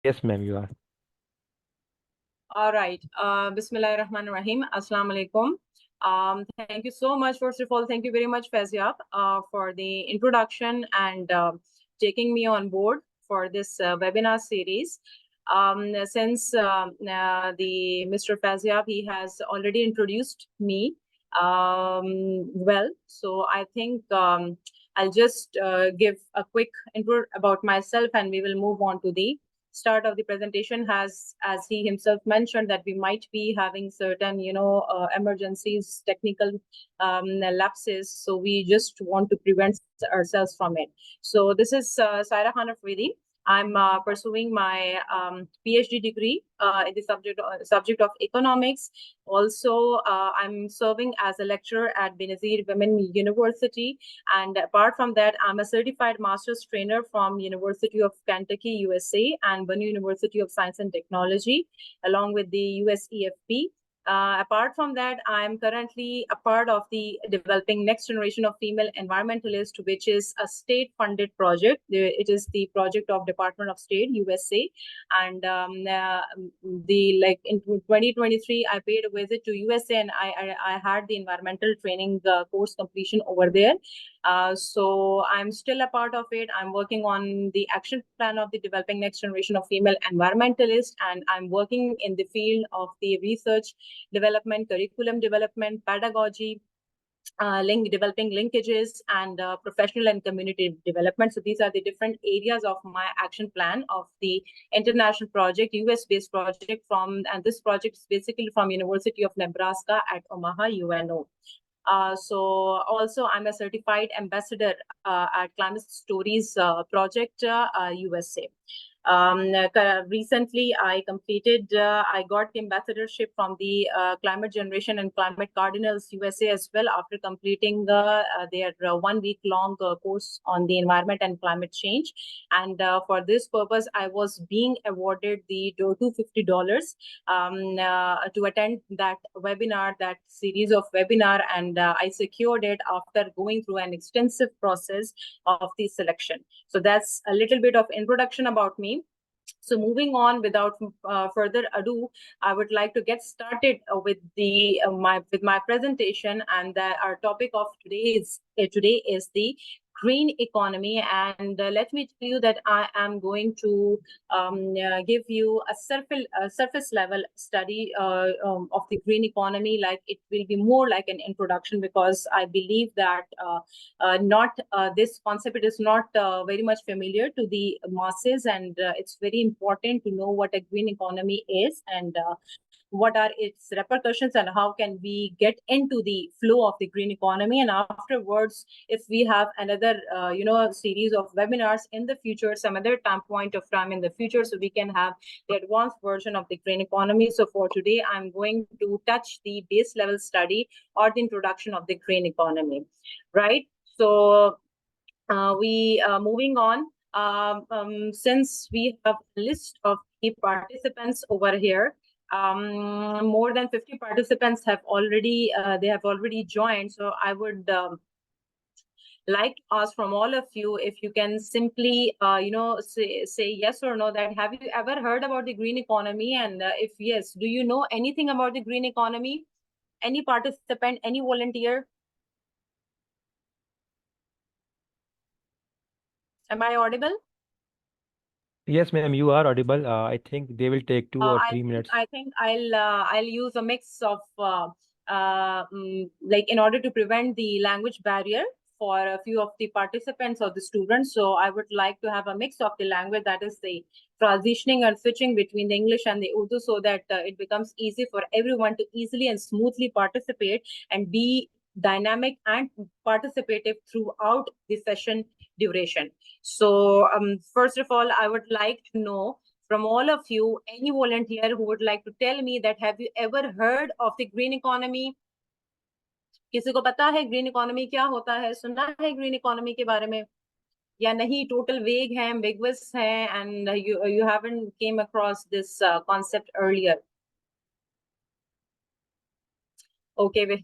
Yes, ma'am, you are. All right. Bismillahir Rahmanir Rahim. Assalamu alaikum. Thank you so much. First of all, thank you very much, Faizyab, for the introduction and taking me on board for this webinar series. Since the Mr. Faizyab, he has already introduced me well, so I think I'll just give a quick intro about myself, and we will move on to the start of the presentation. Has, as he himself mentioned, that we might be having certain emergencies, technical lapses, so we just want to prevent ourselves from it. So this is Saira Khan Afridi. I'm pursuing my PhD degree in the subject of economics. Also, I'm serving as a lecturer at Benazir Women University, and apart from that, I'm a certified master's trainer from University of Kentucky, USA, and Bonn University of Science and Technology, along with the USEFP. Apart from that, I'm currently a part of the Developing Next Generation of Female Environmentalists, which is a state-funded project. It is the project of Department of State, USA. And in 2023, I paid a visit to USA, and I had the environmental training course completion over there. So I'm still a part of it. I'm working on the action plan of the Developing Next Generation of Female Environmentalists, and I'm working in the field of the research development, curriculum development, pedagogy, developing linkages, and professional and community development. So these are the different areas of my action plan of the international project, US-based project and this project is basically from University of Nebraska at Omaha, UNO. So also I'm a certified ambassador at Climate Stories Project, USA. Recently, I got the ambassadorship from the Climate Generation and Climate Cardinals USA as well, after completing their 1 week long course on the environment and climate change. And for this purpose, I was being awarded the $250 to attend that webinar, that series of webinar, and I secured it after going through an extensive process of the selection. So that's a little bit of introduction about me. So moving on, without further ado, I would like to get started with my presentation. And our topic of today is the green economy. And let me tell you that I am going to give you a surface level study of the green economy. Like, it will be more like an introduction, because I believe that this concept is not very much familiar to the masses, and it's very important to know what a green economy is, and what are its repercussions, and how can we get into the flow of the green economy. And afterwards, if we have another series of webinars in the future, some other point of time in the future, so we can have the advanced version of the green economy. So for today, I'm going to touch the base level study or the introduction of the green economy, right? So moving on. Since we have a list of the participants over here, more than 50 participants have already joined. So I would like to ask from all of you, if you can simply say yes or no, that have you ever heard about the green economy, and if yes, do you know anything about the green economy? Any participant, any volunteer? Am I audible? Yes, ma'am, you are audible. I think they will take 2 or 3 minutes. I think I'll use a mix of like, in order to prevent the language barrier for a few of the participants or the students. So I would like to have a mix of the language, that is the transitioning and switching between the English and the Urdu, so that it becomes easy for everyone to easily and smoothly participate and be dynamic and participative throughout the session duration. So first of all, I would like to know from all of you, any volunteer who would like to tell me that have you ever heard of the green economy? किसी को पता है green economy क्या होता है? सुना है green economy के बारे में या नहीं? टोटल वेग है, ambiguous है, and you haven't came across this concept earlier. Okay,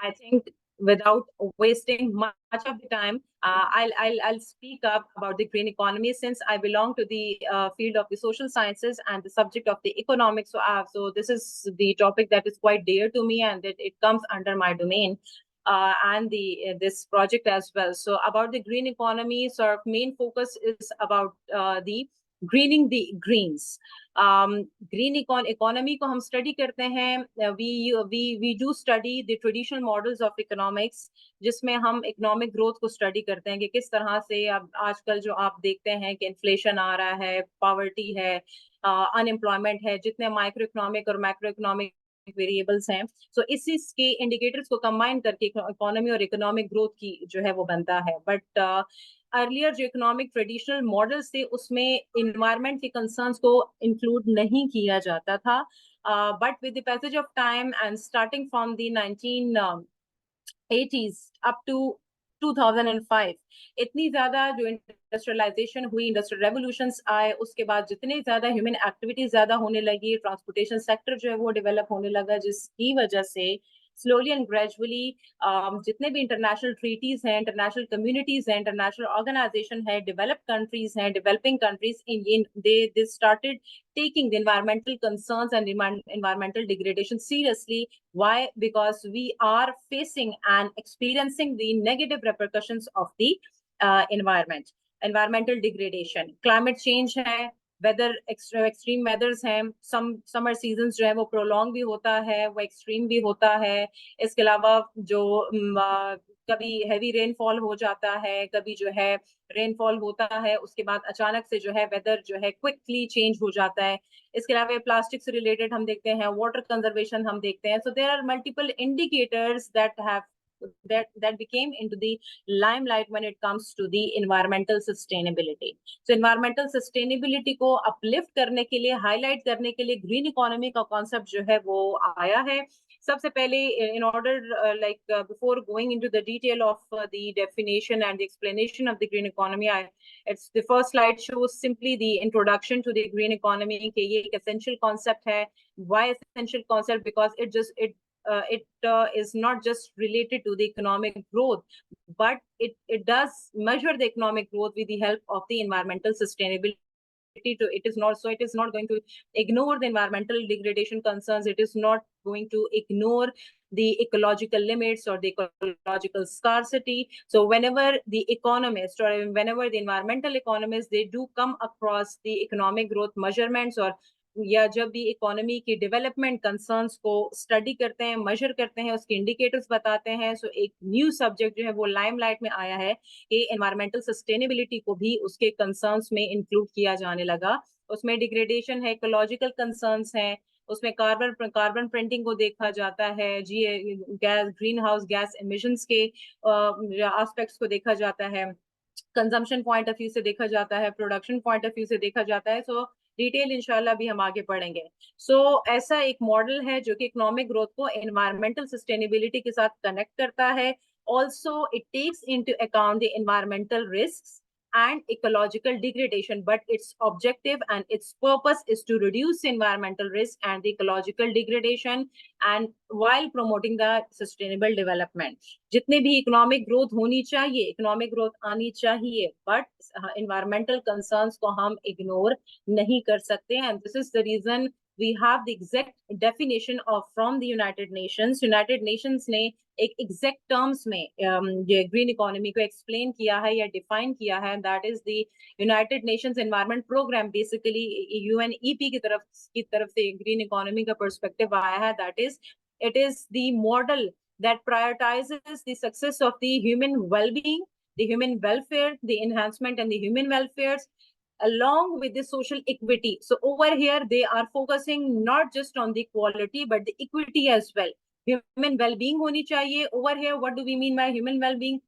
I think without wasting much of the time, I'll speak up about the green economy, since I belong to the field of the social sciences and the subject of the economics. So this is the topic that is quite dear to me, and it comes under my domain. And this project as well. So about the green economy, so our main focus is about the greening the greens. Green economy को हम study करते हैं. We do study the traditional models of economics, जिसमें हम economic growth को study करते हैं कि किस तरह से अब आजकल जो आप देखते हैं कि inflation आ रहा है, poverty है, unemployment है, जितने micro economic और macro economic वेरिएबल्स हैं. सो इसी के इंडिकेटर्स को कंबाइन करके इकोनॉमी और इकोनॉमिक ग्रोथ की जो है वो बनता है. बट अर्लियर जो इकोनॉमिक ट्रेडिशनल मॉडल्स थे उसमें इन्वायरमेंट के कंसर्न्स को इंक्लूड नहीं किया जाता था. But with the passage of time and starting from the 1980s up to 2005, इतनी ज्यादा जो इंडस्ट्रियलाइजेशन हुई, इंडस्ट्रियल रेवोल्यूशंस आए, उसके बाद जितने ज्यादा ह्यूमन एक्टिविटीज ज्यादा होने लगी, ट्रांसपोर्टेशन सेक्टर जो है वो डेवलप होने लगा, जिसकी वजह से स्लोली एंड ग्रेजुअली जितने भी इंटरनेशनल ट्रीटीज हैं, इंटरनेशनल कम्युनिटीज हैं, इंटरनेशनल ऑर्गेनाइजेशन है, डेवलप्ड कंट्रीज हैं, developing countries, they started taking the environmental concerns and environmental degradation seriously. Why? Because we are facing and experiencing the negative repercussions of the environment. Environmental degradation, climate change है, weather extreme वेदर्स हैं, summer season जो है वो prolong भी होता है, वो extreme भी होता है. इसके अलावा जो कभी हैवी रेनफॉल हो जाता है, कभी जो है रेनफॉल होता है, उसके बाद अचानक से जो है वेदर जो है क्विकली चेंज हो जाता है. इसके अलावा प्लास्टिक से रिलेटेड हम देखते हैं, वाटर कंजर्वेशन हम देखते हैं. So there are multiple indicators that became into the limelight when it comes to the environmental sustainability. So environmental sustainability को uplift करने के लिए, highlight करने के लिए green economy का concept जो है वो आया है. सबसे पहले in order before going into the detail of the definition and the explanation of the green economy, it's the first slide shows simply the introduction to the green economy कि ये एक essential concept है. Why essential concept? Because it is not just related to the economic growth, but it does measure the economic growth with the help of the environmental sustainability. It is not going to ignore the environmental degradation concerns. It is not going to ignore the ecological limits or the ecological scarcity. So whenever the economists or whenever the environmental economists, they do come across the economic growth measurements, or या जब भी economy की development concerns को study करते हैं, major करते हैं, उसके इंडिकेटर्स बताते हैं, सो एक न्यू सब्जेक्ट जो है वो लाइमलाइट में आया है कि एनवायरमेंटल सस्टेनेबिलिटी को भी उसके कंसर्न्स में इंक्लूड किया जाने लगा. उसमें डिग्रेडेशन है, इकोलॉजिकल कंसर्न्स हैं, उसमें कार्बन प्रिंटिंग को देखा जाता है, ग्रीन हाउस गैस एमिशंस के एस्पेक्ट्स को देखा जाता है, कंजम्पशन पॉइंट ऑफ व्यू से देखा जाता है, प्रोडक्शन पॉइंट ऑफ व्यू से देखा जाता है. सो डिटेल इंशाल्लाह भी हम आगे पढ़ेंगे. सो ऐसा एक मॉडल है जो कि इकोनॉमिक ग्रोथ को एनवायरमेंटल सस्टेनेबिलिटी के साथ कनेक्ट करता है. Also it takes into account the environmental risks and ecological degradation, but its objective and its purpose is to reduce environmental risk and the ecological degradation, and while promoting the sustainable development. जितने भी economic growth होनी चाहिए, economic growth आनी चाहिए, but environmental concerns को हम ignore नहीं कर सकते. And this is the reason we have the exact definition of from the United Nations. United Nations ने एक exact terms में ये green economy को explain किया है या define किया है. That is the United Nations Environment Program. Basically UNEP की तरफ से green economy का perspective आया है. That is, it is the model that prioritizes the success of the human well-being, the human welfare, the enhancement and the human welfare, along with the social equity. So over here, they are focusing not just on the quality, but the equity as well. Human well-being honi chahiye. Over here, what do we mean by human well-being?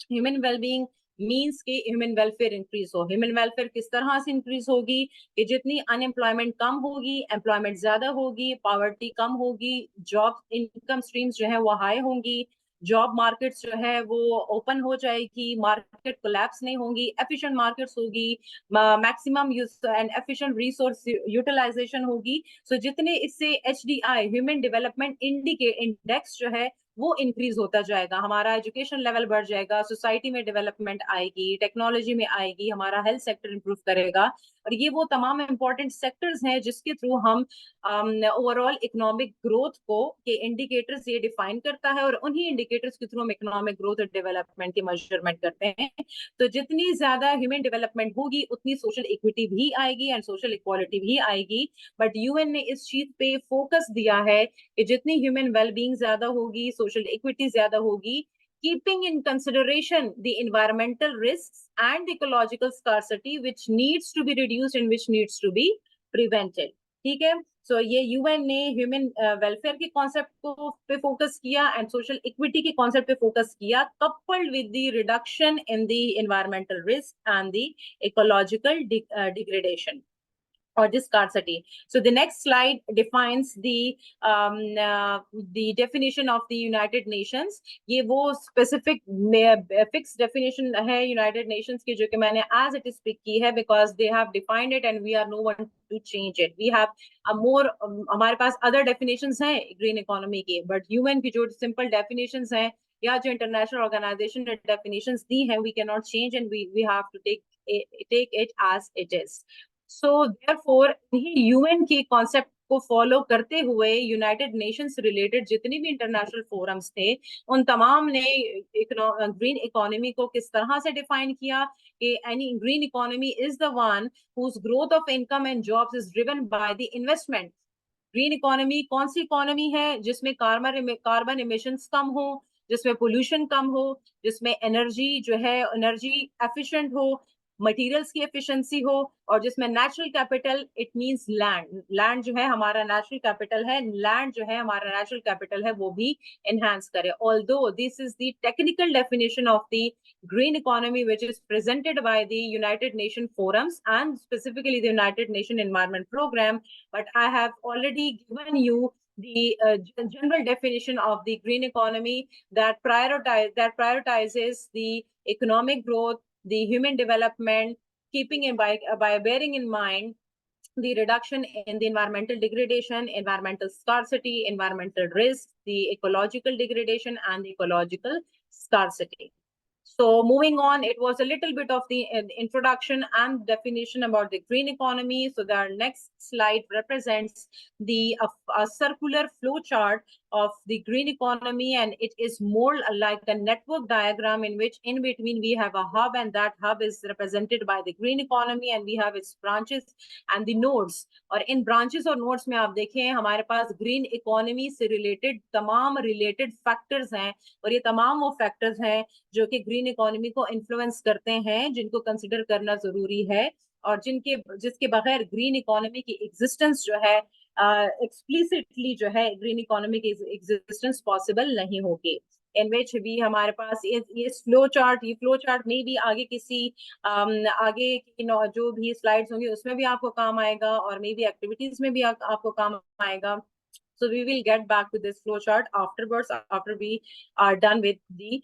Human well-being means कि human welfare increase हो. Human welfare किस तरह से increase होगी कि जितनी unemployment कम होगी, employment ज्यादा होगी, poverty कम होगी, job income streams जो है वो high होंगी, जॉब मार्केट्स जो है वो ओपन हो जाएगी, मार्केट कोलैप्स नहीं होंगी, एफिशिएंट मार्केट्स होगी, maximum use and efficient resource utilisation होगी. सो जितने इससे HDI ह्यूमन डेवलपमेंट इंडेक्स जो है वो इंक्रीज होता जाएगा, हमारा एजुकेशन लेवल बढ़ जाएगा, सोसाइटी में डेवलपमेंट आएगी, टेक्नोलॉजी में आएगी, हमारा हेल्थ सेक्टर इंप्रूव करेगा। और ये वो तमाम इंपॉर्टेंट सेक्टर्स हैं जिसके थ्रू हम ओवरऑल इकोनॉमिक ग्रोथ को के इंडिकेटर्स ये डिफाइन करता है, और उन्हीं इंडिकेटर्स के थ्रू हम इकोनॉमिक ग्रोथ और डेवलपमेंट की मेजरमेंट करते हैं। तो जितनी ज्यादा ह्यूमन डेवलपमेंट होगी उतनी सोशल इक्विटी भी आएगी एंड सोशल इक्वालिटी भी आएगी। बट यूएन ने इस चीज पे फोकस दिया है कि जितनी ह्यूमन वेलबींग ज्यादा होगी, सोशल इक्विटी ज्यादा होगी, keeping in consideration the environmental risks and ecological scarcity which needs to be reduced and which needs to be prevented। ठीक है, सो ये यूएन ने ह्यूमन वेलफेयर के कॉन्सेप्ट को पे फोकस किया एंड सोशल इक्विटी के कॉन्सेप्ट पे फोकस किया, coupled with the reduction in the environmental risk and the ecological degradation or the scarcity. So the next slide defines the definition of the United Nations. ये वो specific fixed definition है United Nations की, जो कि मैंने as it is pick की है because they have defined it and we are no one to change it. We have a more हमारे पास other definitions हैं green economy की, but UN की जो simple definitions हैं या जो international organization ने definitions दी हैं, we cannot change and we have to take it as it is. So therefore UN के कॉन्सेप्ट को फॉलो करते हुए यूनाइटेड नेशन से रिलेटेड जितने भी इंटरनेशनल फोरम्स थे, उन तमाम ने ग्रीन इकोनॉमी को किस तरह से डिफाइन किया कि any green economy is the one whose growth of income and jobs is driven by the investment. Green economy कौन सी इकोनॉमी है? जिसमें कार्बन इमिशंस कम हो, जिसमें पोल्यूशन कम हो, जिसमें एनर्जी जो है एनर्जी एफिशिएंट हो, मटेरियल्स की एफिशिएंसी हो, और जिसमें natural capital it means land, land जो है हमारा नेचुरल कैपिटल है, लैंड जो है हमारा नेचुरल कैपिटल है वो भी एनहांस करे। Although this is the technical definition of the green economy which is presented by the United Nations forums and specifically the United Nations Environment Program, but I have already given you the general definition of the green economy that prioritizes the economic growth, the human development, keeping in by bearing in mind the reduction in the environmental degradation, environmental scarcity, environmental risk, the ecological degradation, and the ecological scarcity. So moving on, it was a little bit of the introduction and definition about the green economy. So the next slide represents the a circular flow chart of the green economy, and it is more like a network diagram in which in between we have a hub, and that hub is represented by the green economy, and we have its branches and the nodes. और इन branches और nodes में आप देखें हमारे पास green economy से related तमाम related factors हैं, और ये तमाम वो factors हैं जो कि ग्रीन इकोनॉमी को इन्फ्लुएंस करते हैं, जिनको कंसिडर करना जरूरी है, और जिसके बगैर ग्रीन इकोनॉमी की एग्जिस्टेंस जो है एक्सप्लिसिटली जो है ग्रीन इकोनॉमी की एग्जिस्टेंस पॉसिबल नहीं होगी। इन विच भी हमारे पास ये फ्लो चार्ट में भी आगे किसी आगे की जो भी स्लाइड्स होंगी उसमें भी आपको काम आएगा, और मे बी एक्टिविटीज में भी आपको काम आएगा। So we will get back to this flow chart afterwards, after we are done with the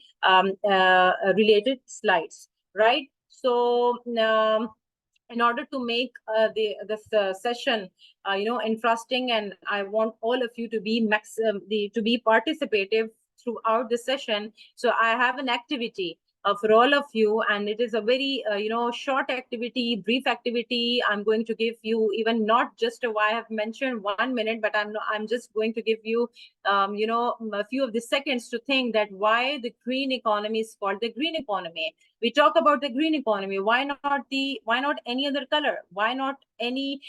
related slides, right? So in order to make this session, interesting, and I want all of you to be participative throughout the session. So I have an activity for all of you, and it is a very short activity, brief activity. I'm going to give you even not just I have mentioned 1 minute, but I'm just going to give you a few of the seconds to think that why the green economy is called the green economy. We talk about the green economy. Why not any other color? Why not any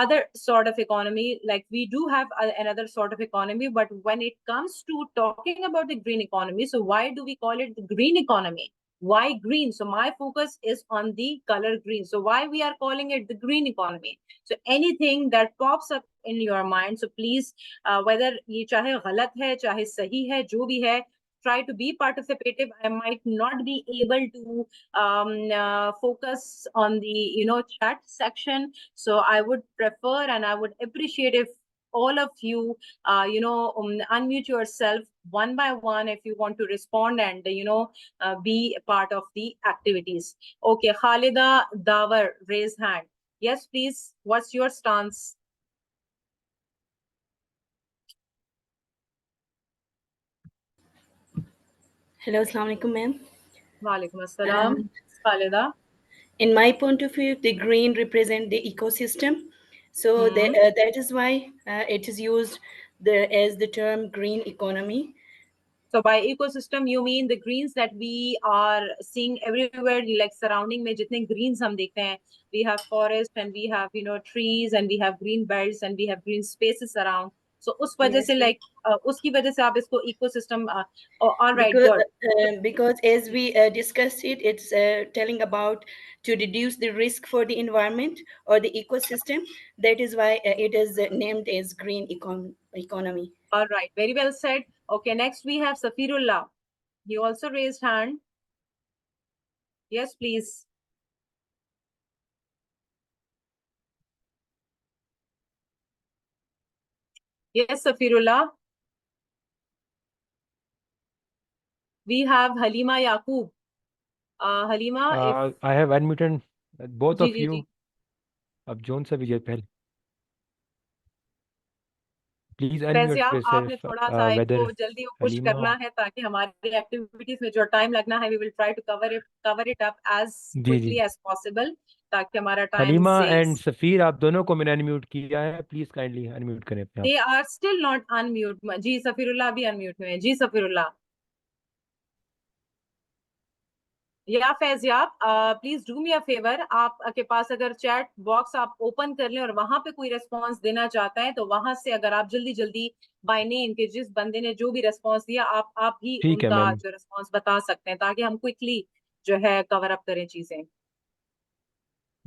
other sort of economy? Like we do have another sort of economy, but when it comes to talking about the green economy, so why do we call it the green economy? Why green? So my focus is on the color green. So why we are calling it the green economy? So anything that pops up in your mind, so please, whether ये चाहे गलत है, चाहे सही है, जो भी है, try to be participative. I might not be able to focus on the chat section, so I would prefer and I would appreciate if all of you unmute yourself one by one if you want to respond and be a part of the activities. Okay, Khalida Davar, raise hand. Yes, please. What's your stance? Hello, Assalamu alaikum, ma'am. Walaikum assalam. Khalida. In my point of view, the green represent the ecosystem. So that is why it is used as the term green economy. So by ecosystem, you mean the greens that we are seeing everywhere, like surrounding में जितने greens हम देखते हैं, we have forest and we have trees and we have green belts and we have green spaces around. So उस वजह Yes, से ma'am. उसकी वजह से आप इसको ecosystem all right, because good. because as we discussed it, it's telling about to reduce the risk for the environment or the ecosystem. That is why it is named as green economy. All right, very well said. Okay, next we have Safirullah. He also raised hand. Yes, please. Yes, Safirullah. We have Halima Yaqub. Halima, if I have unmuted both ji of ji you. जी अब zone से विजय पहले please unmute फैजियाब, आपने yourself थोड़ा सा इनको whether जल्दी push Halima करना है ताकि हमारी एक्टिविटीज में जो टाइम लगना है, we will try to cover it up as ji ji quickly as possible ताकि हमारा टाइम हलीमा एंड सेव्स. सफीर आप दोनों को मैंने अनम्यूट किया है, प्लीज काइंडली अनम्यूट करें अपने आप. They are still not unmute. जी सफीरुल्लाह भी अनम्यूट हुए हैं. जी सफीरुल्लाह या Faiziyab, please do me a favour, आपके पास अगर चैट बॉक्स आप ओपन कर लें और वहां पे कोई रेस्पॉन्स देना चाहता है तो वहां से अगर आप जल्दी जल्दी बाय नेम के जिस बंदे ने जो भी रेस्पॉन्स दिया आप ही ठीक है उनका मैम. जो रेस्पॉन्स बता सकते हैं ताकि हम क्विकली जो है कवर अप करें चीजें.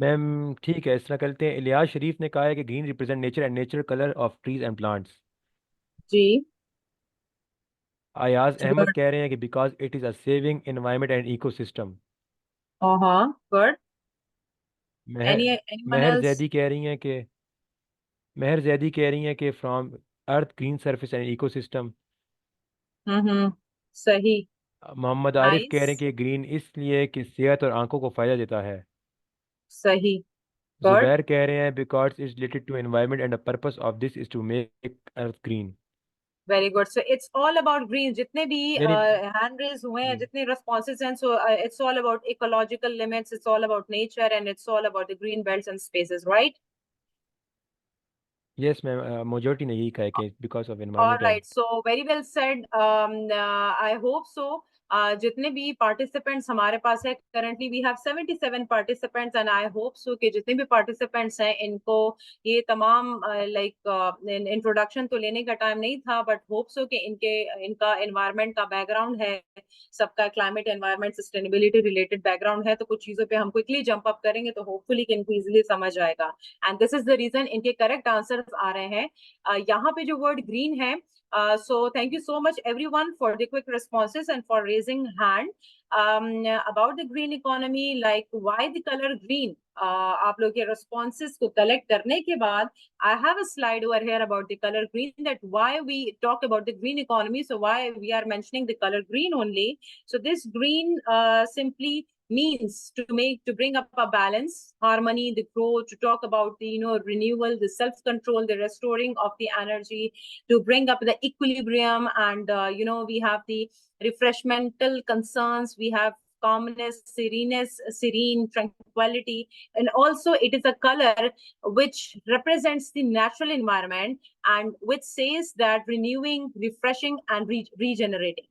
मैम ठीक है, इस तरह करते हैं. इलियास शरीफ ने कहा है कि green represent nature and natural colour of trees and plants. जी अयाज अहमद गुड. कह रहे हैं कि because it is a saving environment and ecosystem. हाँ good. Mahar anyone Mahar else? Zaidi कह रही हैं कि from earth green surface and ecosystem. सही. मोहम्मद आरिफ कह रहे हैं नाइस. कि ग्रीन इसलिए कि सेहत और आंखों को फायदा देता है. सही. गुड. जुबैर कह रहे हैं because it's related to environment and the purpose of this is to make earth green. Very good. So it's all about green. जितने भी नहीं नहीं. हैंड रेज हुए हैं, जी. जितने रिस्पॉन्सेज हैं, सो it's all about ecological limits, it's all about nature and it's all about the green belts and spaces, right? Yes ma'am, majority ने यही कहा है कि because of All environment and. right, so very well said. I hope so. जितने भी participants हमारे पास है, currently we have 77 participants and I hope so कि जितने भी participants हैं इनको ये तमाम introduction तो लेने का time नहीं था, but hope so कि इनका environment का background है, सबका climate environment sustainability related background है, तो कुछ चीजों पे हम quickly jump up करेंगे तो hopefully कि इनको easily समझ आएगा. And this is the reason इनके correct answers आ रहे हैं. यहाँ पे जो word green है, so thank you so much everyone for the quick responses and for raising hand. About the green economy, like why the color green, आप लोग के responses को collect करने के बाद I have a slide over here about the color green, that why we talk about the green economy, so why we are mentioning the color green only. So this green simply means to bring up a balance, harmony, the growth, to talk about the renewal, the self-control, the restoring of the energy, to bring up the equilibrium, and we have the refreshmental concerns, we have calmness, serene tranquility, and also it is a color which represents the natural environment and which says that renewing, refreshing, and regenerating.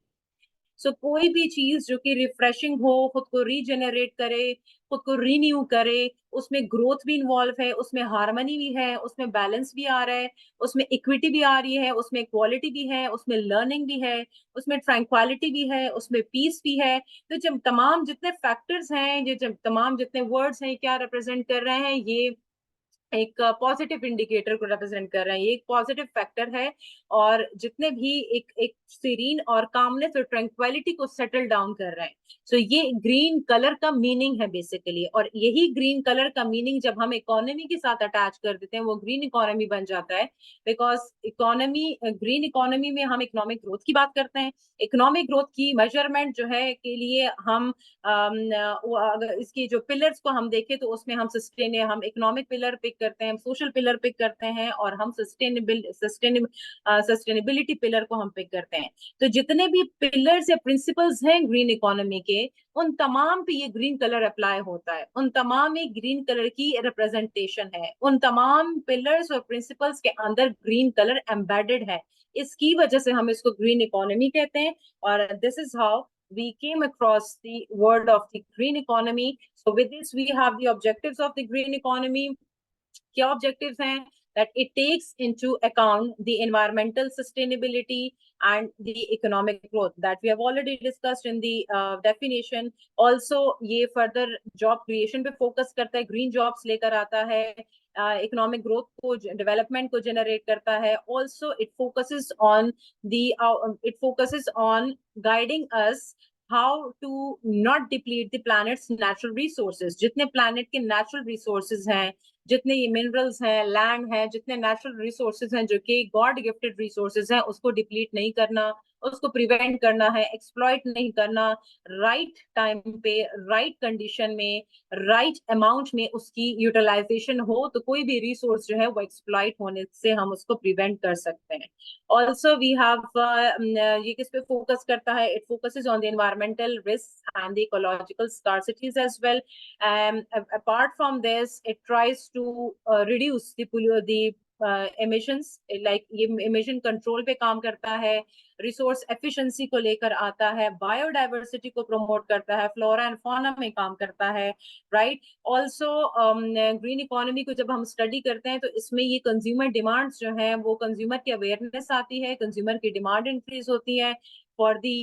सो कोई भी चीज जो कि refreshing हो, खुद को regenerate करे, खुद को रीन्यू करे, उसमें ग्रोथ भी इन्वॉल्व है, उसमें हार्मनी भी है, उसमें बैलेंस भी आ रहा है, उसमें इक्विटी भी आ रही है, उसमें इक्वालिटी भी है, उसमें लर्निंग भी है, उसमें ट्रैंक्विलिटी भी है, उसमें पीस भी है. तो जब तमाम जितने फैक्टर्स हैं, ये जब तमाम जितने वर्ड्स हैं, क्या रिप्रेजेंट कर रहे हैं, ये एक पॉजिटिव इंडिकेटर को रिप्रेजेंट कर रहे हैं, ये एक पॉजिटिव फैक्टर है. और जितने भी एक सीरीन और कामनेस और ट्रैंक्विलिटी को सेटल डाउन कर रहे हैं. सो ये ग्रीन कलर का मीनिंग है बेसिकली. और यही ग्रीन कलर का मीनिंग जब हम इकोनॉमी के साथ अटैच कर देते हैं, वो ग्रीन इकोनॉमी बन जाता है. बिकॉज ग्रीन इकोनॉमी में हम इकोनॉमिक ग्रोथ की बात करते हैं. इकोनॉमिक ग्रोथ की मेजरमेंट जो है के लिए हम अगर इसकी जो पिलर्स को हम देखें तो उसमें हम इकोनॉमिक पिलर पे पिक करते हैं, हम सोशल पिलर पिक करते हैं, और हम सस्टेनेबिलिटी पिलर को हम पिक करते हैं। तो जितने भी पिलर्स या प्रिंसिपल्स हैं ग्रीन इकोनॉमी के, उन तमाम पे ये ग्रीन कलर अप्लाई होता है, उन तमाम में ग्रीन कलर की रिप्रेजेंटेशन है, उन तमाम पिलर्स और प्रिंसिपल्स के अंदर ग्रीन कलर एम्बेडेड है। इसकी वजह से हम इसको ग्रीन इकोनॉमी कहते हैं, और this is how we came across the word of the green economy. So with this we have the objectives of the green economy. क्या objectives हैं? That it takes into account the environmental sustainability and the economic growth that we have already discussed in the definition. Also ये further job creation पे focus करता है, green jobs लेकर आता है, economic growth को, development को generate करता है. Also it focuses on guiding us how to not deplete the planet's natural resources. जितने planet के natural resources हैं, जितने ये मिनरल्स हैं, लैंड है, जितने नेचुरल रिसोर्सेज हैं जो कि गॉड गिफ्टेड रिसोर्सेज हैं, उसको डिप्लीट नहीं करना, उसको प्रिवेंट करना है, एक्सप्लॉइट नहीं करना, राइट टाइम पे, राइट कंडीशन में, राइट अमाउंट में उसकी यूटिलाइजेशन हो, तो कोई भी रिसोर्स जो है वो एक्सप्लॉइट होने से हम उसको प्रिवेंट कर सकते हैं. ऑल्सो वी हैव ये किस पे फोकस करता है? It focuses on the environmental risk and the ecological scarcities as well. Apart from this, it tries to reduce the emissions, like ये emission control पे काम करता है, resource efficiency को लेकर आता है, biodiversity को promote करता है, flora and fauna में काम करता है, right? Also green economy को जब हम study करते हैं तो इसमें ये consumer demands जो हैं वो consumer की awareness आती है, consumer की demand increase होती है for the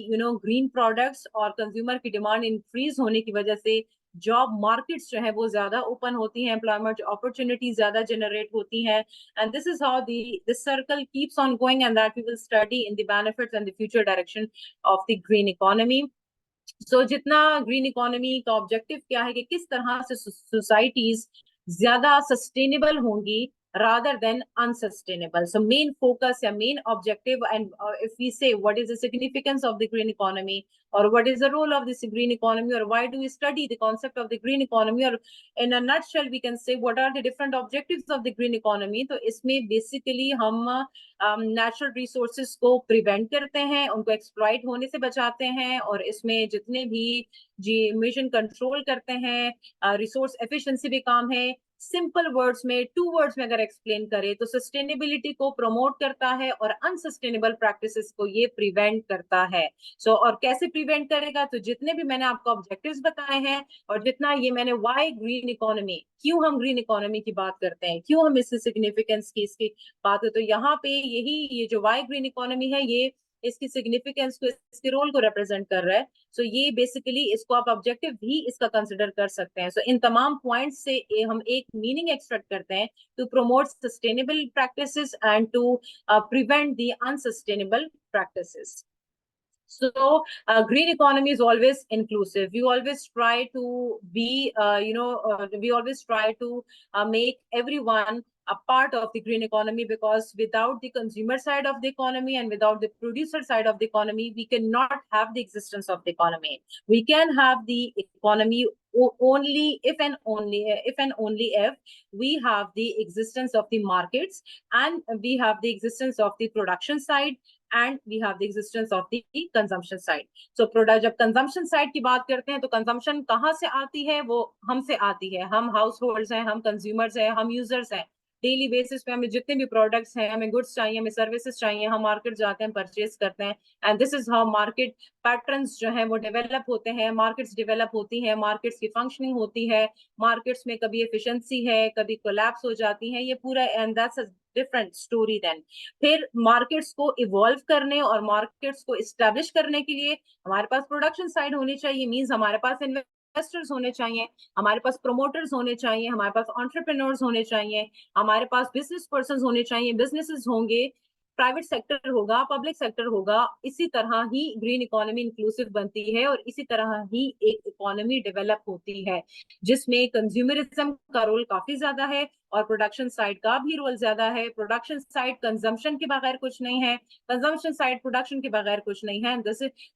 green products, और consumer की demand increase होने की वजह से जॉब मार्केट्स जो है वो ज्यादा ओपन होती हैं, एम्प्लॉयमेंट अपॉर्चुनिटीज ज्यादा जनरेट होती हैं, and this is how this circle keeps on going, and that we will study in the benefits and the future direction of the green economy. So जितना ग्रीन इकोनॉमी का objective क्या है कि किस तरह से सोसाइटीज ज्यादा सस्टेनेबल होंगी rather than unsustainable. So main focus या main objective, and if we say what is the significance of the green economy, or what is the role of this green economy, or why do we study the concept of the green economy, or in a nutshell we can say what are the different objectives of the green economy. तो इसमें basically हम natural resources को prevent करते हैं, उनको exploit होने से बचाते हैं, और इसमें जितने भी emission control करते हैं, resource efficiency भी काम है. सिंपल वर्ड्स में, 2 वर्ड्स में अगर एक्सप्लेन करें तो सस्टेनेबिलिटी को प्रमोट करता है और अनसस्टेनेबल प्रैक्टिसेस को ये प्रिवेंट करता है. सो और कैसे प्रिवेंट करेगा? तो जितने भी मैंने आपको ऑब्जेक्टिव्स बताए हैं, और जितना ये मैंने व्हाई ग्रीन इकोनॉमी, क्यों हम ग्रीन इकोनॉमी की बात करते हैं, क्यों हम इसकी सिग्निफिकेंस की इसकी बात है, तो यहाँ पे यही ये जो व्हाई ग्रीन इकोनॉमी है, ये इसकी सिग्निफिकेंस को, इसके रोल को रिप्रेजेंट कर रहा है. सो ये बेसिकली इसको आप ऑब्जेक्टिव भी इसका कंसिडर कर सकते हैं. सो इन तमाम पॉइंट्स से हम एक मीनिंग एक्सट्रैक्ट करते हैं, to promote sustainable practices and to prevent the unsustainable practices. So green economy is always inclusive. We always try to be we always try to make everyone a part of the green economy, because without the consumer side of the economy and without the producer side of the economy, we cannot have the existence of the economy. We can have the economy only if we have the existence of the markets, and we have the existence of the production side, and we have the existence of the consumption side. So product, जब consumption side की बात करते हैं तो consumption कहाँ से आती है? वो हमसे आती है. हम households हैं, हम consumers हैं, हम users हैं. डेली बेसिस पे हमें जितने भी प्रोडक्ट्स हैं, हमें गुड्स चाहिए, हमें सर्विसेज चाहिए, हम मार्केट जाते हैं, परचेज करते हैं, and this is how market patterns जो हैं वो डेवलप होते हैं, मार्केट्स डेवलप होती हैं, मार्केट्स की फंक्शनिंग होती है, मार्केट्स में कभी एफिशिएंसी है, कभी कोलैप्स हो जाती है, ये पूरा, and that's a different story. Then फिर मार्केट्स को इवॉल्व करने और मार्केट्स को इस्टेब्लिश करने के लिए हमारे पास प्रोडक्शन साइड होनी चाहिए, मींस हमारे पास इन्वेस्टर्स होने चाहिए, हमारे पास प्रोमोटर्स होने चाहिए, हमारे पास एंटरप्रेन्योर्स होने चाहिए, हमारे पास बिजनेस पर्सन होने चाहिए, बिजनेसेस होंगे, प्राइवेट सेक्टर होगा, पब्लिक सेक्टर होगा. इसी तरह ही ग्रीन इकोनॉमी इंक्लूसिव बनती है, और इसी तरह ही एक इकोनॉमी डेवलप होती है जिसमें कंज्यूमरिज्म का रोल काफी ज्यादा है, और प्रोडक्शन साइड का भी रोल ज्यादा है। प्रोडक्शन साइड कंजम्पशन के बगैर कुछ नहीं है, कंजम्पशन साइड प्रोडक्शन के बगैर कुछ नहीं है।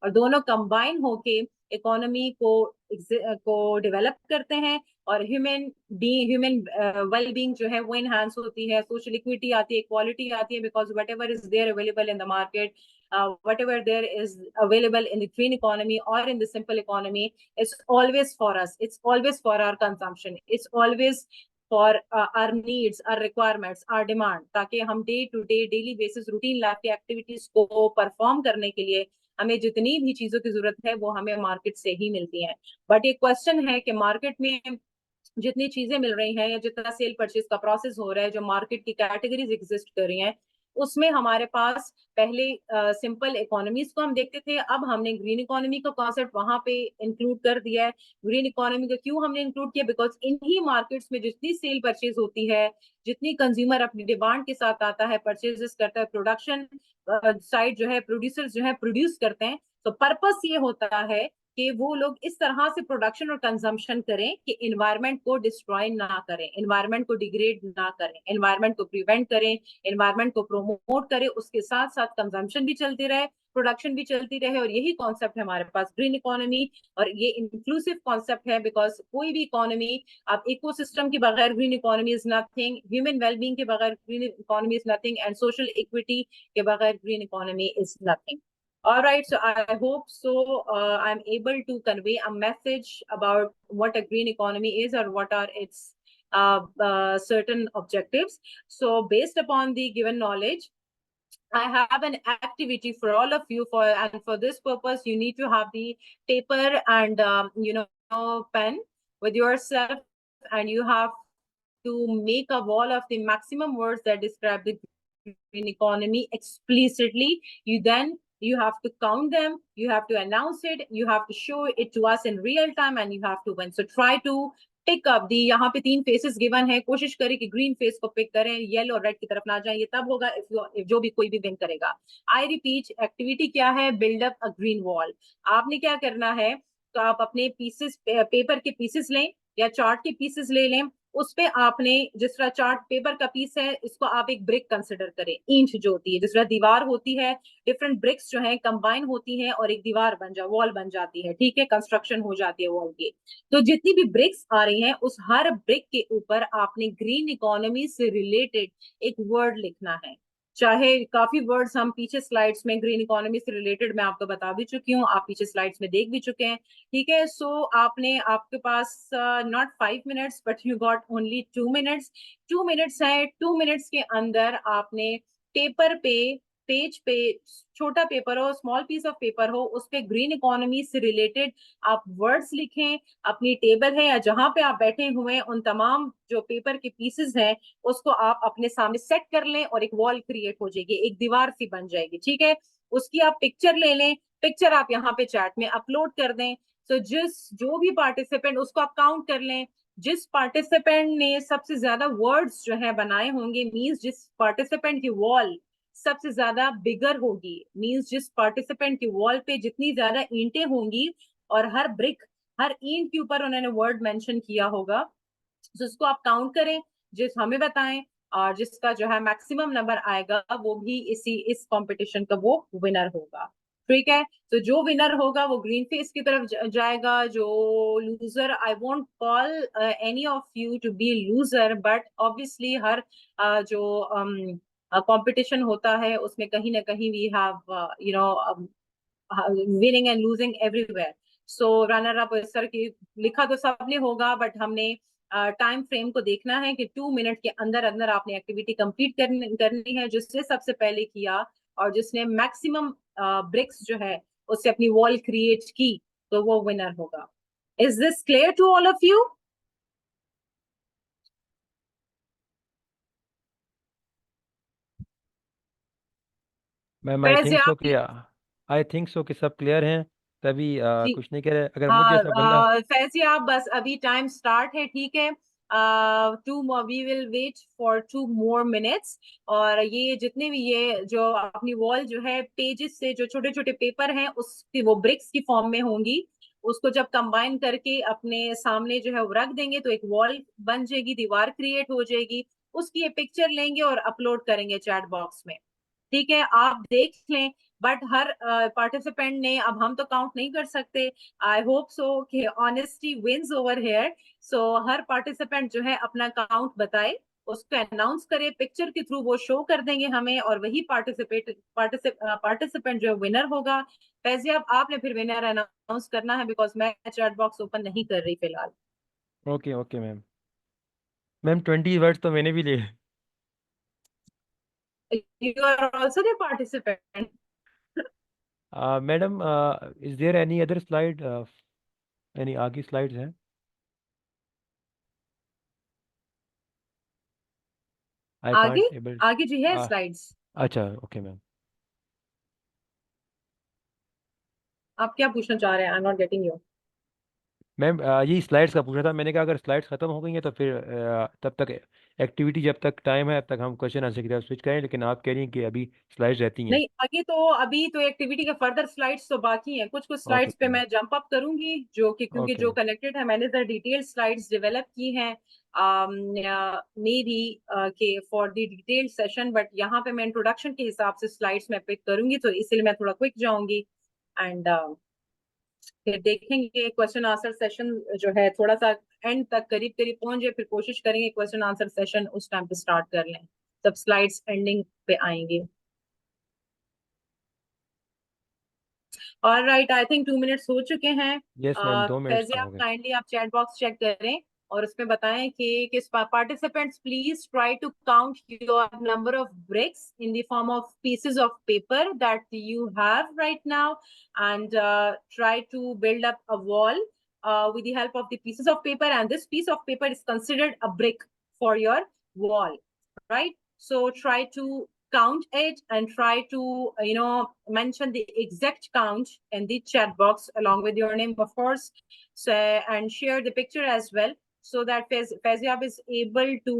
और दोनों कंबाइन होके इकोनॉमी को डेवलप करते हैं, और ह्यूमन वेलबींग जो है वो इनहांस होती है, सोशल इक्विटी आती है, इक्वालिटी आती है, because whatever is there available in the market, whatever there is available in the green economy or in the simple economy, it's always for us, it's always for our consumption, it's always for our needs, our requirements, our demand, ताकि हम day to day daily basis routine life की activities को perform करने के लिए हमें जितनी भी चीजों की जरूरत है वो हमें मार्केट से ही मिलती है। बट ये क्वेश्चन है कि मार्केट में जितनी चीजें मिल रही हैं या जितना सेल परचेज का प्रोसेस हो रहा है, जो मार्केट की कैटेगरीज एग्जिस्ट कर रही हैं, उसमें हमारे पास पहले सिंपल इकोनॉमीज को हम देखते थे, अब हमने ग्रीन इकोनॉमी का कॉन्सेप्ट वहां पे इंक्लूड कर दिया है। ग्रीन इकोनॉमी का क्यों हमने इंक्लूड किया? बिकॉज इन्हीं मार्केट्स में जितनी सेल परचेज होती है, जितनी कंज्यूमर अपनी डिमांड के साथ आता है, परचेजेस करता है, प्रोडक्शन साइड जो है प्रोड्यूसर्स जो है प्रोड्यूस करते हैं, तो पर्पस ये होता है कि वो लोग इस तरह से प्रोडक्शन और कंजम्पशन करें कि एनवायरनमेंट को डिस्ट्रॉय ना करें, एनवायरनमेंट को डिग्रेड ना करें, एनवायरनमेंट को प्रिवेंट करें, एनवायरनमेंट को प्रोमोट करें, उसके साथ साथ कंजम्पशन भी चलती रहे, प्रोडक्शन भी चलती रहे। और यही कॉन्सेप्ट है हमारे पास ग्रीन इकोनॉमी, और ये इंक्लूसिव कॉन्सेप्ट है, बिकॉज कोई भी इकोनॉमी, अब इकोसिस्टम के बगैर green economy is nothing, human wellbeing के बगैर green economy is nothing, and social equity के बगैर green economy is nothing. All right, so I hope so I'm able to convey a message about what a green economy is or what are its certain objectives. So based upon the given knowledge, I have an activity for all of you, and for this purpose you need to have the paper and pen with yourself, and you have to make a wall of the maximum words that describe the green economy explicitly. You have to count them, you have to announce it, you have to show it to us in real time, and you have to win. So try to pick up the, यहाँ पे 3 faces given है, कोशिश करें कि green face को pick करें, yellow और red की तरफ ना जाएं, ये तब होगा if जो भी कोई भी विन करेगा। आई रिपीट, एक्टिविटी क्या है? बिल्ड अप अ ग्रीन वॉल। आपने क्या करना है, तो आप अपने पीसेस, पेपर के पीसेस लें या चार्ट के पीसेस ले लें, उस पे आपने जिस तरह चार्ट पेपर का पीस है, इसको आप एक ब्रिक कंसिडर करें, ईंट जो होती है, जिस तरह दीवार होती है, डिफरेंट ब्रिक्स जो है कंबाइन होती हैं और एक दीवार वॉल बन जाती है, ठीक है, कंस्ट्रक्शन हो जाती है वॉल की। तो जितनी भी ब्रिक्स आ रही हैं, उस हर ब्रिक के ऊपर आपने ग्रीन इकोनॉमी से रिलेटेड एक वर्ड लिखना है। चाहे काफी वर्ड्स हम पीछे स्लाइड्स में ग्रीन इकोनॉमी से रिलेटेड मैं आपको बता भी चुकी हूँ, आप पीछे स्लाइड्स में देख भी चुके हैं, ठीक है। सो आपने, आपके पास not 5 minutes but you got only 2 minutes. 2 minutes है, 2 मिनट्स के अंदर आपने पेपर पे, पेज पे, छोटा पेपर हो, स्मॉल पीस ऑफ पेपर हो, उस पे ग्रीन इकोनॉमी से रिलेटेड आप वर्ड्स लिखें। अपनी टेबल है या जहां पे आप बैठे हुए हैं, उन तमाम जो पेपर के पीसेस हैं उसको आप अपने सामने सेट कर लें और एक वॉल क्रिएट हो जाएगी, एक दीवार सी बन जाएगी, ठीक है। उसकी आप पिक्चर ले लें, पिक्चर आप यहाँ पे चैट में अपलोड कर दें। तो जो भी पार्टिसिपेंट, उसको आप काउंट कर लें, जिस पार्टिसिपेंट ने सबसे ज्यादा वर्ड्स जो है बनाए होंगे, मींस जिस पार्टिसिपेंट की वॉल सबसे ज्यादा बिगर होगी, मींस जिस पार्टिसिपेंट की वॉल पे जितनी ज्यादा ईंटें होंगी और हर ब्रिक, हर ईंट के ऊपर उन्होंने वर्ड मेंशन किया होगा, तो उसको आप काउंट करें, जिस हमें बताएं, और जिसका जो है मैक्सिमम नंबर आएगा वो भी इस कंपटीशन का वो विनर होगा, ठीक है। तो जो विनर होगा वो ग्रीन फेस की तरफ जाएगा। जो loser, I won't call any of you to be loser, but obviously हर जो कंपटीशन होता है उसमें कहीं ना कहीं we have winning and losing everywhere. So runner up इस तरह की लिखा तो सबने होगा, बट हमने टाइम फ्रेम को देखना है कि 2 मिनट के अंदर अंदर आपने एक्टिविटी कंप्लीट करनी है। जिसने सबसे पहले किया और जिसने मैक्सिमम ब्रिक्स जो है उससे अपनी वॉल क्रिएट की, तो वो विनर होगा। Is this clear to all of you? Ma'am I think so कि सब क्लियर हैं, तभी कुछ नहीं कह रहे। अगर मुझे ऐसा बंदा, फैजी आप बस, अभी टाइम स्टार्ट है, ठीक है, we will wait for 2 more minutes। और ये जितने भी ये जो अपनी वॉल जो है पेजेस से जो छोटे छोटे पेपर हैं उसकी वो ब्रिक्स की फॉर्म में होंगी, उसको जब कंबाइन करके अपने सामने जो है वो रख देंगे तो एक वॉल बन जाएगी, दीवार क्रिएट हो जाएगी, उसकी ये पिक्चर लेंगे और अपलोड करेंगे चैट बॉक्स में। ठीक है, आप देख लें। बट हर पार्टिसिपेंट ने, अब हम तो काउंट नहीं कर सकते, आई होप सो कि honesty wins over here. So हर पार्टिसिपेंट जो है अपना काउंट बताए, उसको अनाउंस करे, पिक्चर के थ्रू वो शो कर देंगे हमें, और वही पार्टिसिपेंट जो विनर होगा। फैजिया, आपने फिर विनर अनाउंस करना है, बिकॉज मैं चैट बॉक्स ओपन नहीं कर रही फिलहाल। Okay okay ma'am. Ma'am 20 words तो मैंने भी लिए। You are also the participant. Madam, is there any other slide, any आगे स्लाइड्स हैं? आई आगे, कांट एबल। आगे जी है स्लाइड्स। अच्छा ओके मैम। आप क्या पूछना चाह रहे हैं? I am not getting you. Ma'am यही स्लाइड्स का पूछना था मैंने, कहा अगर स्लाइड्स खत्म हो गई हैं तो फिर तब तक एक्टिविटी, जब तक टाइम है तब तक हम क्वेश्चन आंसर की तरफ स्विच करें, लेकिन आप कह रही हैं कि अभी स्लाइड्स रहती हैं। नहीं, आगे तो अभी तो एक्टिविटी के फर्दर स्लाइड्स तो बाकी हैं, कुछ कुछ ओके स्लाइड्स पे मैम। मैं जंप अप करूंगी, जो कि क्योंकि ओके जो कनेक्टेड है, मैंने द डिटेल स्लाइड्स डेवलप की हैं मे बी के for the detailed session, but यहाँ पे मैं इंट्रोडक्शन के हिसाब से स्लाइड्स में पिक करूंगी, तो इसलिए मैं थोड़ा क्विक जाऊंगी। एंड फिर देखेंगे क्वेश्चन आंसर सेशन जो है थोड़ा सा एंड तक करीब करीब पहुंच जाए, फिर कोशिश करेंगे क्वेश्चन आंसर सेशन उस टाइम पे स्टार्ट कर लें, तब स्लाइड्स एंडिंग पे आएंगे। ऑलराइट, आई थिंक 2 मिनट्स हो चुके हैं। यस मैम, 2 मिनट्स फैज़िया, तो आप हो गए। काइंडली आप चैट बॉक्स चेक करें और उसमें बताएं कि किस participants please try to count your number of breaks in the form of pieces of paper that you have right now, and try to build up a wall with the help of the pieces of paper, and this piece of paper is considered a brick for your wall, right? So try to count it and try to mention the exact count in the chat box along with your name, of course. So, and share the picture as well, so that Faizyab is able to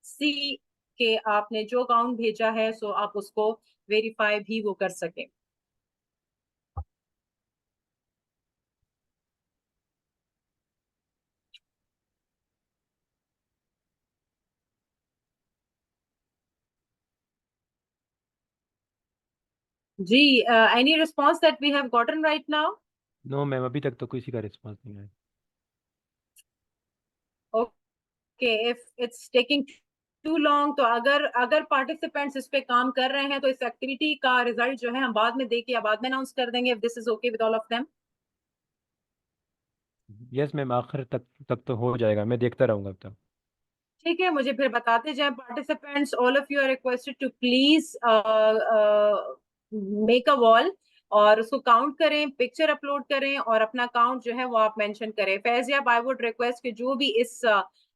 see कि आपने जो count भेजा है, सो आप उसको verify भी वो कर सके। जी, any response that we have gotten right now? No ma'am, अभी तक तो किसी का रिस्पांस नहीं आया। Okay, if it's taking too long, तो अगर अगर पार्टिसिपेंट्स इस पे काम कर रहे हैं तो इस एक्टिविटी का रिजल्ट जो है हम बाद में देके या बाद में अनाउंस कर देंगे, if this is okay with all of them. Yes ma'am, आखिर तक तो हो जाएगा, मैं देखता रहूंगा अब तक। ठीक है, मुझे फिर बताते जाए participants, all of you are requested to please make a wall और उसको काउंट करें, पिक्चर अपलोड करें और अपना काउंट जो है वो आप मेंशन करें। फैजिया, आई वुड रिक्वेस्ट कि जो भी इस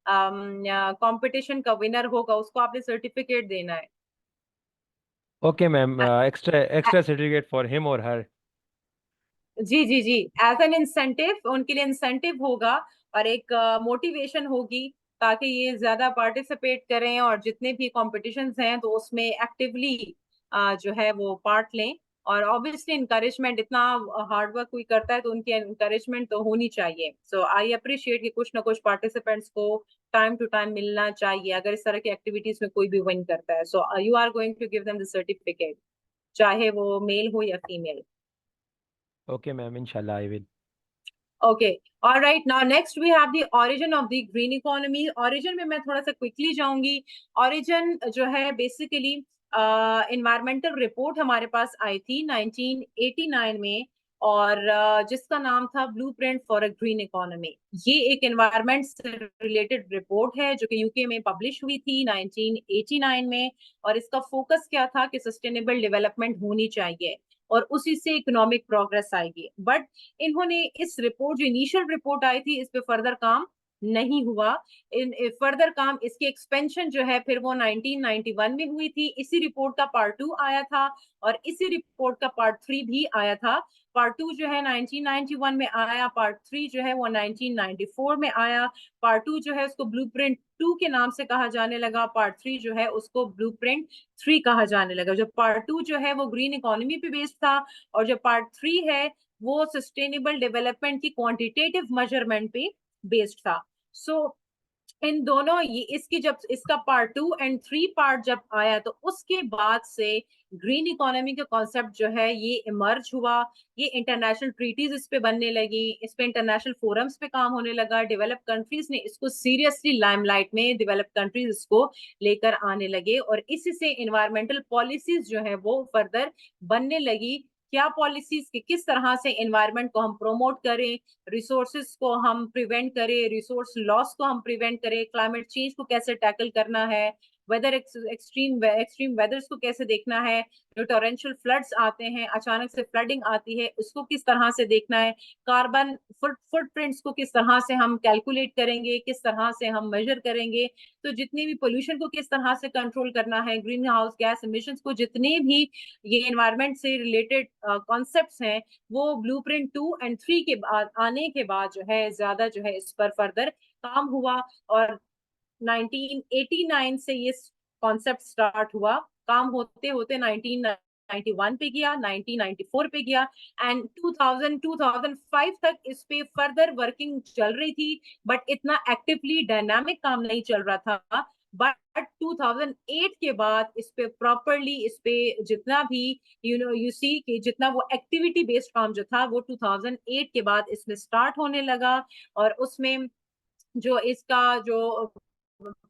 कंपटीशन का विनर होगा उसको आपने सर्टिफिकेट देना है। Okay ma'am, extra extra certificate for him और हर। जी जी जी, एज एन इंसेंटिव, उनके लिए इंसेंटिव होगा और एक मोटिवेशन होगी, ताकि ये ज्यादा पार्टिसिपेट करें और जितने भी कॉम्पिटिशन्स हैं तो उसमें एक्टिवली जो है वो पार्ट लें। और ऑब्वियसली इंकरेजमेंट, इतना हार्ड वर्क कोई करता है तो उनकी इंकरेजमेंट तो होनी चाहिए। सो आई अप्रिशिएट कि कुछ ना कुछ पार्टिसिपेंट्स को टाइम टू टाइम मिलना चाहिए अगर इस तरह की एक्टिविटीज में कोई भी विन करता है। So you are going to give them the certificate, चाहे वो मेल हो या फीमेल। ओके मैम, इंशाल्लाह I will. Okay. All right. Now next we have the origin of the green economy. Origin में मैं थोड़ा सा quickly जाऊंगी। Origin जो है basically environmental report हमारे पास आई थी 1989 में, और जिसका नाम था Blueprint for a Green Economy। ये एक environment से related report है जो कि यूके में publish हुई थी 1989 में, और इसका focus क्या था कि sustainable development होनी चाहिए और उसी से इकोनॉमिक प्रोग्रेस आएगी। बट इन्होंने इस रिपोर्ट, जो इनिशियल रिपोर्ट आई थी, इस पे फर्दर काम नहीं हुआ। इन फर्दर काम, इसकी एक्सपेंशन जो है फिर वो 1991 में हुई थी। इसी रिपोर्ट का पार्ट 2 आया था और इसी रिपोर्ट का पार्ट 3 भी आया था। पार्ट 2 जो है 1991 में आया, पार्ट 3 जो है वो 1994 में आया। पार्ट 2 जो है उसको ब्लूप्रिंट 2 के नाम से कहा जाने लगा, पार्ट 3 जो है उसको ब्लूप्रिंट 3 कहा जाने लगा। जो पार्ट 2 जो है वो ग्रीन इकोनॉमी पे बेस्ड था और जो पार्ट 3 है वो सस्टेनेबल डेवलपमेंट की क्वांटिटेटिव मेजरमेंट पे बेस्ड था। सो इन दोनों ये इसकी जब इसका पार्ट 2 एंड 3 पार्ट जब आया तो उसके बाद से ग्रीन इकोनॉमी का कॉन्सेप्ट जो है ये इमर्ज हुआ। ये इंटरनेशनल ट्रीटीज इस पे बनने लगी, इस पे इंटरनेशनल फोरम्स पे काम होने लगा। डेवलप कंट्रीज ने इसको सीरियसली लाइमलाइट में, डेवलप कंट्रीज इसको लेकर आने लगे और इसी से इन्वायरमेंटल पॉलिसीज जो है वो फर्दर बनने लगी। क्या पॉलिसीज के किस तरह से एनवायरनमेंट को हम प्रोमोट करें, रिसोर्सेज को हम प्रिवेंट करें, रिसोर्स लॉस को हम प्रिवेंट करें, क्लाइमेट चेंज को कैसे टैकल करना है, वेदर एक्सट्रीम वेदर्स को कैसे देखना है, जो टोरेंशियल फ्लड्स आते हैं, अचानक से फ्लडिंग आती है, उसको किस तरह से देखना है, कार्बन फुटप्रिंट्स को किस तरह से हम कैलकुलेट करेंगे, किस तरह से हम मेजर करेंगे, तो जितने भी पोल्यूशन को किस तरह से कंट्रोल करना है, ग्रीन हाउस गैस एमिशंस को, जितने भी ये एनवायरनमेंट से रिलेटेड कॉन्सेप्ट्स हैं वो ब्लूप्रिंट 2 एंड 3 के बाद आने के बाद जो है ज्यादा जो है इस पर फर्दर काम हुआ। और 1989 से ये कॉन्सेप्ट स्टार्ट हुआ, काम होते होते 1991 पे गया, 1994 पे गया एंड 2005 तक इस पे फर्दर वर्किंग चल रही थी, बट इतना एक्टिवली डायनामिक काम नहीं चल रहा था। बट 2008 के बाद इस पे प्रॉपरली, इस पे जितना भी यू सी कि जितना वो एक्टिविटी बेस्ड काम जो था वो 2008 के बाद इसमें स्टार्ट होने लगा। और उसमें जो इसका जो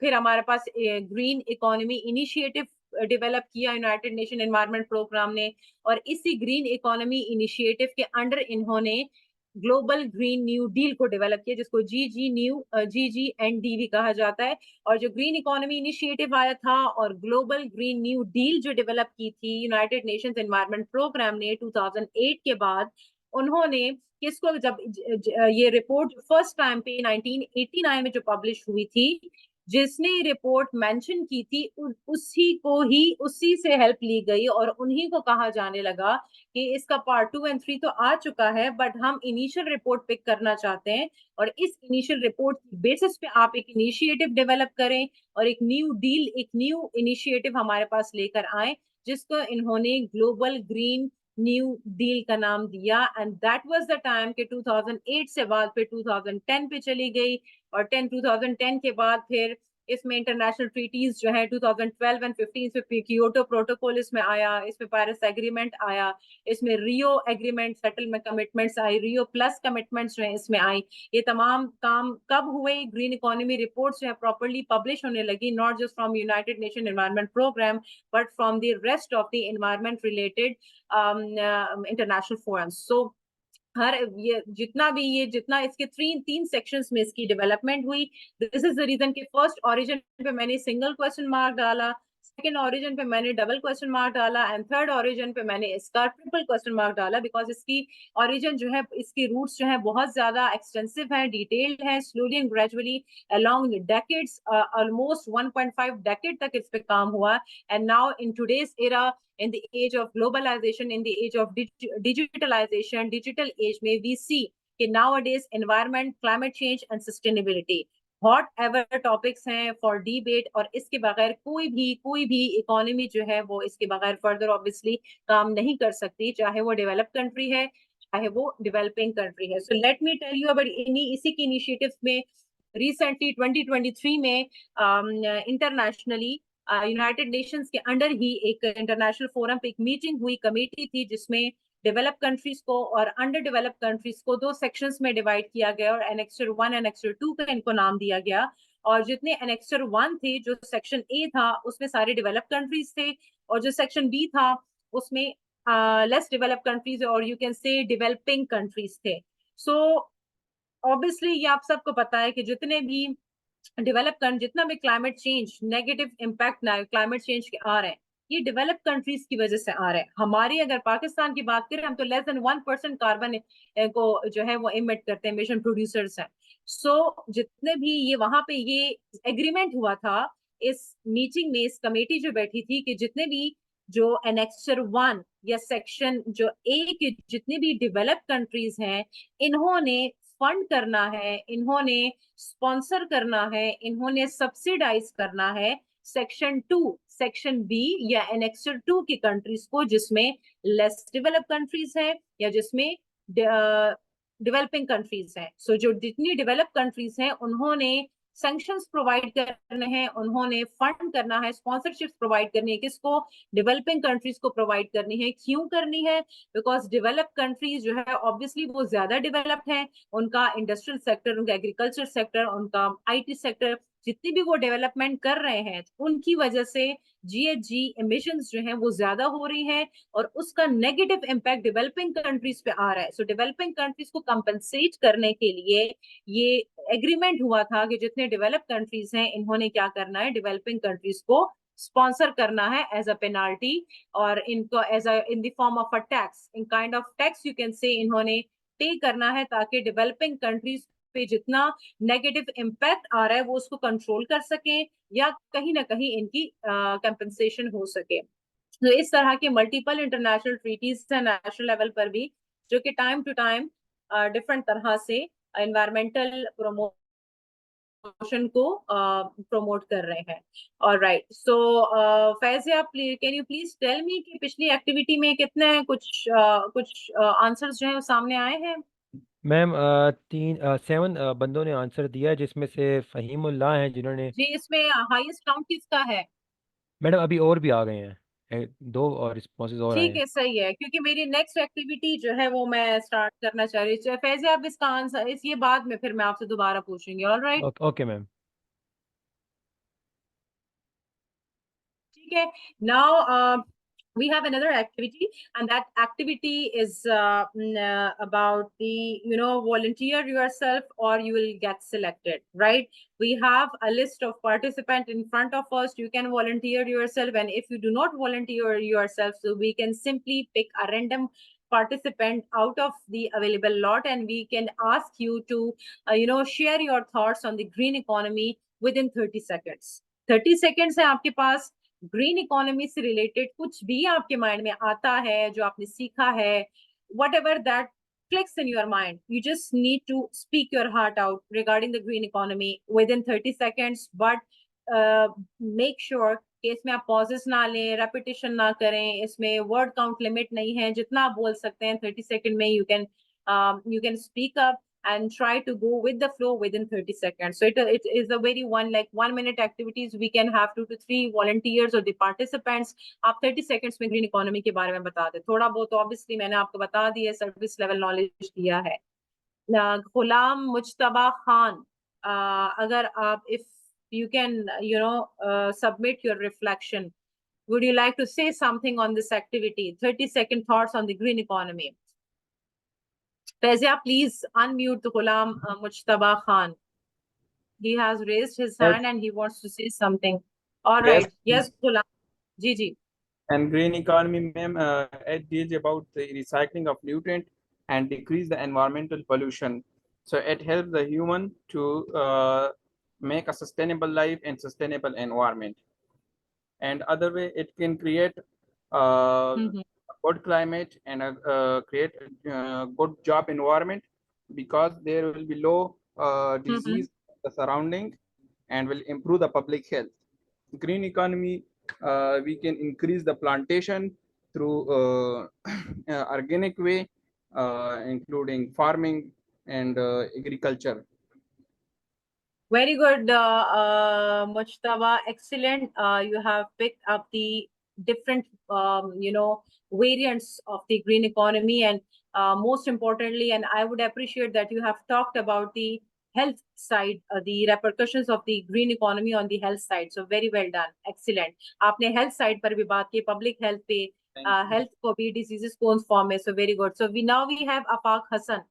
फिर हमारे पास ग्रीन इकोनॉमी इनिशिएटिव डेवलप किया यूनाइटेड नेशन एनवायरनमेंट प्रोग्राम ने, और इसी ग्रीन इकोनॉमी इनिशिएटिव के अंडर इन्होंने ग्लोबल ग्रीन न्यू डील को डेवलप किया, जिसको GGND भी कहा जाता है। और जो ग्रीन इकोनॉमी इनिशिएटिव आया था और ग्लोबल ग्रीन न्यू डील जो डेवलप की थी यूनाइटेड नेशंस एनवायरनमेंट प्रोग्राम ने 2008 के बाद, उन्होंने किसको ये रिपोर्ट फर्स्ट टाइम पे 1989 में जो पब्लिश हुई थी, जिसने रिपोर्ट मेंशन की थी उसी को ही, उसी से हेल्प ली गई और उन्हीं को कहा जाने लगा कि इसका पार्ट 2 एंड 3 तो आ चुका है, बट हम इनिशियल रिपोर्ट पिक करना चाहते हैं और इस इनिशियल रिपोर्ट की बेसिस पे आप एक इनिशिएटिव डेवलप करें और एक न्यू डील, एक न्यू इनिशिएटिव हमारे पास लेकर आए, जिसको इन्होंने ग्लोबल ग्रीन न्यू डील का नाम दिया। And that was the time कि 2008 से बाद फिर 2010 पे चली गई और 2010 के बाद फिर इसमें इंटरनेशनल ट्रीटीज जो है 2012 एंड 15 से कियोटो प्रोटोकॉल इसमें आया, इसमें पेरिस एग्रीमेंट आया, इसमें रियो एग्रीमेंट सेटलमेंट कमिटमेंट्स आई, रियो प्लस कमिटमेंट्स जो है इसमें आई। ये तमाम काम कब हुए? ग्रीन इकोनॉमी रिपोर्ट्स जो है प्रॉपर्ली पब्लिश होने लगी, not just from United Nation environment programme but from the rest of the environment related international forums. So हर ये जितना इसके तीन सेक्शंस में इसकी डेवलपमेंट हुई। दिस इज द रीजन कि फर्स्ट ओरिजिन पे मैंने सिंगल क्वेश्चन मार्क डाला, सेकंड ओरिजिन पे मैंने डबल क्वेश्चन मार्क डाला एंड थर्ड ओरिजिन पे मैंने इसका ट्रिपल क्वेश्चन मार्क डाला, बिकॉज इसकी ओरिजिन जो है, इसकी रूट्स जो है बहुत ज्यादा एक्सटेंसिव है, डिटेल्ड है, slowly and gradually along decades, almost 1.5 decade तक इस पे काम हुआ। And now in today's era, in the age of globalization, in the age of digitalization, digital age में we see कि nowadays environment, climate change and sustainability hot ever topics हैं for debate, और इसके बगैर कोई भी इकोनॉमी जो है वो इसके बगैर फर्दर ऑब्वियसली काम नहीं कर सकती, चाहे वो डेवलप कंट्री है चाहे वो डेवलपिंग कंट्री है। So let me tell you about इसी की इनिशिएटिव्स में रिसेंटली 2023 में इंटरनेशनली यूनाइटेड नेशंस के अंडर ही एक इंटरनेशनल फोरम पे एक मीटिंग हुई, कमेटी थी, जिसमें डेवलप कंट्रीज को और अंडर डेवलप कंट्रीज को दो सेक्शंस में डिवाइड किया गया और एनेक्सर 1 एनेक्सर 2 का इनको नाम दिया गया। और जितने एनेक्सर 1 थे, जो सेक्शन ए था उसमें सारे डेवलप कंट्रीज थे, और जो सेक्शन बी था उसमें लेस डेवलप कंट्रीज और you can say developing countries थे। सो ऑब्वियसली ये आप सबको पता है कि जितने भी जितना भी climate change, negative impact climate change के आ रहे हैं, ये डेवलप कंट्रीज की वजह से आ रहे हैं। हमारी अगर पाकिस्तान की बात करें, हम तो लेस देन 1% कार्बन को जो है वो इमिट करते हैं, एमिशन प्रोड्यूसर्स हैं। सो जितने भी ये वहां पे ये एग्रीमेंट हुआ था इस मीटिंग में, इस कमेटी जो बैठी थी, कि जितने भी जो एनेक्सर 1 या सेक्शन जो ए के जितने भी डेवलप कंट्रीज हैं, इन्होंने फंड करना है, इन्होंने स्पॉन्सर करना है, इन्होंने सब्सिडाइज करना है सेक्शन 2, सेक्शन बी या एनेक्सर 2 की कंट्रीज को, जिसमें लेस डेवलप कंट्रीज हैं या जिसमें डेवलपिंग कंट्रीज हैं। सो जो जितनी डेवलप कंट्रीज हैं उन्होंने सैंक्शंस प्रोवाइड करने हैं, उन्होंने फंड करना है, स्पॉन्सरशिप्स प्रोवाइड करनी है। किसको? डेवलपिंग कंट्रीज को प्रोवाइड करनी है। क्यों करनी है? बिकॉज डेवलप कंट्रीज जो है ऑब्वियसली वो ज्यादा डेवलप्ड है, उनका इंडस्ट्रियल सेक्टर, उनका एग्रीकल्चर सेक्टर, उनका आईटी सेक्टर, जितनी भी वो डेवलपमेंट कर रहे हैं उनकी वजह से जीएचजी एमिशंस जो हैं वो ज्यादा हो रही हैं और उसका नेगेटिव इम्पैक्ट डेवलपिंग कंट्रीज पे आ रहा है। सो डेवलपिंग कंट्रीज को कंपनसेट करने के लिए ये एग्रीमेंट हुआ था कि जितने डेवलप कंट्रीज हैं इन्होंने क्या करना है, डेवलपिंग कंट्रीज को स्पॉन्सर करना है एज अ पेनाल्टी, और इनको as a in the form of a tax, in kind of tax you can say, इन्होंने पे करना है ताकि डेवलपिंग कंट्रीज पे जितना नेगेटिव इम्पैक्ट आ रहा है वो उसको कंट्रोल कर सके या कहीं ना कहीं इनकी कंपनसेशन हो सके। तो इस तरह के मल्टीपल इंटरनेशनल ट्रीटीज है नेशनल लेवल पर भी, जो कि टाइम टू टाइम डिफरेंट तरह से एनवायरमेंटल प्रमोशन को प्रमोट कर रहे हैं। और right, so Faizia, can you please tell me कि पिछली एक्टिविटी में कितने कुछ आंसर्स जो है वो सामने आए हैं? मैम 7 बंदों ने आंसर दिया है, जिसमें से फ़हीमुल्लाह हैं जिन्होंने। जी, इसमें हाईएस्ट काउंट किसका है? मैडम अभी और भी आ गए हैं, 2 और रिस्पॉन्सेज और आए ठीक हैं। है, सही है, क्योंकि मेरी नेक्स्ट एक्टिविटी जो है वो मैं स्टार्ट करना चाह रही हूँ। फैज़िया, आप इसका आंसर इस ये बाद में फिर मैं आपसे दोबारा पूछूंगी। All right, okay ma'am. ठीक है। Now we have another activity, and that activity is about the, volunteer yourself or you will get selected, right? We have a list of participants in front of us. You can volunteer yourself, and if you do not volunteer yourself, so we can simply pick a random participant out of the available lot, and we can ask you to share your thoughts on the green economy within 30 seconds. 30 seconds है आपके पास। Green economy से related कुछ भी आपके mind में आता है, जो आपने सीखा है, what ever that clicks in your mind, you just need to speak your heart out regarding the green economy within 30 seconds, but make sure कि इसमें आप पॉजेस ना लें, रेपिटेशन ना करें, इसमें वर्ड काउंट लिमिट नहीं है, जितना आप बोल सकते हैं 30 सेकंड में you can speak up and try to go with the flow within 30 seconds. So it is a very 1 minute activities. We can have 2 to 3 volunteers or the participants. आप 30 seconds में ग्रीन इकोनॉमी के बारे में बता दें। थोड़ा बहुत obviously मैंने आपको बता दिया, सर्विस लेवल नॉलेज दिया है। गुलाम मुज्तबा खान, अगर आप if you can submit your reflection, would you like to say something on this activity? 30-second thoughts on the green economy. Fazia, please unmute Ghulam Mujtaba Khan. He has raised his Yes, hand and he wants to say something. All yes. right. Yes, Ghulam. Ji, ji. And green economy, ma'am, it deals about the recycling of nutrient and decrease the environmental pollution. So it helps the human to make a sustainable life and sustainable environment. And other way, it can create Mhm. a good climate and create a good job environment, because there will be low disease in the surrounding and will improve the public health. Green economy, we can increase the plantation through organic way, including farming and agriculture. Very good, Mujtaba. Excellent. You have picked up the different, variants of the green economy, and most importantly, and I would appreciate that you have talked about the health side, the repercussions of the green economy on the health side. So very well done. Excellent. आपने health side पर भी बात की, public health पे, health को भी, diseases कौन form है. So very good. So we have Afaq Hassan.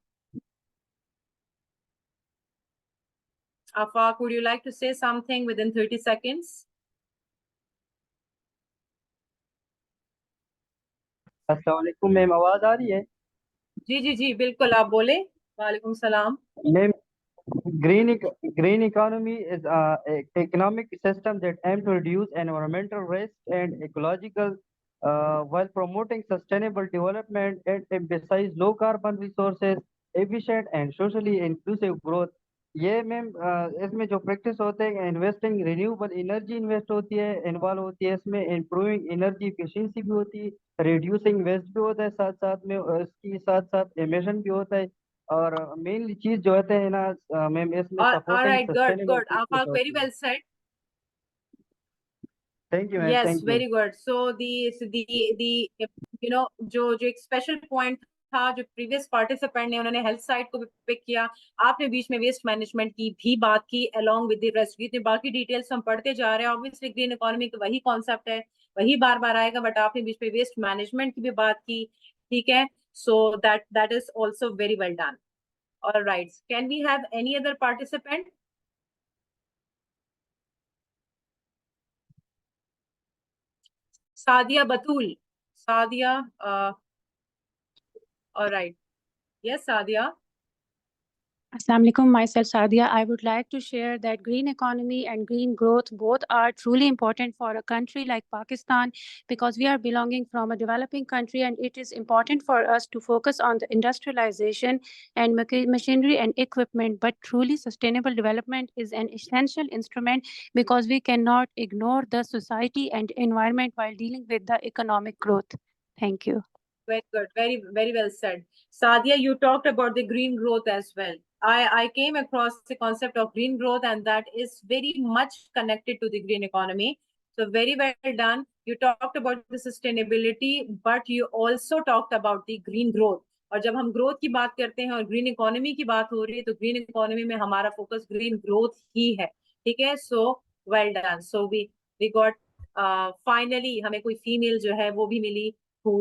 Afaq, would you like to say something within 30 seconds? अस्सलाम वालेकुम मैम, आवाज आ रही है? जी जी जी, बिल्कुल, आप बोले। वालेकुम सलाम। Ma'am, green economy is a economic system that aim to reduce environmental risk and ecological while promoting sustainable development and emphasize low carbon resources, efficient and socially inclusive growth. ये मैम इसमें जो प्रैक्टिस होते हैं, investing renewable energy invest होती है, involve होती है इसमें, इम्प्रूविंग एनर्जी एफिशिएंसी भी होती है, रिड्यूसिंग वेस्ट भी होता है साथ साथ में, और इसके साथ साथ एमिशन भी होता है, और मेनली चीज जो होते हैं ना मैम इसमें All supporting right, good, sustainable good. Practice Afaq, very होती है। well said. Thank you ma'am, Yes, thank you. very good. So the you know जो एक स्पेशल पॉइंट था जो प्रीवियस पार्टिसिपेंट ने, उन्होंने हेल्थ साइड को भी पिक किया, आपने बीच में वेस्ट मैनेजमेंट की भी बात की अलोंग विद द रेस्ट। जितने बाकी डिटेल्स हम पढ़ते जा रहे हैं, ऑब्वियसली ग्रीन इकोनॉमी का वही कॉन्सेप्ट है, वही बार बार आएगा, बट आपने बीच में वेस्ट मैनेजमेंट की भी बात की, ठीक है। So that is also very well done. All right, can we have any other participant? Sadia Batul. Sadia, all right. Yes, Sadia. Assalamu alaikum, myself Sadia. I would like to share that green economy and green growth both are truly important for a country like Pakistan, because we are belonging from a developing country, and it is important for us to focus on the industrialization and machinery and equipment. But truly sustainable development is an essential instrument, because we cannot ignore the society and environment while dealing with the economic growth. Thank you. Very good. Very, very well said. Sadia, you talked about the green growth as well. I came across the concept of green growth, and that is very much connected to the green economy. So very well done. You talked about the sustainability, but you also talked about the green growth. और जब हम growth की बात करते हैं और green economy की बात हो रही है, तो ग्रीन इकोनॉमी में हमारा फोकस ग्रीन ग्रोथ ही है, ठीक है। So well done. So we got finally हमें कोई फीमेल जो है वो भी मिली who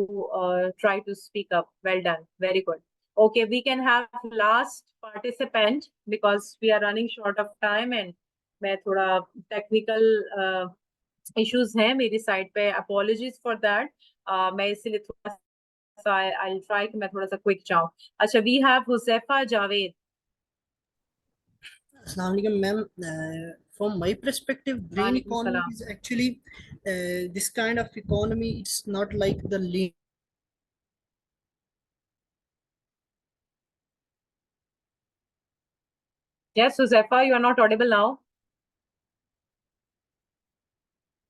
try to speak up. Well done. Very good. Okay, we can have last participant because we are running short of time, and मैं थोड़ा technical issues हैं मेरी side पे, apologies for that. मैं इसलिए थोड़ा सा I'll try कि मैं थोड़ा सा quick जाऊँ। अच्छा, we have Huzaifa Javed. Assalamualaikum, ma'am. From my perspective, green Walaikum economy salam. is actually this kind of economy. It's not like the lean. Yes, Huzaifa, you are not audible now.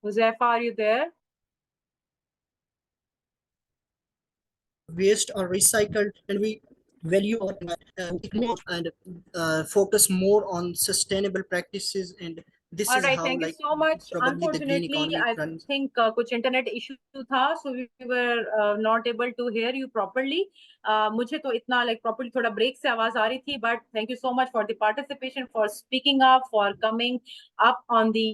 Huzaifa, are you there? Waste or recycled, and we value our ignore and focus more on sustainable practices, and this All is right, how thank you like so much. probably the green Unfortunately, economy I runs. think कुछ internet issue था, so we were not able to hear you properly. मुझे तो इतना like properly थोड़ा break से आवाज आ रही थी, but thank you so much for the participation, for speaking up, for coming up on the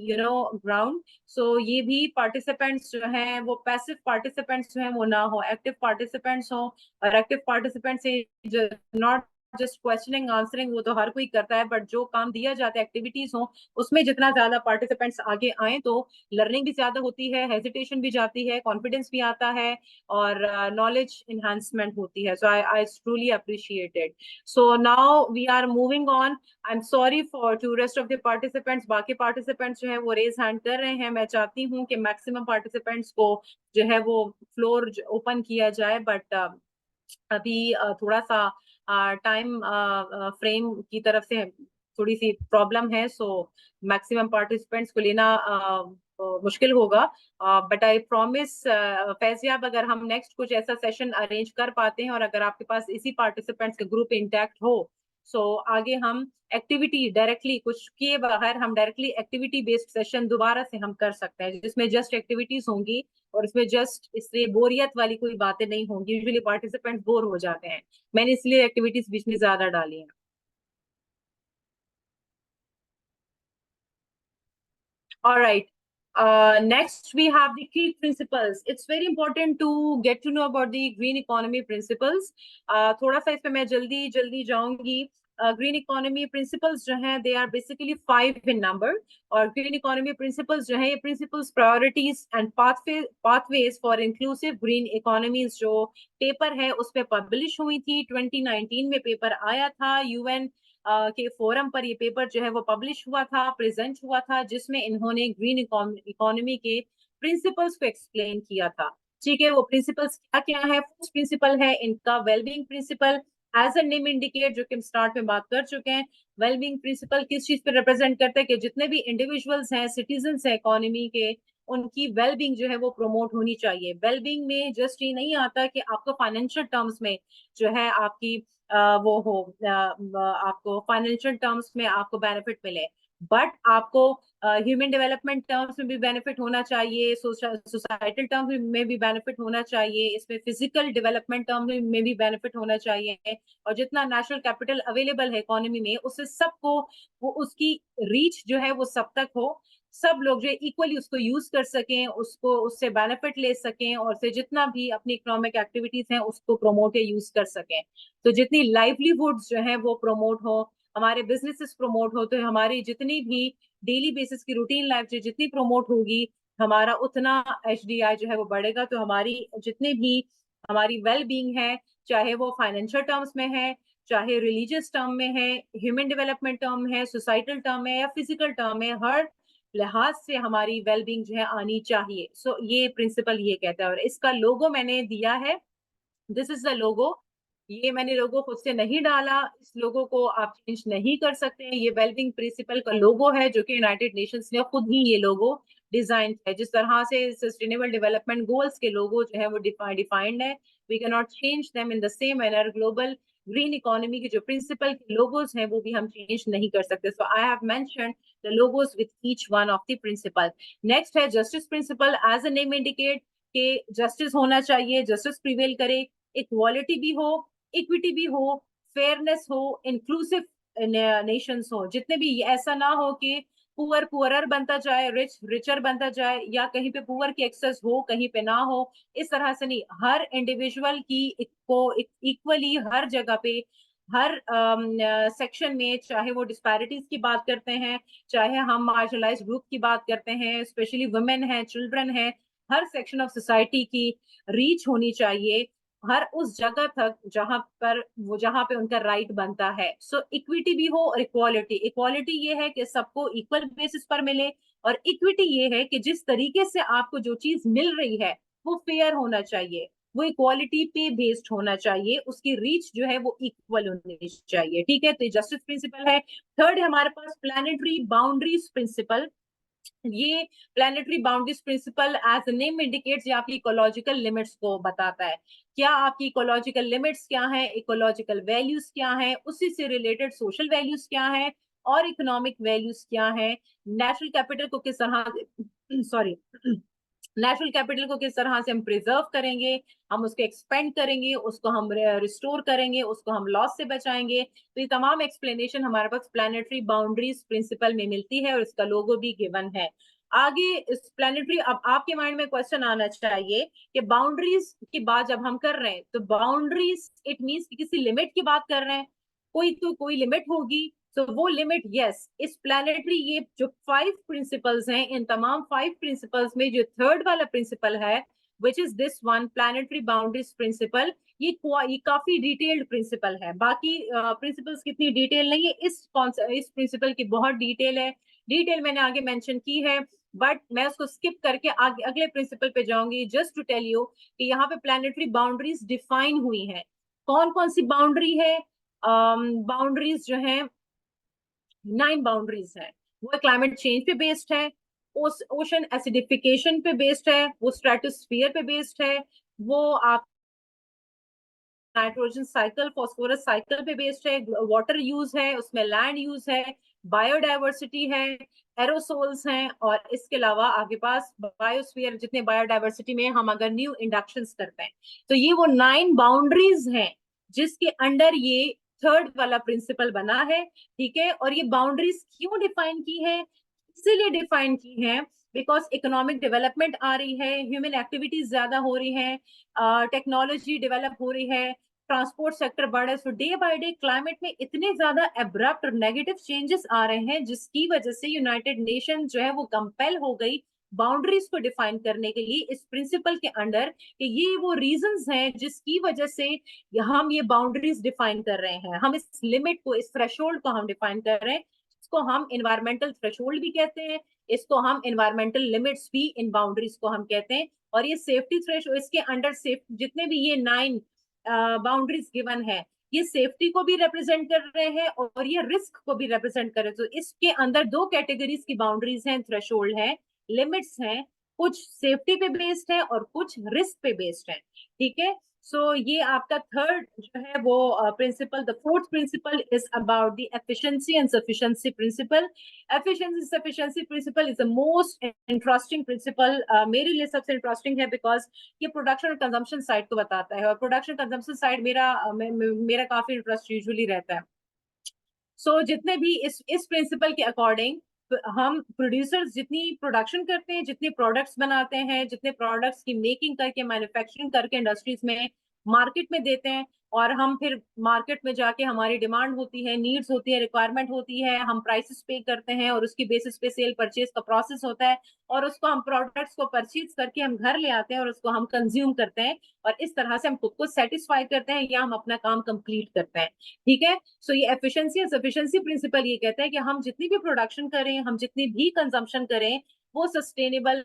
ground. So ये भी participants जो हैं वो passive participants जो हैं वो ना हो, active participants हो, और active participants से not just questioning answering वो तो हर कोई करता है, बट जो काम दिया जाता है एक्टिविटीज हो उसमें जितना ज्यादा पार्टिसिपेंट्स आगे आए तो लर्निंग भी ज्यादा होती है, हेजिटेशन भी जाती है, कॉन्फिडेंस भी आता है, और नॉलेज इनहांसमेंट होती है। So I truly appreciate it. So now we are moving on. I am sorry for to rest of the participants. बाकी पार्टिसिपेंट्स जो है वो रेज हैंड कर रहे हैं। मैं चाहती हूँ कि मैक्सिमम पार्टिसिपेंट्स को जो है वो फ्लोर ओपन किया जाए, बट अभी थोड़ा सा टाइम फ्रेम की तरफ से थोड़ी सी प्रॉब्लम है, सो मैक्सिमम पार्टिसिपेंट्स को लेना मुश्किल होगा। बट आई प्रॉमिस फैजियाब, अगर हम नेक्स्ट कुछ ऐसा सेशन अरेंज कर पाते हैं और अगर आपके पास इसी पार्टिसिपेंट्स का ग्रुप इंटैक्ट हो, सो आगे हम एक्टिविटी डायरेक्टली कुछ किए बगैर हम डायरेक्टली एक्टिविटी बेस्ड सेशन दोबारा से हम कर सकते हैं, जिसमें जस्ट एक्टिविटीज होंगी और इसमें जस्ट इसलिए बोरियत वाली कोई बातें नहीं होंगी। यूजुअली पार्टिसिपेंट्स बोर हो जाते हैं, मैंने इसलिए एक्टिविटीज बीच में ज्यादा डाली हैं। All right. Next, we have the key principles. It's very important to get to know about the green economy principles. थोड़ा सा इस पे मैं जल्दी जाऊंगी। ग्रीन इकोनॉमी प्रिंसिपल्स जो हैं they are basically 5 in number, और ग्रीन इकोनॉमी प्रिंसिपल्स जो हैं ये principles, priorities and pathways for inclusive green economies जो पेपर है उस पे पब्लिश हुई थी। 2019 में पेपर आया था, यूएन के फोरम पर ये पेपर जो है वो पब्लिश हुआ था, प्रेजेंट हुआ था, जिसमें इन्होंने ग्रीन इकोनॉमी के प्रिंसिपल्स को एक्सप्लेन किया था। ठीक है, वो प्रिंसिपल्स क्या क्या है? फर्स्ट प्रिंसिपल है इनका wellbeing principle. As a name indicate, जो कि हम स्टार्ट में बात कर चुके हैं, वेलबींग प्रिंसिपल किस चीज पे रिप्रेजेंट करते हैं कि जितने भी इंडिविजुअल्स हैं, सिटीजन्स हैं इकोनॉमी के, उनकी वेलबींग जो है वो प्रमोट होनी चाहिए। वेलबींग में जस्ट ये नहीं आता कि आपको फाइनेंशियल टर्म्स में जो है आपकी वो हो, आपको फाइनेंशियल टर्म्स में आपको बेनिफिट मिले, बट आपको ह्यूमन डेवलपमेंट टर्म्स में भी बेनिफिट होना चाहिए, सोसाइटल टर्म्स में भी बेनिफिट होना चाहिए, इसमें फिजिकल डेवलपमेंट टर्म में भी बेनिफिट होना चाहिए, और जितना नेशनल कैपिटल अवेलेबल है इकोनॉमी में उससे सबको वो उसकी रीच जो है वो सब तक हो, सब लोग जो इक्वली उसको यूज कर सकें, उसको उससे बेनिफिट ले सकें, और से जितना भी अपनी इकोनॉमिक एक्टिविटीज हैं उसको प्रमोट या यूज कर सकें। तो जितनी लाइवलीहुड्स जो है वो प्रमोट हो, हमारे बिजनेसेस प्रमोट हो, तो हमारी जितनी भी डेली बेसिस की रूटीन लाइफ जो जितनी प्रमोट होगी, हमारा उतना HDI जो है वो बढ़ेगा। तो हमारी जितने भी हमारी वेल बीइंग है, चाहे वो फाइनेंशियल टर्म्स में है, चाहे रिलीजियस टर्म में है, ह्यूमन डेवलपमेंट टर्म है, सोसाइटल टर्म है, या फिजिकल टर्म है, हर लिहाज से हमारी वेल बीइंग जो है आनी चाहिए। सो ये प्रिंसिपल ये कहता है, और इसका लोगो मैंने दिया है, दिस इज द लोगो। ये मैंने लोगो खुद से नहीं डाला, इस लोगो को आप चेंज नहीं कर सकते हैं। ये वेलबींग प्रिंसिपल का लोगो है जो कि यूनाइटेड नेशंस ने खुद ही ये लोगो डिजाइन है। जिस तरह से सस्टेनेबल डेवलपमेंट गोल्स के लोगो जो है वो डिफाइंड है, we can not change them in the same manner. Global green economy के जो प्रिंसिपल के लोगोस हैं वो भी हम चेंज नहीं कर सकते। So I have mentioned the logos with each one of the principle. Next है justice principle. As a name indicate के जस्टिस होना चाहिए, जस्टिस प्रिवेल करे, इक्वालिटी भी हो, इक्विटी भी हो, फेयरनेस हो, इंक्लूसिव नेशंस हो। जितने भी ऐसा ना हो कि पुअर पुअरर बनता जाए, रिच रिचर बनता जाए, या कहीं पे पुअर की एक्सेस हो कहीं पे ना हो, इस तरह से नहीं। हर इंडिविजुअल की को इक्वली हर जगह पे, हर सेक्शन में, चाहे वो डिस्पैरिटीज की बात करते हैं, चाहे हम मार्जिनलाइज्ड ग्रुप की बात करते हैं, स्पेशली वुमेन है, चिल्ड्रन है, हर सेक्शन ऑफ सोसाइटी की रीच होनी चाहिए हर उस जगह तक जहां पे उनका राइट बनता है। सो इक्विटी भी हो और इक्वालिटी। इक्वालिटी ये है कि सबको इक्वल बेसिस पर मिले, और इक्विटी ये है कि जिस तरीके से आपको जो चीज मिल रही है वो फेयर होना चाहिए, वो इक्वालिटी पे बेस्ड होना चाहिए, उसकी रीच जो है वो इक्वल होनी चाहिए। ठीक है, तो जस्टिस प्रिंसिपल है। थर्ड है हमारे पास प्लानिटरी बाउंड्रीज प्रिंसिपल। ये planetary boundaries principle as name indicates, ये आपकी इकोलॉजिकल लिमिट्स को बताता है। क्या आपकी इकोलॉजिकल लिमिट्स क्या है, इकोलॉजिकल वैल्यूज क्या है, उसी से रिलेटेड सोशल वैल्यूज क्या है, और इकोनॉमिक वैल्यूज क्या है। नेचुरल कैपिटल को किस तरह सॉरी नेचुरल कैपिटल को किस तरह से हम प्रिजर्व करेंगे, हम उसको एक्सपेंड करेंगे, उसको हम रिस्टोर करेंगे, उसको हम लॉस से बचाएंगे। तो ये तमाम एक्सप्लेनेशन हमारे पास प्लानिटरी बाउंड्रीज प्रिंसिपल में मिलती है, और इसका लोगो भी गिवन है। आगे इस प्लानिटरी, अब आपके माइंड में क्वेश्चन आना चाहिए कि बाउंड्रीज की बात जब हम कर रहे हैं तो बाउंड्रीज इट मीन्स कि किसी लिमिट की बात कर रहे हैं, कोई लिमिट होगी। तो वो लिमिट, यस, इस प्लानिटरी, ये जो 5 प्रिंसिपल्स हैं, इन तमाम 5 प्रिंसिपल्स में जो थर्ड वाला प्रिंसिपल है, which is this one, planetary boundaries principle, ये काफी डिटेल्ड प्रिंसिपल है। बाकी प्रिंसिपल्स कितनी डिटेल नहीं है, इस प्रिंसिपल की बहुत डिटेल है। डिटेल मैंने आगे मेंशन की है, बट मैं उसको स्किप करके आगे अगले प्रिंसिपल पे जाऊंगी, जस्ट टू टेल यू कि यहाँ पे प्लानिटरी बाउंड्रीज डिफाइन हुई हैं। कौन कौन सी बाउंड्री है? बाउंड्रीज जो है 9 बाउंड्रीज है। वो क्लाइमेट चेंज पे बेस्ड है, उस ओशन एसिडिफिकेशन पे बेस्ड है, वो स्ट्रेटोस्फीयर पे बेस्ड है, वो आप नाइट्रोजन साइकिल, फास्फोरस साइकिल पे बेस्ड है, वाटर यूज है, उसमें लैंड यूज है, बायोडाइवर्सिटी है, एरोसोल्स हैं, और इसके अलावा आपके पास बायोस्फीयर, जितने बायोडाइवर्सिटी में हम अगर न्यू इंडक्शंस करते हैं, तो ये वो 9 बाउंड्रीज हैं जिसके अंडर ये थर्ड वाला प्रिंसिपल बना है। ठीक है, और ये बाउंड्रीज क्यों डिफाइन की है? इसीलिए डिफाइन की है बिकॉज इकोनॉमिक डेवलपमेंट आ रही है, ह्यूमन एक्टिविटीज ज्यादा हो रही है, टेक्नोलॉजी डेवलप हो रही है, ट्रांसपोर्ट सेक्टर बढ़ रहा है। सो डे बाय डे क्लाइमेट में इतने ज्यादा एब्रप्ट और नेगेटिव चेंजेस आ रहे हैं, जिसकी वजह से यूनाइटेड नेशन जो है वो कंपेल हो गई बाउंड्रीज को डिफाइन करने के लिए इस प्रिंसिपल के अंडर, कि ये वो रीजंस हैं जिसकी वजह से हम ये बाउंड्रीज डिफाइन कर रहे हैं, हम इस लिमिट को, इस थ्रेशोल्ड को हम डिफाइन कर रहे हैं, इसको हम एनवायरमेंटल थ्रेशोल्ड भी कहते हैं, इसको हम एनवायरमेंटल लिमिट्स भी, इन बाउंड्रीज को हम कहते हैं। और ये सेफ्टी थ्रेशोल्ड, इसके अंडर सेफ जितने भी ये 9 बाउंड्रीज गिवन है, ये सेफ्टी को भी रिप्रेजेंट कर रहे हैं और ये रिस्क को भी रिप्रेजेंट कर रहे हैं। तो इसके अंदर दो कैटेगरीज की बाउंड्रीज हैं, थ्रेशोल्ड है, लिमिट्स हैं, कुछ सेफ्टी पे बेस्ड है और कुछ रिस्क पे बेस्ड है। ठीक है, सो ये आपका थर्ड जो है वो principle. The fourth principle is about the efficiency and sufficiency principle. Efficiency sufficiency principle is the most interesting principle, मेरे लिए सबसे इंटरेस्टिंग है, बिकॉज ये प्रोडक्शन और कंजम्पशन साइड को बताता है, और प्रोडक्शन कंजम्पशन साइड मेरा काफी इंटरेस्ट यूजुअली रहता है। सो जितने भी इस प्रिंसिपल के अकॉर्डिंग हम प्रोड्यूसर्स जितनी प्रोडक्शन करते हैं, जितने प्रोडक्ट्स बनाते हैं, जितने प्रोडक्ट्स की मेकिंग करके, मैन्युफैक्चरिंग करके इंडस्ट्रीज में मार्केट में देते हैं, और हम फिर मार्केट में जाके हमारी डिमांड होती है, नीड्स होती है, रिक्वायरमेंट होती है, हम प्राइसेस पे करते हैं और उसकी बेसिस पे सेल परचेज का प्रोसेस होता है, और उसको हम प्रोडक्ट्स को परचेज करके हम घर ले आते हैं और उसको हम कंज्यूम करते हैं, और इस तरह से हम खुद को सेटिस्फाई करते हैं या हम अपना काम कंप्लीट करते हैं। ठीक है, सो ये एफिशिएंसी और सफिशिएंसी प्रिंसिपल ये कहता है कि हम जितनी भी प्रोडक्शन करें, हम जितनी भी कंजम्पशन करें, वो सस्टेनेबल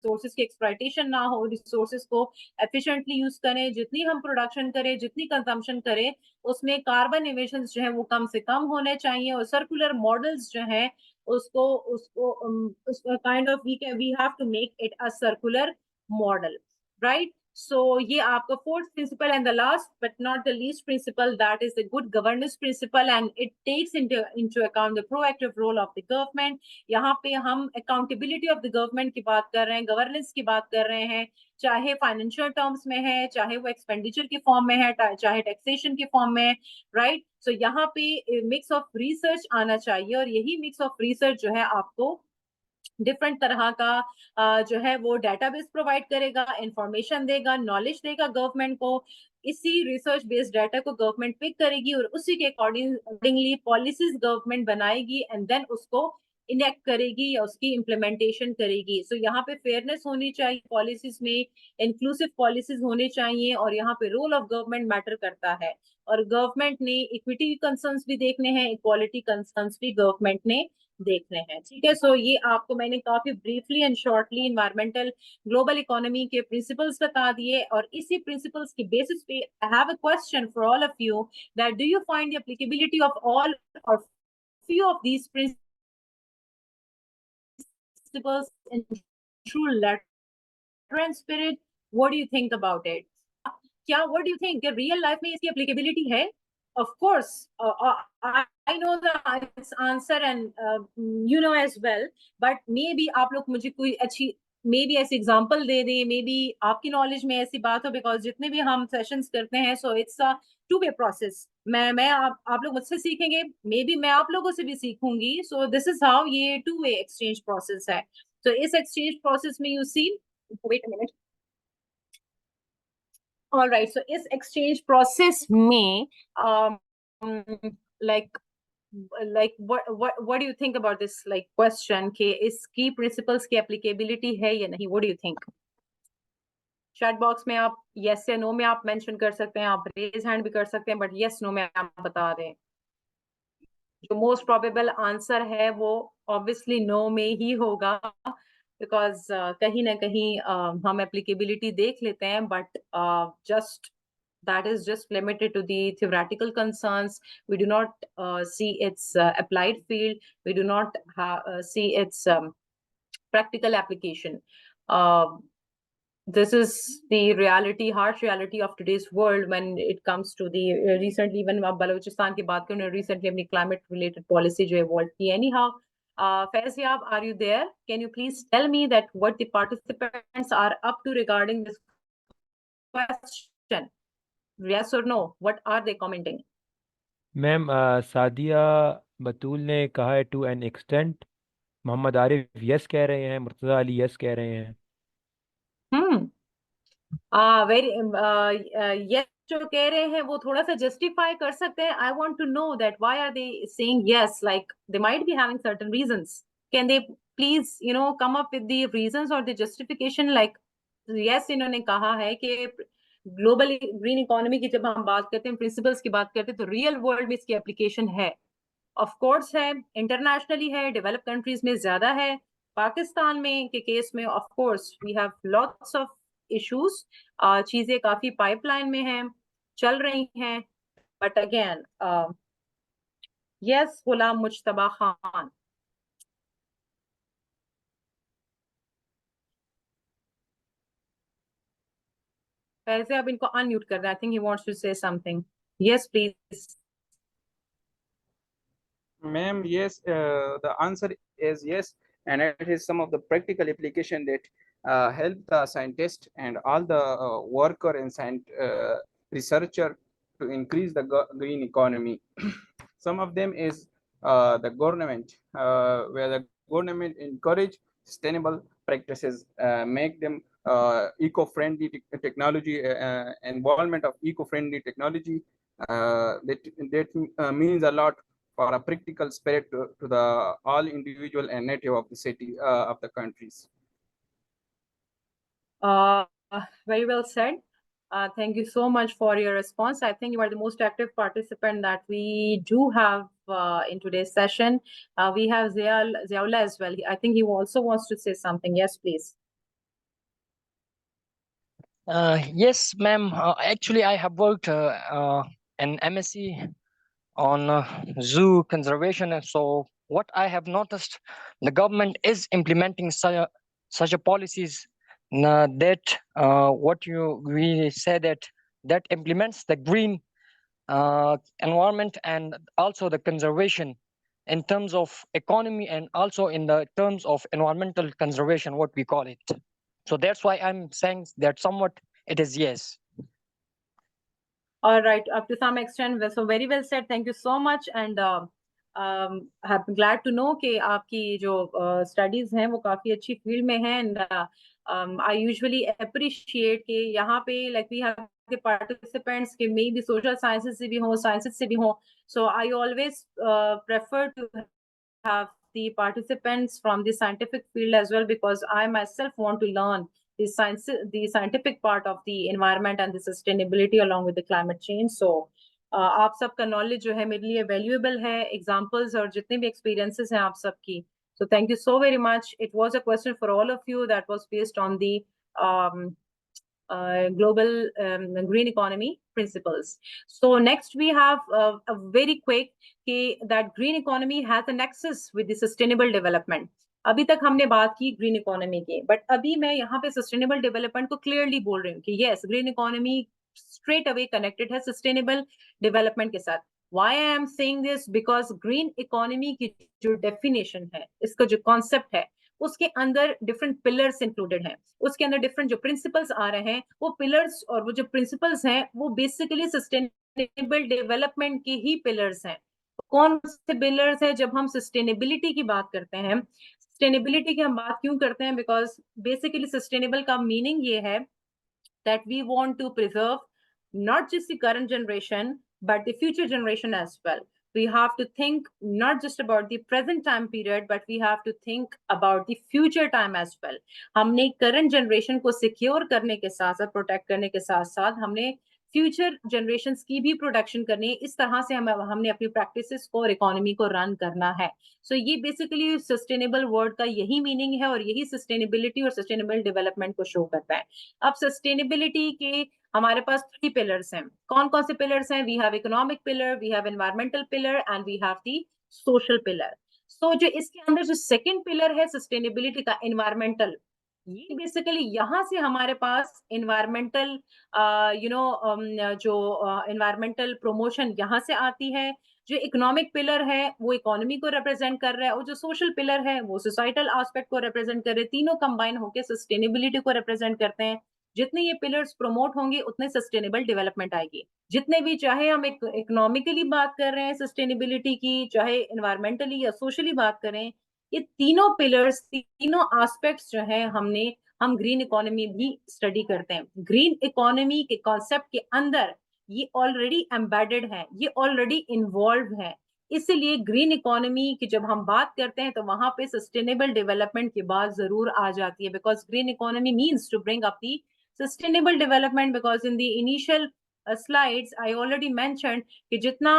रिसोर्सेज की एक्सप्लॉयटेशन ना हो, रिसोर्सेज को एफिशिएंटली यूज करें, जितनी हम प्रोडक्शन करें, जितनी कंजम्पशन करें, उसमें कार्बन इमिशंस जो है वो कम से कम होने चाहिए, और सर्कुलर मॉडल्स जो है उसको उसको kind of we have to make it a circular model, right? So ये आपका fourth principle, and the last but not the least principle, that is the good governance principle, and it takes into account the proactive role of the government. यहाँ पे हम accountability of the government की बात कर रहे हैं, governance की बात कर रहे हैं, चाहे फाइनेंशियल टर्म्स में है, चाहे वो एक्सपेंडिचर के फॉर्म में है, चाहे टैक्सेशन के फॉर्म में है, राइट? सो यहाँ पे मिक्स ऑफ रिसर्च आना चाहिए, और यही मिक्स ऑफ रिसर्च जो है आपको डिफरेंट तरह का जो है वो डेटाबेस प्रोवाइड करेगा, इंफॉर्मेशन देगा, नॉलेज देगा गवर्नमेंट को। इसी रिसर्च बेस्ड डाटा को गवर्नमेंट पिक करेगी और उसी के अकॉर्डिंगली पॉलिसीज गवर्नमेंट बनाएगी, एंड देन उसको इनेक्ट करेगी या उसकी इम्प्लीमेंटेशन करेगी। सो यहाँ पे फेयरनेस होनी चाहिए पॉलिसीज में, इंक्लूसिव पॉलिसीज होने चाहिए, और यहाँ पे रोल ऑफ गवर्नमेंट मैटर करता है, और गवर्नमेंट ने इक्विटी कंसर्न्स भी देखने हैं, इक्वालिटी कंसर्न्स भी गवर्नमेंट ने देखने हैं। ठीक है, सो ये आपको मैंने काफी briefly and shortly environmental global economy के प्रिंसिपल्स बता दिए, और इसी प्रिंसिपल्स की बेसिस पे I have a question for all of you, that do you find the applicability of all और few of these principles in true letter and spirit? What do you think about it? क्या what do you think कि real life में इसकी applicability है? Of course, I know the answer, and you know as well, but maybe आप लोग मुझे कोई अच्छी maybe ऐसी एग्जांपल दे दें, maybe आपकी नॉलेज में ऐसी बात हो, बिकॉज जितने भी हम सेशंस करते हैं, so it's a two way process. मैं आप लोग मुझसे सीखेंगे, मे बी मैं आप लोगों से भी सीखूंगी, सो दिस इज हाउ ये टू वे एक्सचेंज प्रोसेस है। तो इस एक्सचेंज प्रोसेस में you see, wait a minute, all right, so इस एक्सचेंज प्रोसेस में like what do you think about this like question कि इसकी प्रिंसिपल्स की एप्लीकेबिलिटी है या नहीं? what do you think? Chat box में आप यस या नो में आप मेंशन कर सकते हैं, आप रेज हैंड भी कर सकते हैं, बट यस नो में आप बता दें। जो मोस्ट प्रोबेबल आंसर है वो ऑब्वियसली नो में ही होगा, बिकॉज कहीं ना कहीं हम एप्लीकेबिलिटी देख लेते हैं, but just that is just limited to the theoretical concerns. We do not see its applied field. We do not see its practical application. This is the reality, harsh reality of today's world when it comes to the recently, even Balochistan की बात करें, recently अपनी climate related policy जो evolve की। Anyhow, Faizyab, are you there? Can you please tell me that what the participants are up to regarding this question? Yes or no? What are they commenting? Ma'am Sadia Batool ने कहा है to an extent, Mohammad Arif yes कह रहे हैं, Murtaza Ali yes कह रहे हैं। Very yes जो कह रहे हैं वो थोड़ा सा जस्टिफाई कर सकते हैं। I want to know that why are they saying yes, like they might be having certain reasons. Can they please come up with the reasons और द जस्टिफिकेशन? लाइक यस इन्होंने कहा है कि ग्लोबल ग्रीन इकोनॉमी की जब हम बात करते हैं, प्रिंसिपल्स की बात करते हैं, तो रियल वर्ल्ड में इसकी एप्लीकेशन है, ऑफ कोर्स है, इंटरनेशनली है, डेवलप कंट्रीज में ज्यादा है, पाकिस्तान में के केस में of course we have lots of issues. चीजें काफी पाइपलाइन में हैं, चल रही हैं, but again, yes, गुलाम मुज्तबा खान. वैसे अब इनको अनम्यूट कर रहे हैं. I think he wants to say something. Yes, please. Ma'am, yes, the answer is yes, and it is some of the practical application that help the scientist and all the worker and researcher to increase the green economy. Some of them is the government, where the government encourage sustainable practices, make them eco-friendly technology, involvement of eco-friendly technology. That means a lot for a practical spirit to the all individual and native of the city of the countries. Very well said. Thank you so much for your response. I think you are the most active participant that we do have in today's session. We have Ziaullah as well. I think he also wants to say something. Yes, please. Yes, ma'am. Actually, I have worked an MSc on zoo conservation. And so what I have noticed, the government is implementing such a policies that we say that implements the green environment and also the conservation in terms of economy and also in the terms of environmental conservation, what we call it. So that's why I'm saying that somewhat it is yes. All right, up to some extent. So very well said. Thank you so much. And I'm glad to know कि आपकी जो studies हैं वो काफी अच्छी field में हैं. And I usually appreciate कि यहाँ पे like we have the participants कि maybe social sciences से भी हो, sciences से भी हो. So I always prefer to have the participants from the scientific field as well, because I myself want to learn the scientific part of the environment and the sustainability along with the climate change. So आप सबका knowledge जो है मेरे लिए valuable है, examples और जितने भी experiences हैं आप सबकी. So thank you so very much. It was a question for all of you that was based on the global green economy principles. So next we have a very quick that green economy has a nexus with the sustainable development. अभी तक हमने बात की green economy की, but अभी मैं यहाँ पे सस्टेनेबल डेवलपमेंट को क्लियरली बोल रही हूँ कि yes, green economy straight away connected है सस्टेनेबल डेवलपमेंट के साथ. Why I am saying this? Because green economy की जो डेफिनेशन है, इसका जो कॉन्सेप्ट है, उसके अंदर डिफरेंट पिलर्स इंक्लूडेड हैं, उसके अंदर डिफरेंट जो प्रिंसिपल्स आ रहे हैं, वो पिलर्स और वो जो प्रिंसिपल्स हैं वो बेसिकली सस्टेनेबल डेवलपमेंट के ही पिलर्स हैं. कौन से पिलर्स हैं? जब हम सस्टेनेबिलिटी की बात करते हैं, सस्टेनेबिलिटी की हम बात क्यों करते हैं? बिकॉज बेसिकली सस्टेनेबल का मीनिंग ये है that we want to preserve not just the current generation but the future generation as well. We have to think not just about the present time period, but we have to think about the future time as well. हमने current generation को secure करने के साथ साथ, protect करने के साथ साथ, हमने फ्यूचर जनरेशंस की भी प्रोडक्शन करनी है. इस तरह से हमने अपनी प्रैक्टिसेस को और इकोनॉमी को रन करना है. सो ये बेसिकली सस्टेनेबल वर्ड का यही मीनिंग है और यही सस्टेनेबिलिटी और सस्टेनेबल डेवलपमेंट को शो करता है. अब सस्टेनेबिलिटी के हमारे पास 3 पिलर्स हैं. कौन कौन से पिलर्स हैं? We have economic pillar, we have environmental pillar and we have the social pillar. So जो इसके अंदर जो सेकंड पिलर है सस्टेनेबिलिटी का, एनवायरमेंटल, ये बेसिकली यहाँ से हमारे पास एनवायरमेंटल जो एनवायरमेंटल प्रमोशन यहाँ से आती है. जो इकोनॉमिक पिलर है वो इकोनॉमी को रिप्रेजेंट कर रहा है और जो सोशल पिलर है वो सोसाइटल एस्पेक्ट को रिप्रेजेंट कर रहे हैं. तीनों कंबाइन होकर सस्टेनेबिलिटी को रिप्रेजेंट करते हैं. जितने ये पिलर्स प्रमोट होंगे उतने सस्टेनेबल डेवलपमेंट आएगी. जितने भी, चाहे हम इकोनॉमिकली बात कर रहे हैं सस्टेनेबिलिटी की, चाहे एनवायरमेंटली या सोशली बात करें, ये तीनों पिलर्स, तीनों एस्पेक्ट्स जो है हम ग्रीन इकोनॉमी भी स्टडी करते हैं. ग्रीन इकोनॉमी के कॉन्सेप्ट के अंदर ये ऑलरेडी एम्बेडेड है, ये ऑलरेडी इन्वॉल्व है. इसलिए ग्रीन इकोनॉमी की जब हम बात करते हैं तो वहां पे सस्टेनेबल डेवलपमेंट की बात जरूर आ जाती है. Because green economy means to bring up the sustainable development. Because in the initial slides I already mentioned कि जितना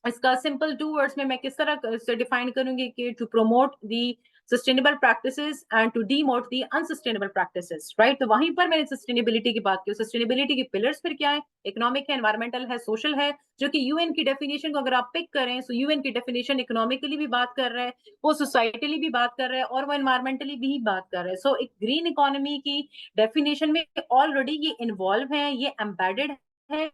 इसका सिंपल 2 वर्ड्स में मैं किस तरह से डिफाइन करूंगी कि to promote the sustainable practices and to demote the unsustainable practices, right? तो वहीं पर मैंने sustainability की बात की। sustainability के pillars फिर क्या है? economic है, environmental है, social है, जो कि UN की definition को अगर आप pick करें, so UN की definition economically भी बात कर रहा है, वो societally भी बात कर रहा है और वो environmentally भी बात कर रहा है। so एक green economy की definition में already ये involve है, ये embedded है,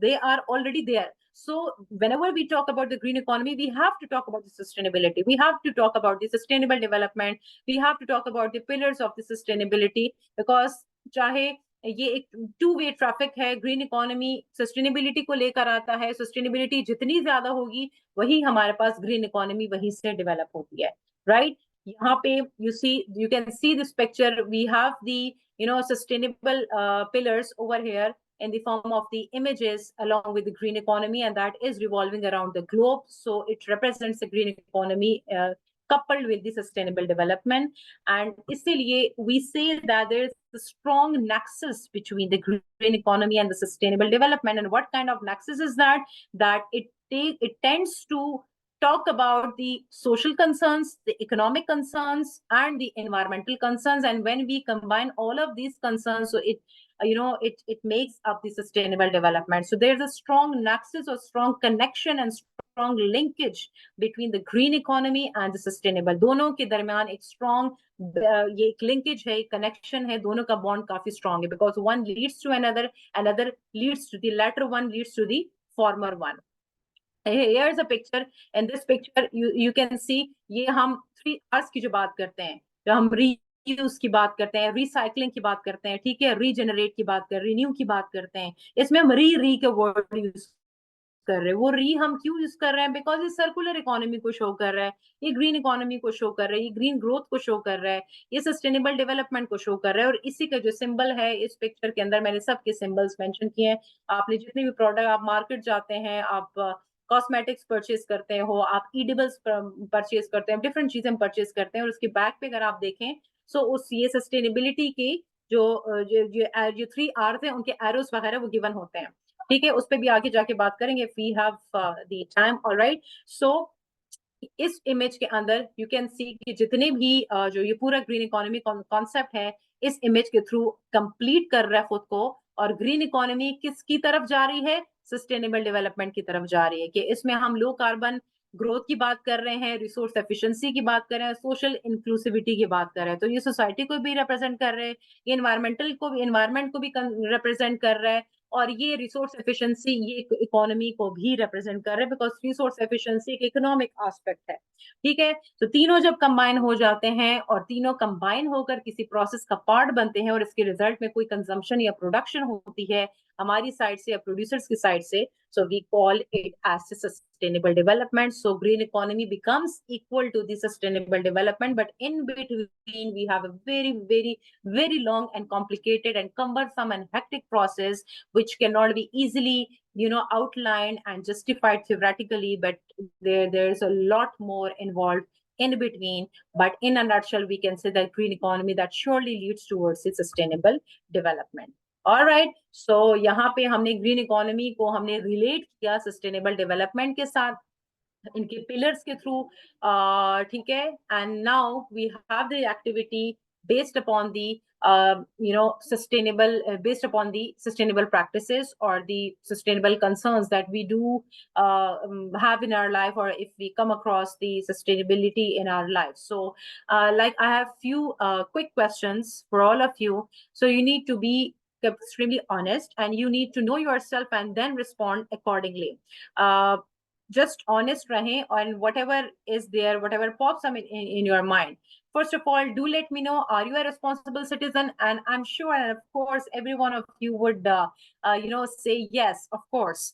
they are already there. So whenever we talk about the green economy, we have to talk about the sustainability. We have to talk about the sustainable development. We have to talk about the pillars of the sustainability, because चाहे ये एक two-way traffic है, green economy sustainability को लेकर आता है, sustainability जितनी ज्यादा होगी वही हमारे पास green economy वहीं से develop होती है, right? यहाँ पे you can see this picture. We have the sustainable pillars over here in the form of the images along with the green economy, and that is revolving around the globe. So it represents the green economy coupled with the sustainable development. And isliye we say that there is a strong nexus between the green economy and the sustainable development. And what kind of nexus is that? That it tends to talk about the social concerns, the economic concerns, and the environmental concerns. And when we combine all of these concerns, so it makes up the sustainable development. So there's a strong nexus or strong connection and strong linkage between the green economy and the sustainable. दोनों के दरमियान एक strong ये एक linkage है, एक connection है, दोनों का bond काफी strong है, because one leads to another leads to the latter one leads to the former one. Here's a picture. In this picture you can see ये हम 3 R's की जो बात करते हैं, जो हम रीयूज की बात करते हैं, रिसाइकलिंग की बात करते हैं, ठीक है, रीजनरेट की बात कर, रिन्यू की बात करते हैं, इसमें हम री के वर्ड यूज कर रहे हैं। वो री हम क्यों यूज कर रहे हैं? बिकॉज ये सर्कुलर इकोनॉमी को शो कर रहा है, ये ग्रीन इकोनॉमी को शो कर रहा है, ये ग्रीन ग्रोथ को शो कर रहा है, ये सस्टेनेबल डेवलपमेंट को शो कर रहा है। और इसी का जो सिंबल है इस पिक्चर के अंदर, मैंने सबके सिंबल्स मेंशन किए हैं। आपने जितने भी प्रोडक्ट, आप मार्केट जाते हैं, आप कॉस्मेटिक्स परचेज करते हो, आप ईडिबल्स परचेज करते हैं, डिफरेंट चीजें परचेज करते हैं, और उसके बैक पे अगर आप देखें सो उस ये सस्टेनेबिलिटी की जो 3 R's हैं उनके एरोस वगैरह वो गिवन होते हैं, ठीक है। उस पे भी आगे जाके बात करेंगे, we have the time, alright. So इस इमेज के अंदर यू कैन सी कि जितने भी जो ये पूरा ग्रीन इकोनॉमी कॉन्सेप्ट है इस इमेज के थ्रू कंप्लीट कर रहा है खुद को। और ग्रीन इकोनॉमी किसकी तरफ जा रही है? सस्टेनेबल डेवलपमेंट की तरफ जा रही है, कि इसमें हम लो कार्बन ग्रोथ की बात कर रहे हैं, रिसोर्स एफिशिएंसी की बात कर रहे हैं, सोशल इंक्लूसिविटी की बात कर रहे हैं। तो ये सोसाइटी को भी रिप्रेजेंट कर रहे हैं, ये एनवायरमेंट को भी रिप्रेजेंट कर रहा है, और ये रिसोर्स एफिशिएंसी ये इकोनॉमी को भी रिप्रेजेंट कर रहे हैं, बिकॉज रिसोर्स एफिशिएंसी एक इकोनॉमिक एस्पेक्ट है, ठीक है। तो तीनों जब कंबाइन हो जाते हैं और तीनों कंबाइन होकर किसी प्रोसेस का पार्ट बनते हैं और इसके रिजल्ट में कोई कंजम्पशन या प्रोडक्शन होती है हमारी साइड से या प्रोड्यूसर्स की साइड से, so we call it as a sustainable development. So green economy becomes equal to the sustainable development, but in between we have a very, very, very long and complicated and cumbersome and hectic process which cannot be easily outlined and justified theoretically, but there's a lot more involved in between. But in a nutshell, we can say that green economy that surely leads towards the sustainable development. Alright, so यहाँ पे हमने green economy को हमने relate किया sustainable development के साथ, इनके pillars के थ्रू, ठीक है। And now we have the activity based upon the sustainable practices or the sustainable concerns that we do have in our life, or if we come across the sustainability in our life. So like I have few quick questions for all of you. So you need to be extremely honest and you need to know yourself and then respond accordingly. Just honest rahein on whatever is there, whatever pops up in your mind. First of all, do let me know, are you a responsible citizen? And I'm sure, and of course, every one of you would, say yes, of course,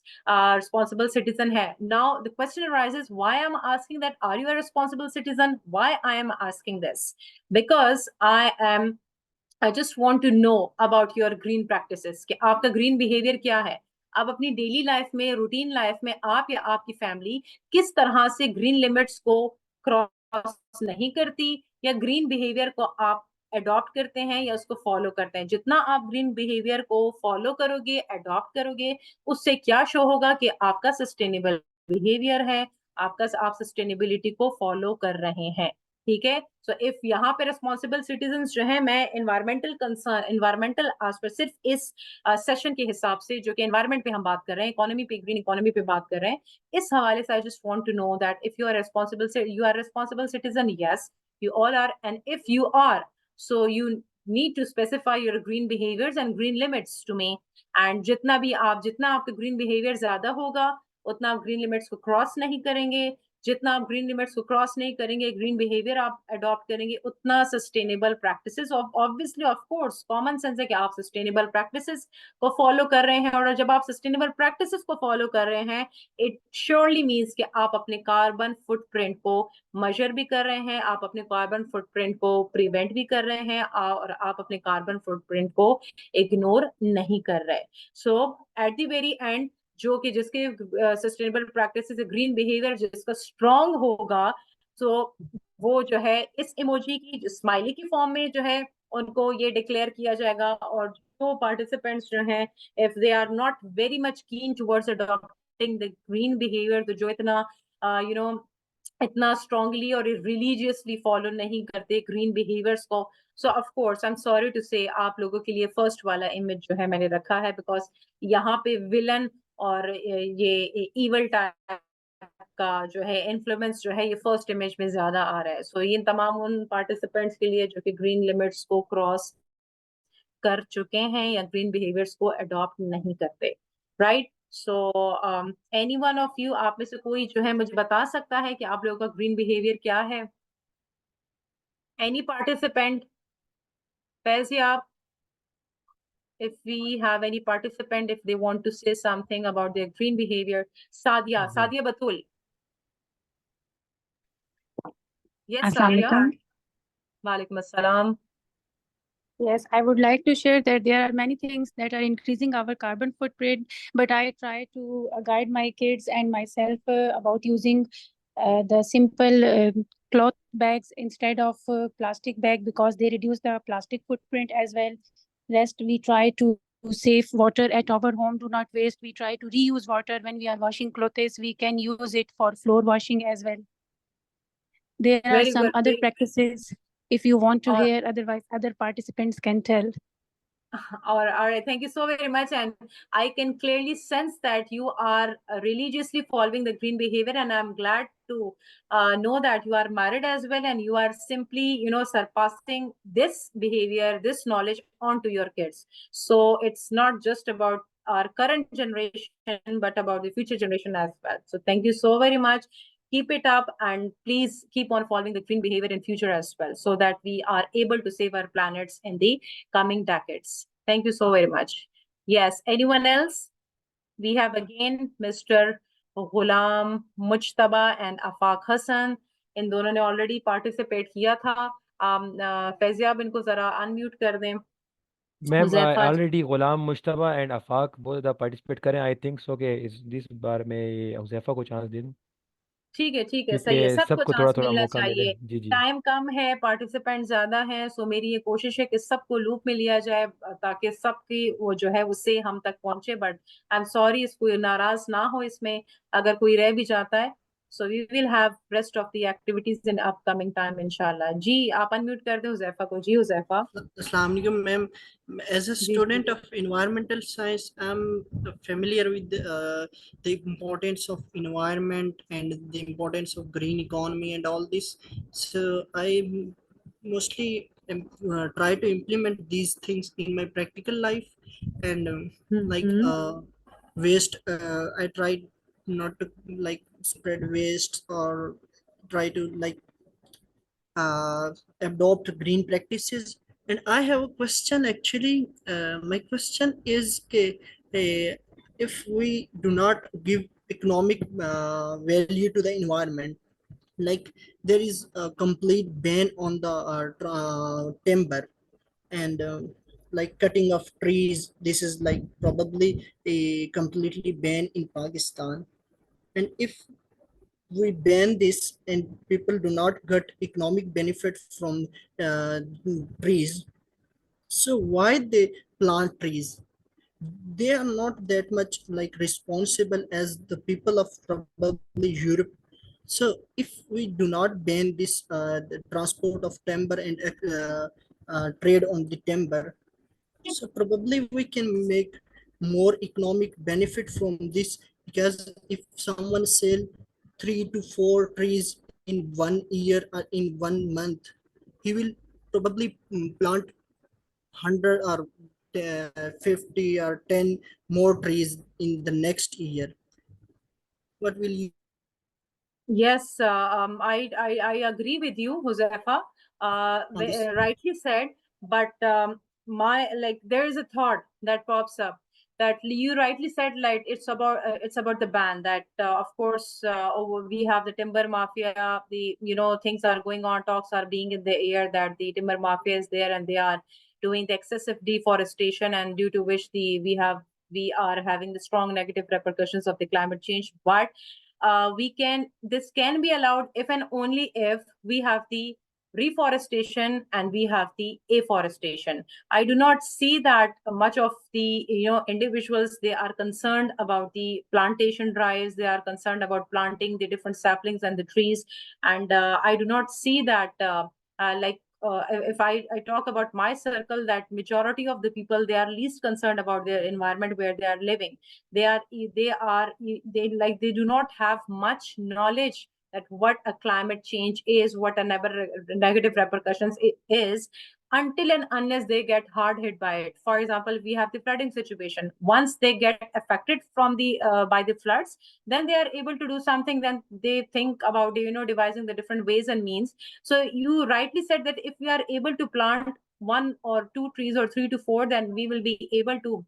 responsible citizen hai. Now, the question arises, why I'm asking that, are you a responsible citizen? Why I am asking this? Because I just want to know about your green practices, कि आपका green behavior क्या है? आप अपनी daily life में, routine life में आप या आपकी फैमिली किस तरह से ग्रीन लिमिट्स को क्रॉस नहीं करती, या ग्रीन बिहेवियर को आप अडॉप्ट करते हैं या उसको फॉलो करते हैं। जितना आप ग्रीन बिहेवियर को फॉलो करोगे, अडॉप्ट करोगे, उससे क्या शो होगा कि आपका सस्टेनेबल बिहेवियर है, आप सस्टेनेबिलिटी को फॉलो कर रहे हैं। ठीक है। सो इफ यहाँ पे रिस्पॉन्सिबल सिटीजन जो है, मैं एनवायरमेंटल कंसर्न, एनवायरमेंटल एस्पेक्ट सिर्फ इस सेशन के हिसाब से जो कि एनवायरमेंट पे हम बात कर रहे हैं, इकोनॉमी पे, ग्रीन इकोनॉमी पे बात कर रहे हैं, इस हवाले से I just want to know that if you are responsible citizen, yes you all are, and if you are, so you need to specify your green behaviors and green limits to me, and जितना आपका green behavior ज्यादा होगा, उतना आप green limits को cross नहीं करेंगे, जितना आप ग्रीन लिमिट्स को क्रॉस नहीं करेंगे, ग्रीन बिहेवियर आप अडॉप्ट करेंगे, उतना sustainable practices, obviously of course common sense है कि आप सस्टेनेबल प्रैक्टिसेस को फॉलो कर रहे हैं, और जब आप सस्टेनेबल प्रैक्टिसेस को फॉलो कर रहे हैं, इट श्योरली मीन्स कि आप अपने कार्बन फुटप्रिंट को मेजर भी कर रहे हैं, आप अपने कार्बन फुटप्रिंट को प्रिवेंट भी कर रहे हैं, और आप अपने कार्बन फुटप्रिंट को इग्नोर नहीं कर रहे। सो एट द वेरी एंड, जो कि जिसके सस्टेनेबल प्रैक्टिसेस ग्रीन बिहेवियर जिसका स्ट्रांग होगा, तो वो जो है इस इमोजी की स्माइली की फॉर्म में जो है उनको ये डिक्लेयर किया जाएगा, और जो पार्टिसिपेंट्स जो हैं, if they are not very much keen towards adopting the green behaviour, तो जो इतना यू नो इतना स्ट्रांगली और रिलीजियसली फॉलो नहीं करते ग्रीन बिहेवियर्स को, so of course I am sorry to say आप लोगों के लिए फर्स्ट वाला इमेज जो है मैंने रखा है, बिकॉज यहाँ पे विलन और ये इवल टाइप का जो है इन्फ्लुएंस जो है ये फर्स्ट इमेज में ज्यादा आ रहा है। सो ये तमाम उन पार्टिसिपेंट्स के लिए जो कि ग्रीन लिमिट्स को क्रॉस कर चुके हैं या ग्रीन बिहेवियर्स को अडॉप्ट नहीं करते, right. So any one of you, आप में से कोई जो है मुझे बता सकता है कि आप लोगों का ग्रीन बिहेवियर क्या है? Any participant? Faizia, if we have any participant, if they want to say something about their green behavior. Sadia, Sadia Batul. Yes, Assalamu Sadia. alaikum. Walaikum assalam. Yes, I would like to share that there are many things that are increasing our carbon footprint, but I try to guide my kids and myself about using the simple cloth bags instead of plastic bag, because they reduce the plastic footprint as well. Rest, we try to save water at our home, do not waste. We try to reuse water when we are washing clothes. We can use it for floor washing as well. There are Very some good. other practices if you want to Or- hear, otherwise other participants can tell. all right, thank you so very much, and I can clearly sense that you are religiously following the green behavior, and I'm glad to know that you are married as well, and you are simply surpassing this behavior, this knowledge onto your kids. So it's not just about our current generation but about the future generation as well. So thank you so very much. Keep it up, and please keep on following the green behavior in future as well, so that we are able to save our planets in the coming decades. Thank you so very much. Yes, anyone else? We have again Mr. Ghulam Mujtaba and Afaq Hassan. इन दोनों ने already participate किया था। फैजिया, आप इनको जरा unmute कर दें। Ma'am Huzaifa, already Ghulam Mushtaba and Afaq बहुत ज़्यादा पार्टिसिपेट करें, आई थिंक सो कि इस बार में ये हुजैफा को चांस दे दूं, ठीक है, सही है, क्योंकि सबको सबको थोड़ा चांस थोड़ा मिलना मौका मिले। चाहिए। जी जी। टाइम कम है, पार्टिसिपेंट ज्यादा हैं, सो मेरी ये कोशिश है कि सबको लूप में लिया जाए ताकि सबकी वो जो है उससे हम तक पहुंचे। बट आई एम सॉरी, कोई नाराज ना हो इसमें अगर कोई रह भी जाता है। So we will have rest of the activities in upcoming time इंशाल्लाह। जी, आप अनम्यूट कर दें हुजैफा को। जी Huzaifa. Assalamu alaikum, ma'am. As a ji student of environmental science, I'm familiar with the importance of environment and the importance of green economy and all this. So I mostly try to implement these things in my practical life, and like waste. I try not to like spread waste or try to like adopt green practices. And I have a question actually. My question is if we do not give economic value to the environment, like there is a complete ban on the timber and like cutting of trees. This is like probably a completely ban in Pakistan. And if we ban this and people do not get economic benefit from trees, so why they plant trees? They are not that much like responsible as the people of probably Europe So if we do not ban this the transport of timber and trade on the timber, so probably we can make more economic benefit from this, because if someone sell 3 to 4 trees in 1 year or in 1 month, he will probably plant 100 or 50 or 10 more trees in the next year. What will you? Yes, I agree with you, Josefa. this? Rightly said, but there is a thought that pops up that you rightly said, like it's about the ban that of course we have the timber mafia, the things are going on, talks are being in the air that the timber mafia is there and they are doing the excessive deforestation, and due to which we are having the strong negative repercussions of the climate change. But this can be allowed if and only if we have the reforestation and we have the afforestation. I do not see that much of the individuals, they are concerned about the plantation drives, they are concerned about planting the different saplings and the trees, and I do not see that if I talk about my circle, that majority of the people, they are least concerned about their environment where they are living. They do not have much knowledge that what a climate change is, what a negative repercussions it is, until and unless they get hard hit by it. For example, we have the flooding situation. Once they get affected from the by the floods, then they are able to do something. Then they think about devising the different ways and means. So you rightly said that if we are able to plant 1 or 2 trees or 3 to 4, then we will be able to,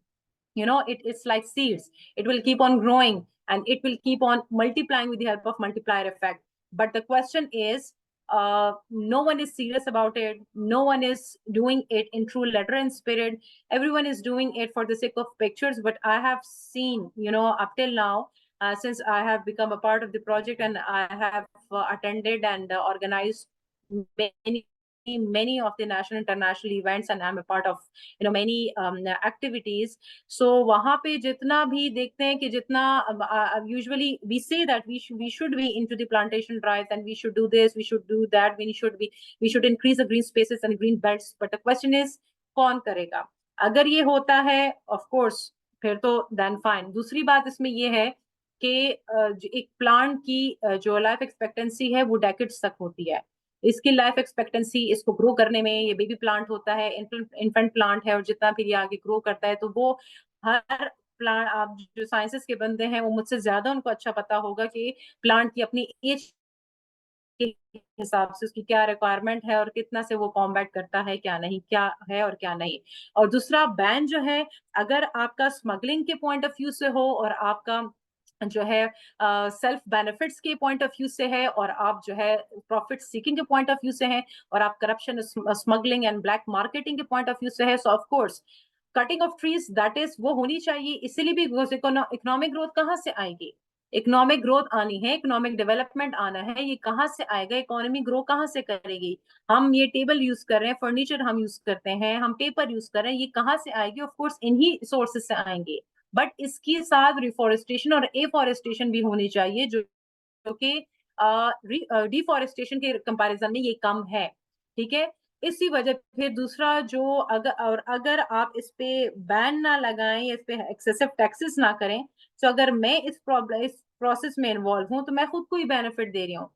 it's like seeds. It will keep on growing and it will keep on multiplying with the help of multiplier effect. But the question is, no one is serious about it. No one is doing it in true letter and spirit. Everyone is doing it for the sake of pictures. But I have seen, up till now, since I have become a part of the project, and I have attended and organized many of the national international events, and I'm a part of many activities. So wahan pe jitna bhi dekhte hain ki jitna usually we say that we should be into the plantation drives, and we should do this, we should do that, we should increase the green spaces and green belts. But the question is, कौन करेगा? अगर ये होता है, of course, फिर तो then fine. दूसरी बात इसमें ये है कि एक प्लांट की जो लाइफ एक्सपेक्टेंसी है वो डेकेड्स तक होती है. इसकी लाइफ एक्सपेक्टेंसी, इसको ग्रो करने में, ये बेबी प्लांट होता है, इन्फेंट प्लांट है, और जितना फिर ये आगे ग्रो करता है, तो वो हर प्लांट, आप जो साइंसेस के बंदे हैं वो मुझसे ज्यादा उनको अच्छा पता होगा कि प्लांट की अपनी एज के हिसाब से उसकी क्या रिक्वायरमेंट है और कितना से वो कॉम्बैट करता है, क्या नहीं, क्या है और क्या नहीं. और दूसरा बैन जो है, अगर आपका स्मगलिंग के पॉइंट ऑफ व्यू से हो और आपका जो है सेल्फ बेनिफिट्स के पॉइंट ऑफ व्यू से है, और आप जो है प्रॉफिट सीकिंग के पॉइंट ऑफ व्यू से है, और आप corruption, smuggling and black marketing के पॉइंट ऑफ व्यू से है, सो of course cutting of trees that is वो होनी चाहिए. इसीलिए भी इकोनॉमिक ग्रोथ कहाँ से आएगी? इकोनॉमिक ग्रोथ आनी है, इकोनॉमिक डेवलपमेंट आना है, ये कहाँ से आएगा? इकोनॉमी ग्रो कहाँ से करेगी? हम ये टेबल यूज कर रहे हैं, फर्नीचर हम यूज करते हैं, हम पेपर यूज कर रहे हैं, ये कहाँ से आएगी? ऑफ कोर्स इन्हीं सोर्सेस से आएंगे. बट इसके साथ रिफॉरेस्टेशन और एफॉरेस्टेशन भी होनी चाहिए, जो कि डिफॉरेस्टेशन के कंपैरिजन में ये कम है. ठीक है, इसी वजह. फिर दूसरा जो, अगर आप इस पे बैन ना लगाएं, इस पे एक्सेसिव टैक्सेस ना करें, तो अगर मैं इस प्रोसेस में इन्वॉल्व हूं तो मैं खुद को ही बेनिफिट दे रही हूँ,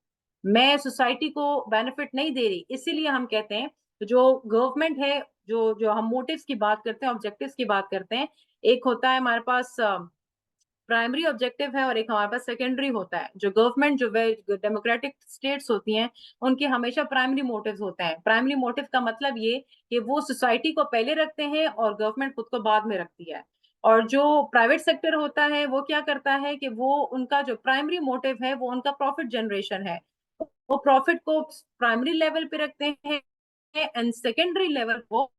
मैं सोसाइटी को बेनिफिट नहीं दे रही. इसीलिए हम कहते हैं जो गवर्नमेंट है, जो हम मोटिव्स की बात करते हैं, ऑब्जेक्टिव्स की बात करते हैं, एक होता है हमारे पास प्राइमरी ऑब्जेक्टिव है और एक हमारे पास सेकेंडरी होता है. जो गवर्नमेंट, जो डेमोक्रेटिक स्टेट्स होती हैं, उनके हमेशा प्राइमरी मोटिव्स होते हैं. प्राइमरी मोटिव का मतलब ये कि वो सोसाइटी को पहले रखते हैं और गवर्नमेंट खुद को बाद में रखती है. और जो प्राइवेट सेक्टर होता है वो क्या करता है कि वो, उनका जो प्राइमरी मोटिव है वो उनका प्रॉफिट जनरेशन है. वो प्रॉफिट को प्राइमरी लेवल पे रखते हैं एंड सेकेंडरी लेवल को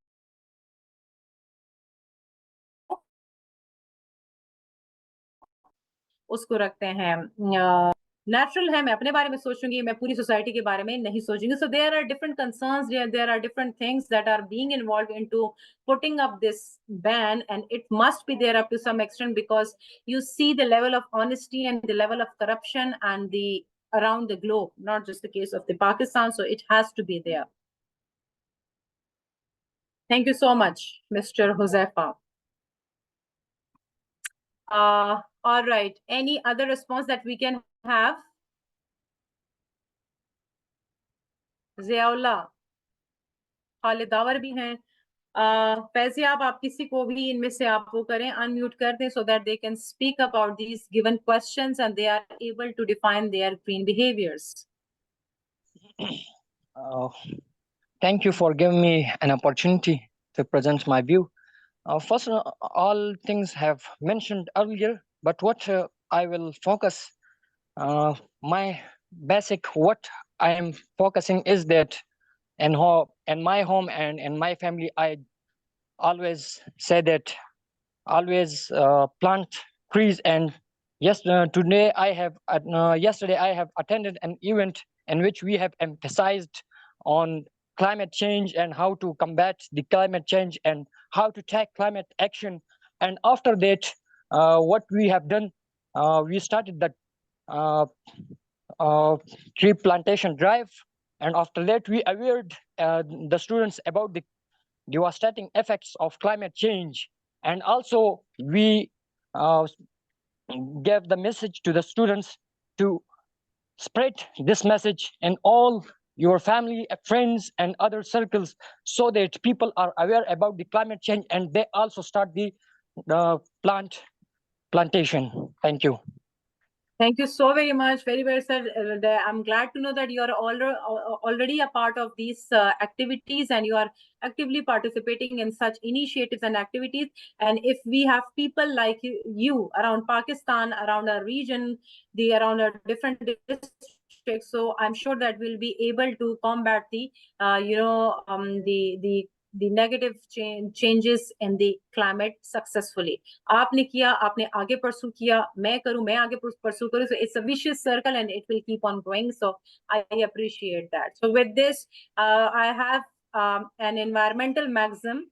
उसको रखते हैं. नेचुरल है, मैं अपने बारे में सोचूंगी, मैं पूरी सोसाइटी के बारे में नहीं सोचूंगी. So there are different concerns, there are different things that are being involved into putting up this ban, and it must be there up to some extent, because you see the level of honesty and the level of corruption and the around the globe, not just the case of the Pakistan. So it has to be there. Thank you so much, Mr. Huzaifa. All right. Any other response that we can have? Ziaullah, Khalid Dawar bhi hain. फैजियाब आप किसी को भी इनमें से आप वो करें, unmute कर दें, so that they can speak about these given questions and they are able to define their green behaviors. Thank you for giving me an opportunity to present my view. First, all things have mentioned earlier, but what I will focus, my basic what I am focusing is that in my home and in my family, I always say that always plant trees. And yes, yesterday I have attended an event in which we have emphasized on climate change and how to combat the climate change and how to take climate action. And after that, what we have done, we started the tree plantation drive. And after that, we awared the students about the devastating effects of climate change. And also, we gave the message to the students to spread this message in all your family, friends, and other circles, so that people are aware about the climate change and they also start the plantation. Thank you. Thank you so very much. Very well, sir. I'm glad to know that you are already a part of these activities and you are actively participating in such initiatives and activities. And if we have people like you around Pakistan, around our region, around our different districts, so I'm sure that we'll be able to combat the negative changes in the climate successfully. आपने किया, आपने आगे pursue किया, मैं करूं, मैं आगे pursue करूं. So it's a vicious circle and it will keep on going. So I appreciate that. So with this, I have an environmental maxim,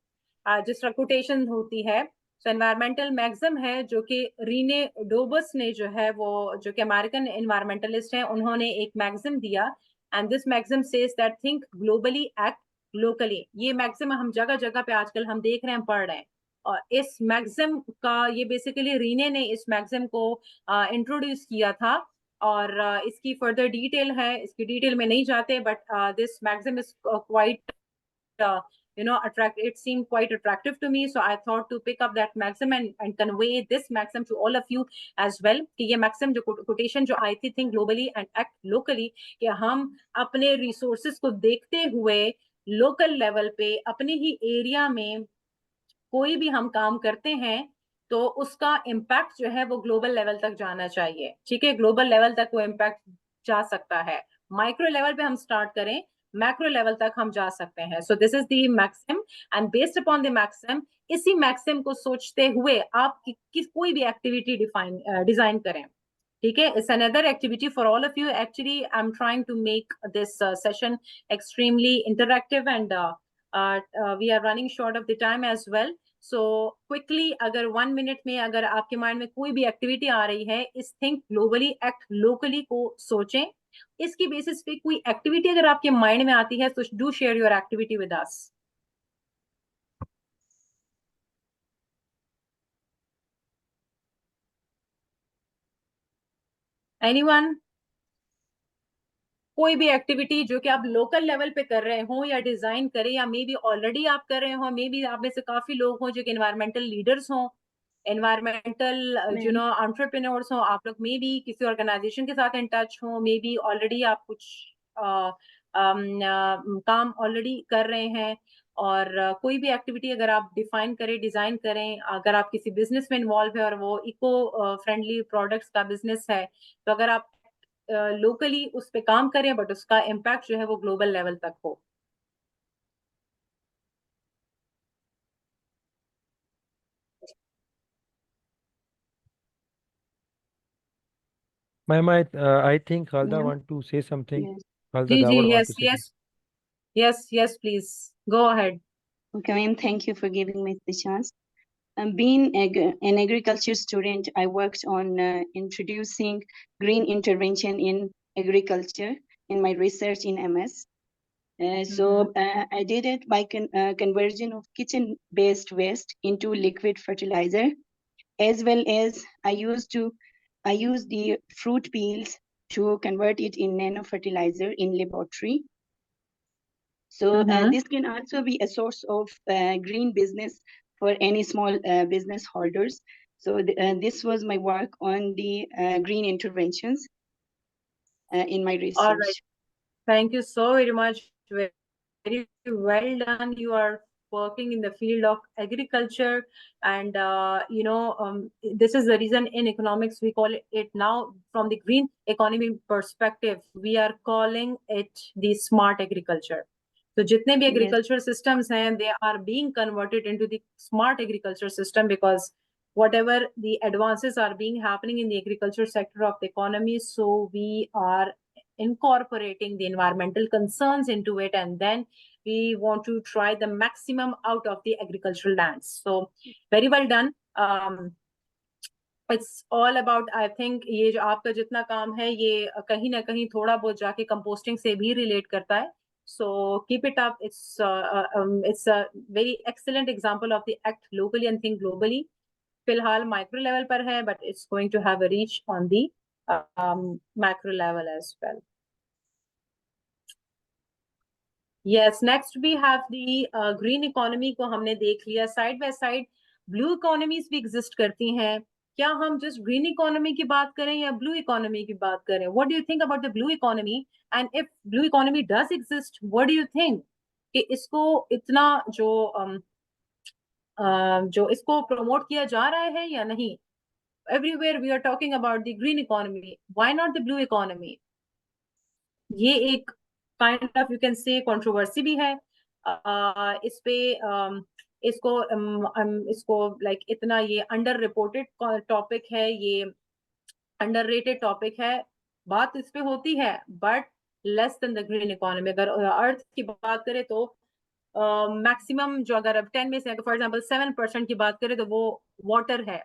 जिस quotation होती है. So environmental maxim है जो कि रीने डोबस ने जो है वो जो कि अमेरिकन environmentalist हैं, उन्होंने एक maxim दिया. And this maxim says that think globally, act locally. ये मैक्सिम हम जगह जगह पे आजकल हम देख रहे हैं, पढ़ रहे हैं. और इस मैक्सिम का ये बेसिकली रीने ने इस मैक्सिम को इंट्रोड्यूस किया था और इसकी फर्दर डिटेल है, इसकी डिटेल में नहीं जाते, but this maxim is quite it seemed quite attractive to me, so I thought to pick up that maxim and convey this maxim to all of you as well. कि ये maxim जो quotation जो आई थी, think globally and act locally, कि हम अपने resources को देखते हुए लोकल लेवल पे अपने ही एरिया में कोई भी हम काम करते हैं तो उसका इम्पैक्ट जो है वो ग्लोबल लेवल तक जाना चाहिए. ठीक है, ग्लोबल लेवल तक वो इम्पैक्ट जा सकता है. माइक्रो लेवल पे हम स्टार्ट करें, मैक्रो लेवल तक हम जा सकते हैं. So this is the maxim and based upon the maxim, इसी मैक्सिम को सोचते हुए आप कोई भी एक्टिविटी डिजाइन करें. ठीक है, it's another activity for all of you. Actually, I'm trying to make this session extremely interactive and we are running short of the time as well. So quickly, अगर 1 minute में अगर आपके mind में कोई भी एक्टिविटी आ रही है, इस think globally, act locally को सोचें. इसकी बेसिस पे कोई एक्टिविटी अगर आपके माइंड में आती है, तो do share your activity with us. Anyone? कोई भी एक्टिविटी जो कि आप लोकल लेवल पे कर रहे हो या डिजाइन करें या मे बी ऑलरेडी आप कर रहे हो, मे बी आप में से काफी लोग हो जो कि एनवायरमेंटल लीडर्स हो, एनवायरमेंटल एंटरप्रेन्योर्स हो, आप लोग मे बी किसी ऑर्गेनाइजेशन के साथ इन टच हो, मे बी ऑलरेडी आप कुछ काम ऑलरेडी कर रहे हैं, और कोई भी एक्टिविटी अगर आप डिफाइन करें, डिजाइन करें, अगर आप किसी बिजनेस में इन्वॉल्व है और वो इको फ्रेंडली प्रोडक्ट्स का बिजनेस है, तो अगर आप लोकली उस पे काम करें बट उसका इम्पैक्ट जो है वो ग्लोबल लेवल तक हो. Ma'am, I think Khalda want to say something. Yes. Khalda ji Dawar want to say yes please go ahead. Okay, ma'am, thank you for giving me the chance. Being an agriculture student, I worked on introducing green intervention in agriculture in my research in MS. So I did it by conversion of kitchen-based waste into liquid fertilizer, as well as I use the fruit peels to convert it in nano fertilizer in laboratory. So this can also be a source of green business for any small business holders. So this was my work on the green interventions in my research. All right. Thank you so very much. Very well done. You are working in the field of agriculture, and this is the reason in economics we call it now, from the green economy perspective, we are calling it the smart agriculture. So jitne bhi agriculture systems hain, they are being converted into the smart agriculture system, because whatever the advances are being happening in the agriculture sector of the economy, so we are incorporating the environmental concerns into it, and then we want to try the maximum out of the agricultural lands. So very well done. It's all about, I think, ये जो आपका जितना काम है ये कहीं ना कहीं थोड़ा बहुत जाके कंपोस्टिंग से भी रिलेट करता है. So keep it up. It's a very excellent example of the act locally and think globally. फिलहाल माइक्रो लेवल पर है, but it's going to have a reach on the macro level as well. Yes, next we have the green economy को हमने देख लिया. Side by side blue economies भी exist करती हैं. क्या हम just green economy की बात करें या blue economy की बात करें? What do you think about the blue economy? And if blue economy does exist, what do you think? कि इसको इतना जो इसको promote किया जा रहा है या नहीं? Everywhere we are talking about the green economy. Why not the blue economy? ये एक kind of you can say controversy भी है. इस पे इसको like इतना ये under reported topic है, ये underrated topic है. बात इस पे होती है, but less than the green economy. अगर अर्थ की बात करें तो मैक्सिमम जो अगर अब 10 में से फॉर एग्जांपल 7% की बात करें तो वो वाटर है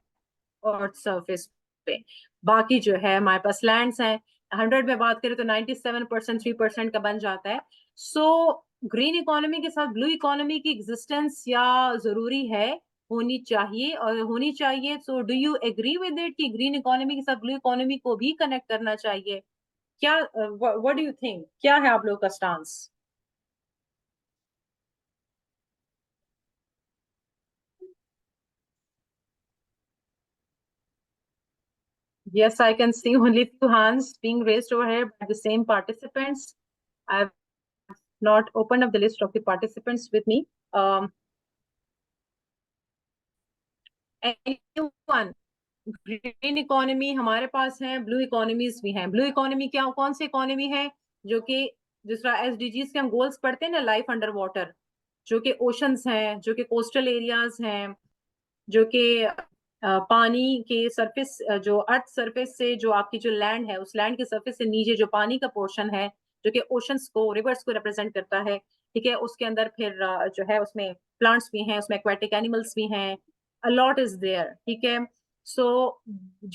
अर्थ सरफेस पे. बाकी जो है हमारे पास लैंड्स हैं. 100 में बात करें तो 97% 3% का बन जाता है. सो ग्रीन इकोनॉमी के साथ ब्लू इकोनॉमी की एग्जिस्टेंस या जरूरी है, होनी चाहिए और होनी चाहिए. So do you agree with it कि ग्रीन इकोनॉमी के साथ ब्लू इकोनॉमी को भी कनेक्ट करना चाहिए? क्या व्हाट डू यू थिंक, क्या है आप लोग का stance? Yes, I can see only 2 hands being raised over here by the same participants. I've not opened up the list of the participants with me. Anyone? Green economy हमारे पास है, blue economies भी हैं. Blue economy क्या, कौन सी economy है? जो कि जिस तरह SDGs के हम गोल्स पढ़ते हैं ना, लाइफ अंडर वाटर, जो कि ओशंस हैं, जो कि कोस्टल एरियाज हैं, जो कि पानी के सरफेस, जो अर्थ सरफेस से जो आपकी जो लैंड है, उस लैंड के सरफेस से नीचे जो पानी का पोर्शन है, जो कि ओशंस को, रिवर्स को रिप्रेजेंट करता है. ठीक है, उसके अंदर फिर जो है उसमें प्लांट्स भी हैं, उसमें एक्वाटिक एनिमल्स भी हैं, अ लॉट इज देयर. ठीक है, सो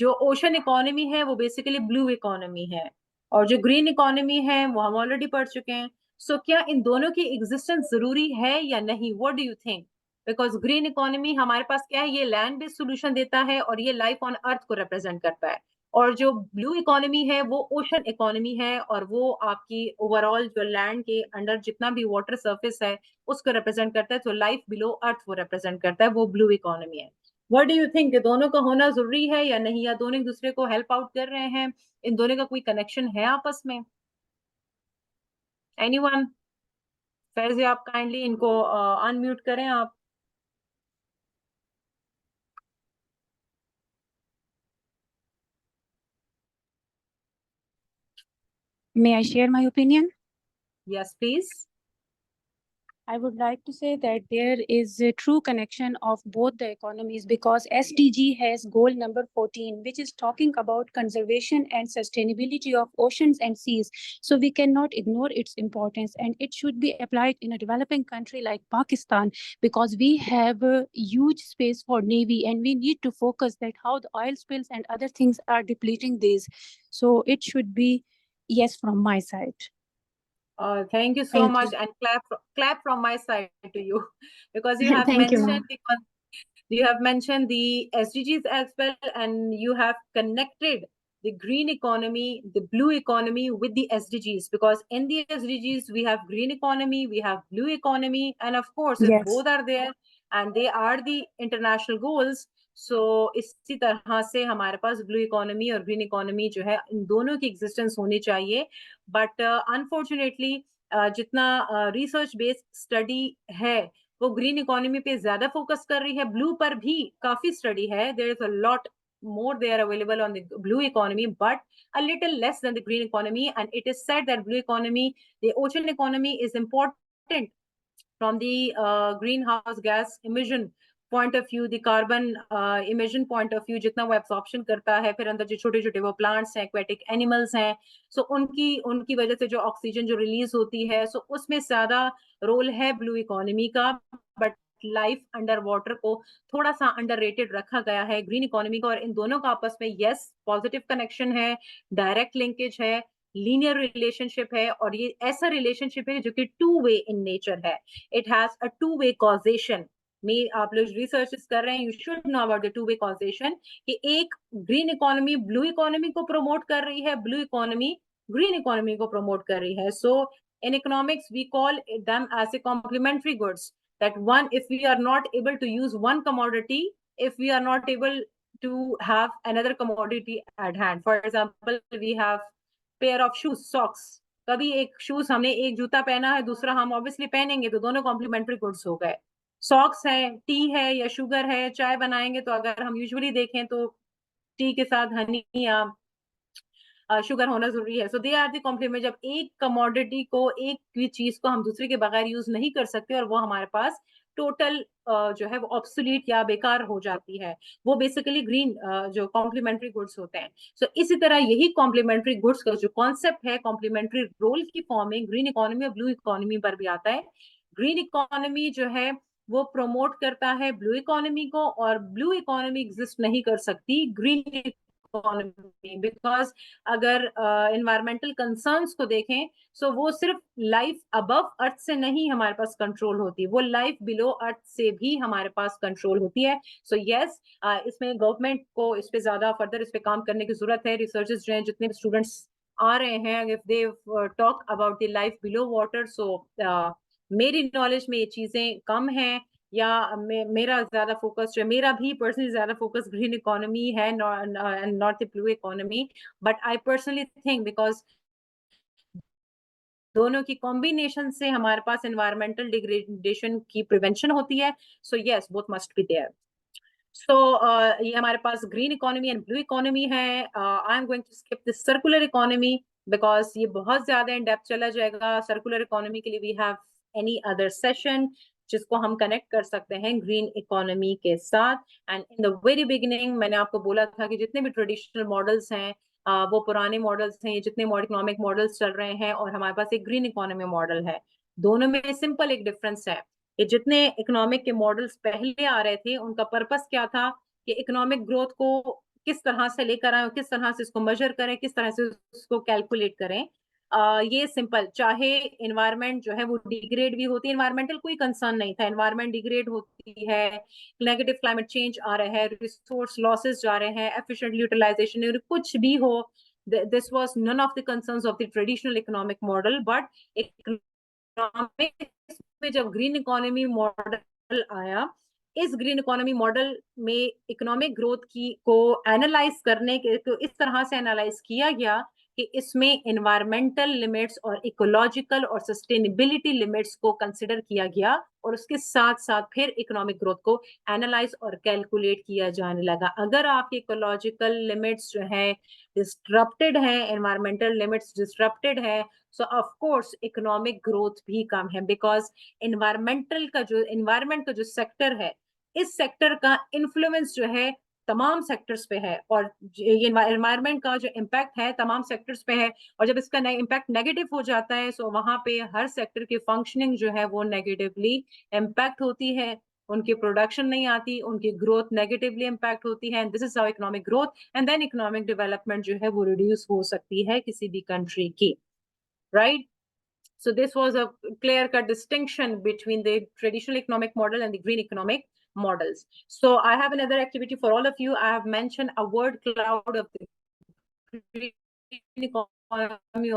जो ओशन इकोनॉमी है वो बेसिकली ब्लू इकोनॉमी है, और जो ग्रीन इकोनॉमी है वो हम ऑलरेडी पढ़ चुके हैं. सो क्या इन दोनों की एग्जिस्टेंस जरूरी है या नहीं? What do you think? Because green economy हमारे पास क्या है, ये लैंड बेस्ड सोल्यूशन देता है और ये लाइफ ऑन अर्थ को रिप्रेजेंट करता है. और जो ब्लू इकोनॉमी है वो ओशन इकोनॉमी है, और वो आपकी ओवरऑल जो लैंड के अंडर जितना भी वाटर सरफेस है उसको रिप्रेजेंट करता है. तो लाइफ बिलो अर्थ वो रिप्रेजेंट करता है, वो ब्लू इकोनॉमी है. व्हाट डू यू थिंक, दोनों का होना जरूरी है या नहीं, या दोनों एक दूसरे को हेल्प आउट कर रहे हैं? इन दोनों का कोई कनेक्शन है आपस में? एनीवन? फैज़, आप काइंडली इनको अनम्यूट करें आप. May I share my opinion? Yes, please. I would like to say that there is a true connection of both the economies, because SDG has goal number 14, which is talking about conservation and sustainability of oceans and seas. So we cannot ignore its importance, and it should be applied in a developing country like Pakistan, because we have a huge space for Navy, and we need to focus that how the oil spills and other things are depleting these. So it should be yes from my side. Thank you so Thank much, you. and clap from my side to you, because you have Thank you, mentioned ma'am. you have mentioned the SDGs as well, and you have connected the green economy, the blue economy with the SDGs, because in the SDGs we have green economy, we have blue economy, and of course if Yes. both are there and they are the international goals, so इसी तरह से हमारे पास blue economy और green economy जो है इन दोनों की existence होनी चाहिए. बट अनफॉर्चुनेटली जितना रिसर्च बेस्ड स्टडी है वो ग्रीन इकोनॉमी पे ज्यादा फोकस कर रही है. ब्लू पर भी काफी स्टडी है, there is a lot more they are available on the blue economy, but a little less than the green economy. And it is said that blue economy, the ocean economy, is important from the greenhouse gas emission point of view, the carbon emission point of view, जितना वो absorption करता है, फिर अंदर जो छोटे छोटे वो plants हैं, aquatic animals हैं, so उनकी वजह से जो ऑक्सीजन जो रिलीज होती है, so उसमें ज्यादा रोल है ब्लू इकोनॉमी का. बट लाइफ अंडर वाटर को थोड़ा सा अंडररेटेड रखा गया है ग्रीन इकोनॉमी का, और इन दोनों का आपस में यस पॉजिटिव कनेक्शन है, डायरेक्ट लिंकेज है, लीनियर रिलेशनशिप है, और ये ऐसा रिलेशनशिप है जो कि टू वे इन नेचर है. It has a two way causation. में आप लोग रिसर्च कर रहे हैं, you should know about the two way causation, कि एक ग्रीन इकोनॉमी ब्लू इकोनॉमी को प्रमोट कर रही है, ब्लू इकोनॉमी ग्रीन इकोनॉमी को प्रमोट कर रही है. सो in economics we call them as a complementary goods, that one, if we are not able to use one commodity, if we are not able to have another commodity at hand. For example, we have pair of shoes, socks. कभी एक shoes हमने एक जूता पहना है, दूसरा हम obviously पहनेंगे, तो दोनों कॉम्प्लीमेंट्री गुड्स हो गए. सॉक्स है, टी है या शुगर है, चाय बनाएंगे तो अगर हम यूजुअली देखें तो टी के साथ हनी या शुगर होना जरूरी है. सो दे आर द कॉम्प्लीमेंट. जब एक कमोडिटी को, एक भी चीज को हम दूसरे के बगैर यूज नहीं कर सकते और वो हमारे पास टोटल जो है वो ऑब्सोलीट या बेकार हो जाती है, वो बेसिकली ग्रीन जो कॉम्प्लीमेंट्री गुड्स होते हैं. सो इसी तरह यही कॉम्प्लीमेंट्री गुड्स का जो कॉन्सेप्ट है कॉम्प्लीमेंट्री रोल की फॉर्म में ग्रीन इकोनॉमी और ब्लू इकोनॉमी पर भी आता है. ग्रीन इकोनॉमी जो है वो प्रमोट करता है ब्लू इकोनॉमी को, और ब्लू इकोनॉमी एग्जिस्ट नहीं कर सकती ग्रीन इकोनॉमी, बिकॉज अगर एनवायरमेंटल कंसर्न्स को देखें, सो वो सिर्फ लाइफ अबव अर्थ से नहीं हमारे पास कंट्रोल होती, वो लाइफ बिलो अर्थ से भी हमारे पास कंट्रोल होती है. सो यस, इसमें गवर्नमेंट को इस पे ज्यादा फर्दर इस पे काम करने की जरूरत है. रिसर्चर्स जो हैं, जितने भी स्टूडेंट्स आ रहे हैं, if they talk about the life below water, so मेरी नॉलेज में ये चीजें कम हैं, या मेरा ज्यादा फोकस जो मेरा भी पर्सनली ज्यादा फोकस ग्रीन इकोनॉमी है and not the blue economy. But I personally think because दोनों की कॉम्बिनेशन से हमारे पास एनवायरमेंटल डिग्रेडेशन की प्रिवेंशन होती है. So yes, both must be there. So ये हमारे पास green economy and blue economy है. I am going to skip this circular economy because ये बहुत ज्यादा इन डेप्थ चला जाएगा. सर्कुलर इकोनॉमी के लिए we have any other session जिसको हम कनेक्ट कर सकते हैं ग्रीन इकोनॉमी के साथ. And in the very beginning मैंने आपको बोला था कि जितने भी ट्रेडिशनल मॉडल्स हैं वो पुराने मॉडल्स हैं, ये जितने इकोनॉमिक मॉडल्स चल रहे हैं, और हमारे पास एक ग्रीन इकोनॉमी मॉडल है. दोनों में सिंपल एक डिफरेंस है. ये जितने इकोनॉमिक के मॉडल्स पहले आ रहे थे उनका पर्पस क्या था कि इकोनॉमिक ग्रोथ को किस तरह से लेकर आए, किस तरह से इसको मेजर करें, किस तरह से उसको कैलकुलेट करें. ये सिंपल, चाहे एनवायरनमेंट जो है वो डिग्रेड भी होती है, एनवायरमेंटल कोई कंसर्न नहीं था, एनवायरनमेंट डिग्रेड होती है, नेगेटिव क्लाइमेट चेंज आ रहा है, रिसोर्स लॉसेस जा रहे हैं, एफिशिएंट यूटिलाइजेशन, कुछ भी हो, this was none of the concerns of the traditional economic model. But economics में जब ग्रीन इकोनॉमी मॉडल आया, इस ग्रीन इकोनॉमी मॉडल में इकोनॉमिक ग्रोथ की को एनालाइज करने के तो इस तरह से एनालाइज किया गया कि इसमें एनवायरमेंटल लिमिट्स और इकोलॉजिकल और सस्टेनेबिलिटी लिमिट्स को कंसिडर किया गया, और उसके साथ साथ फिर इकोनॉमिक ग्रोथ को एनालाइज और कैलकुलेट किया जाने लगा. अगर आपके इकोलॉजिकल लिमिट्स जो है डिस्टरप्टेड है, एनवायरमेंटल लिमिट्स डिस्टरप्टेड है, सो ऑफ कोर्स इकोनॉमिक ग्रोथ भी कम है, बिकॉज एनवायरमेंट का जो सेक्टर है, इस सेक्टर का इन्फ्लुएंस जो है तमाम सेक्टर्स पे है, और ये एनवायरनमेंट का जो इम्पैक्ट है तमाम सेक्टर्स पे है, और जब इसका इम्पैक्ट नेगेटिव हो जाता है, सो वहां पे हर सेक्टर की फंक्शनिंग जो है वो नेगेटिवली इम्पैक्ट होती है. उनकी प्रोडक्शन नहीं आती, उनकी ग्रोथ नेगेटिवली इम्पैक्ट होती है, and this is how economic growth and then economic development जो है वो रिड्यूस हो सकती है किसी भी कंट्री की, right? So this was a clear-cut distinction between the traditional economic model and the green economic models. So I have another activity for all of you. I have mentioned a word cloud of the green economy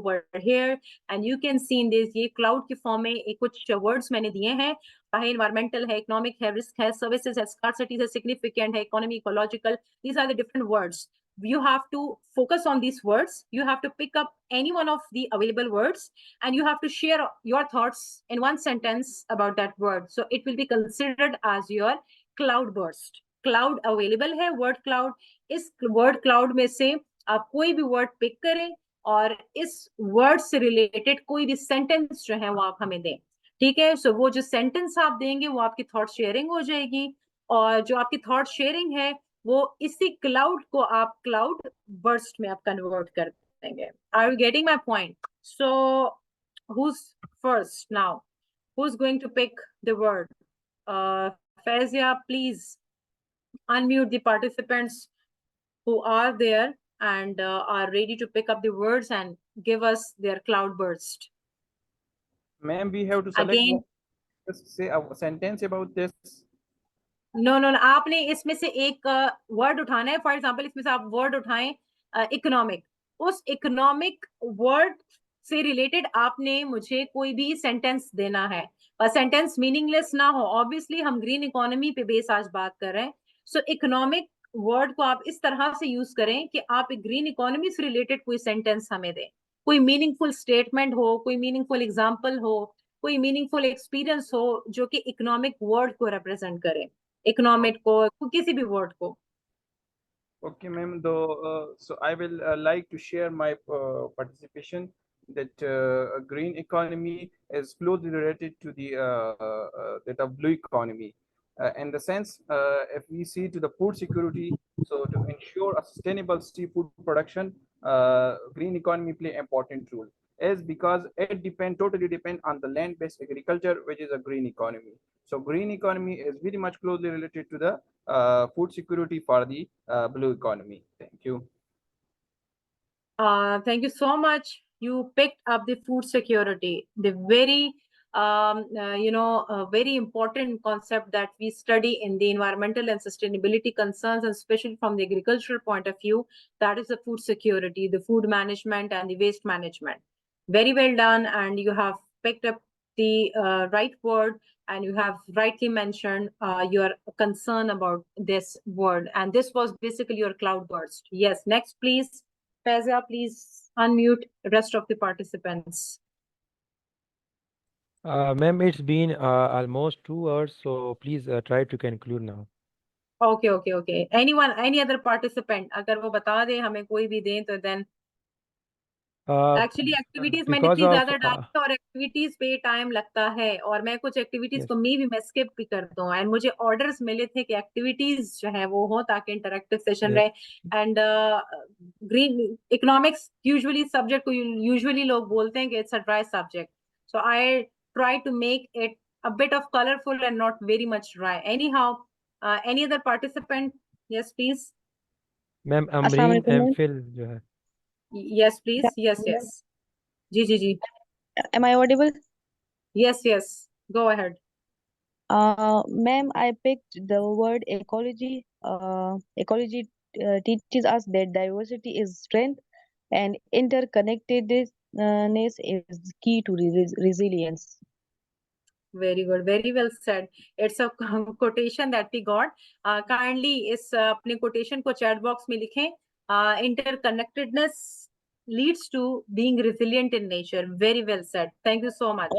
over here, and you can see in this ये cloud के form में कुछ words मैंने दिए हैं. चाहे environmental है, economic है, risk है, services है, scarcity है, significant है, economy, ecological. These are the different words. You have to focus on these words. You have to pick up any one of the available words, and you have to share your thoughts in one sentence about that word. So it will be considered as your cloud burst. Cloud available है, word cloud. इस word cloud में से आप कोई भी word pick करें और इस word से related कोई भी sentence जो है वो आप हमें दें, ठीक है? So वो जो sentence आप देंगे वो आपकी thought sharing हो जाएगी, और जो आपकी thought sharing है वो इसी cloud को आप cloud burst में आप convert कर देंगे. Are you getting my point? So who's first now? Who's going to pick the word? Faizia, please unmute the participants who are there and are ready to pick up the words and give us their cloud burst. Ma'am, we have to select Again, just say a sentence about this. no, आपने इसमें से एक word उठाना है. For example, इसमें से आप word उठाएं economic. उस economic word से related आपने मुझे कोई भी sentence देना है. Sentence meaningless ना हो. Obviously हम green economy पे base आज बात कर रहे हैं. So economic word को आप इस तरह से use करें कि आप एक green economy से related कोई sentence हमें दें. कोई meaningful statement हो, कोई meaningful example हो, कोई meaningful experience हो जो कि economic word को represent करे. Economic को किसी भी word को. Okay, ma'am. Though, so I will like to share my participation that green economy is closely related to the that of blue economy. In the sense, if we see to the food security, so to ensure a sustainable seafood production, green economy play important role. Is because it totally depend on the land-based agriculture, which is a green economy. So green economy is very much closely related to the food security for the blue economy. Thank you. Thank you so much. You picked up the food security, the very very important concept that we study in the environmental and sustainability concerns, and especially from the agricultural point of view, that is the food security, the food management and the waste management. Very well done, and you have picked up the right word, and you have rightly mentioned your concern about this word, and this was basically your cloud burst. Yes, next please. Faizia, please unmute the rest of the participants. Ma'am, it's been almost 2 hours, so please try to conclude now. Okay. Anyone, any other participant? अगर वो बता दे हमें कोई भी दें तो then. Actually activities मैंने because इतनी of ज़्यादा डाली और activities पे time लगता है, और मैं कुछ activities yes. को मैं skip भी करता हूँ, and मुझे orders मिले थे कि activities जो है वो हो ताकि interactive session yes. रहे, and green economics usually subject को usually लोग बोलते हैं कि it's a dry subject, so I try to make it a bit of colorful and not very much dry. Anyhow, any other participant? Yes, please. Ma'am, Amreen MPhil जो है. Yes, please. Yes. Ji. Am I audible? Yes. Go ahead. Ma'am, I picked the word ecology. Ecology teaches us that diversity is strength and interconnectedness is key to resilience. Very good. Very well said. It's a quotation that we got. Kindly इस अपने quotation को chat box में लिखें. Interconnectedness leads to being resilient in nature. Very well said. Thank you so much.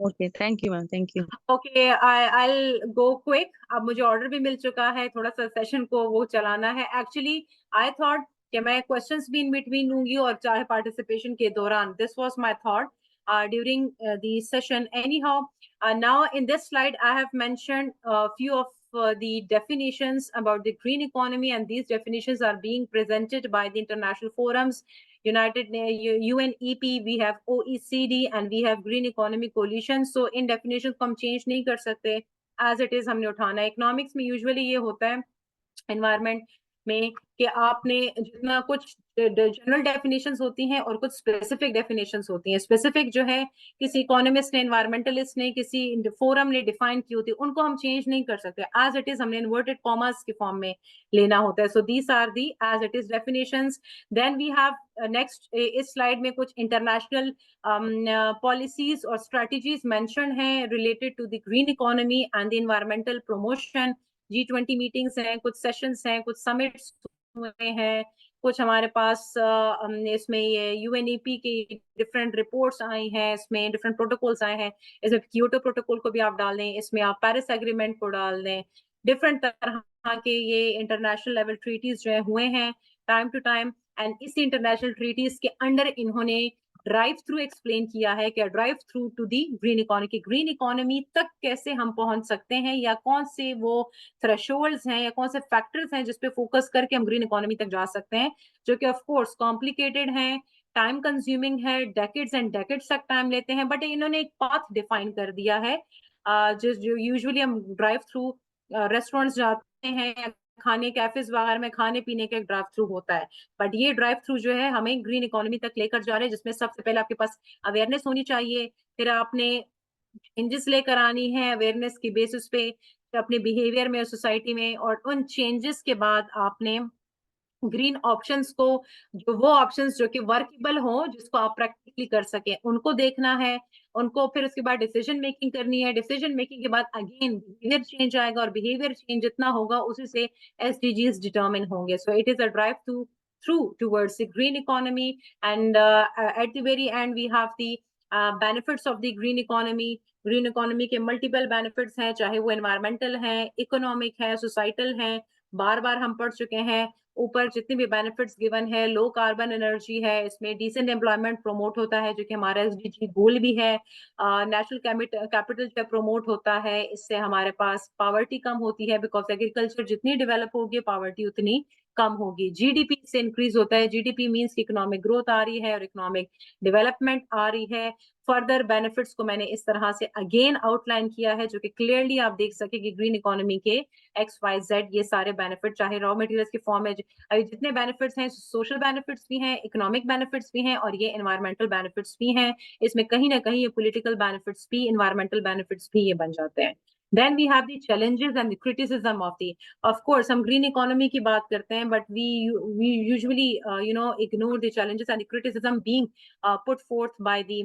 Okay. Thank you, ma'am. Thank you. Okay, I'll go quick. अब मुझे order भी मिल चुका है, थोड़ा सा session को वो चलाना है. Actually, I thought कि मैं questions भी in between लूंगी और चाहे participation के दौरान. This was my thought during the session. Anyhow, now in this slide, I have mentioned a few of the definitions about the green economy, and these definitions are being presented by the international forums, UNEP, we have OECD, and we have Green Economy Coalition. So in definitions को हम change नहीं कर सकते. As it is हमने उठाना है। Economics में usually ये होता है एनवायरमेंट में कि आपने जितना कुछ जनरल डेफिनेशंस होती हैं और कुछ स्पेसिफिक डेफिनेशंस होती हैं। स्पेसिफिक जो है किसी इकोनॉमिस्ट ने, एनवायरमेंटलिस्ट ने, किसी फोरम ने डिफाइन की होती है, उनको हम चेंज नहीं कर सकते। एज इट इज हमने इन्वर्टेड कॉमर्स के फॉर्म में लेना होता है। So these are the as it is definitions. Then we have next, इस स्लाइड में कुछ इंटरनेशनल पॉलिसीज और स्ट्रेटजीज मेंशन हैं related to the green economy and the environmental promotion. G20 meetings हैं, कुछ सेशंस हैं, कुछ समिट्स हुए हैं, कुछ हमारे पास इसमें ये UNEP की डिफरेंट रिपोर्ट्स आई हैं, इसमें डिफरेंट प्रोटोकॉल्स आए हैं। इसमें क्योटो प्रोटोकॉल को भी आप डाल दें, इसमें आप पेरिस एग्रीमेंट को डाल दें। डिफरेंट तरह के ये इंटरनेशनल लेवल ट्रीटीज जो है हुए हैं टाइम टू टाइम, एंड इस इंटरनेशनल ट्रीटीज के अंडर इन्होंने ड्राइव थ्रू एक्सप्लेन किया है कि drive through to the green economy, की ग्रीन इकोनॉमी तक कैसे हम पहुंच सकते हैं, या कौन से वो थ्रेशोल्ड्स हैं या कौन से फैक्टर्स हैं जिस पे फोकस करके हम ग्रीन इकोनॉमी तक जा सकते हैं, जो कि ऑफ कोर्स कॉम्प्लिकेटेड हैं, टाइम कंज्यूमिंग है, डेकेड्स एंड डेकेड्स तक टाइम लेते हैं, बट इन्होंने एक पाथ डिफाइन कर दिया है। जिस जो यूजुअली हम ड्राइव थ्रू रेस्टोरेंट्स जाते हैं, खाने कैफेज वगैरह में खाने पीने का एक ड्राइव थ्रू होता है, बट ये ड्राइव थ्रू जो है हमें ग्रीन इकोनॉमी तक लेकर जा रहे हैं, जिसमें सबसे पहले आपके पास अवेयरनेस होनी चाहिए, फिर आपने चेंजेस लेकर आनी है अवेयरनेस की बेसिस पे अपने बिहेवियर में, सोसाइटी में, और उन चेंजेस के बाद आपने ग्रीन ऑप्शंस को, जो वो ऑप्शंस जो कि वर्केबल हो, जिसको आप प्रैक्टिकली कर सके, उनको देखना है, उनको फिर उसके बाद डिसीजन मेकिंग करनी है। डिसीजन मेकिंग के बाद अगेन बिहेवियर चेंज आएगा, और बिहेवियर चेंज जितना होगा उसी से SDGs डिटरमिन होंगे। So it is a drive to through towards the green economy, and at the very end we have the benefits of the green economy. Green economy के multiple benefits हैं, चाहे वो environmental हैं, economic है, societal हैं, बार बार हम पढ़ चुके हैं। ऊपर जितने भी बेनिफिट्स गिवन है, लो कार्बन एनर्जी है, इसमें डिसेंट एम्प्लॉयमेंट प्रमोट होता है, जो कि हमारा SDG गोल भी है। नेशनल कैपिटल जो प्रमोट होता है, इससे हमारे पास पावर्टी कम होती है, बिकॉज एग्रीकल्चर जितनी डेवलप होगी पावर्टी उतनी कम होगी। GDP से इंक्रीज होता है, GDP मीन्स इकोनॉमिक ग्रोथ आ रही है और इकोनॉमिक डेवलपमेंट आ रही है। फर्दर बेनिफिट्स को मैंने इस तरह से अगेन आउटलाइन किया है, जो कि क्लियरली आप देख सके कि ग्रीन इकोनॉमी के XYZ ये सारे बेनिफिट, चाहे रॉ मटेरियल्स की फॉर्म में अभी जितने बेनिफिट्स हैं, सोशल बेनिफिट्स भी हैं, इकोनॉमिक बेनिफिट्स भी हैं, और ये एनवायरमेंटल बेनिफिट्स भी हैं। इसमें कहीं ना कहीं ये पॉलिटिकल बेनिफिट्स भी, एनवायरमेंटल बेनिफिट्स भी ये बन जाते हैं। Then we have the challenges and the criticism of the, of course, हम green economy की बात करते हैं, but we usually ignore the challenges and the criticism being put forth by the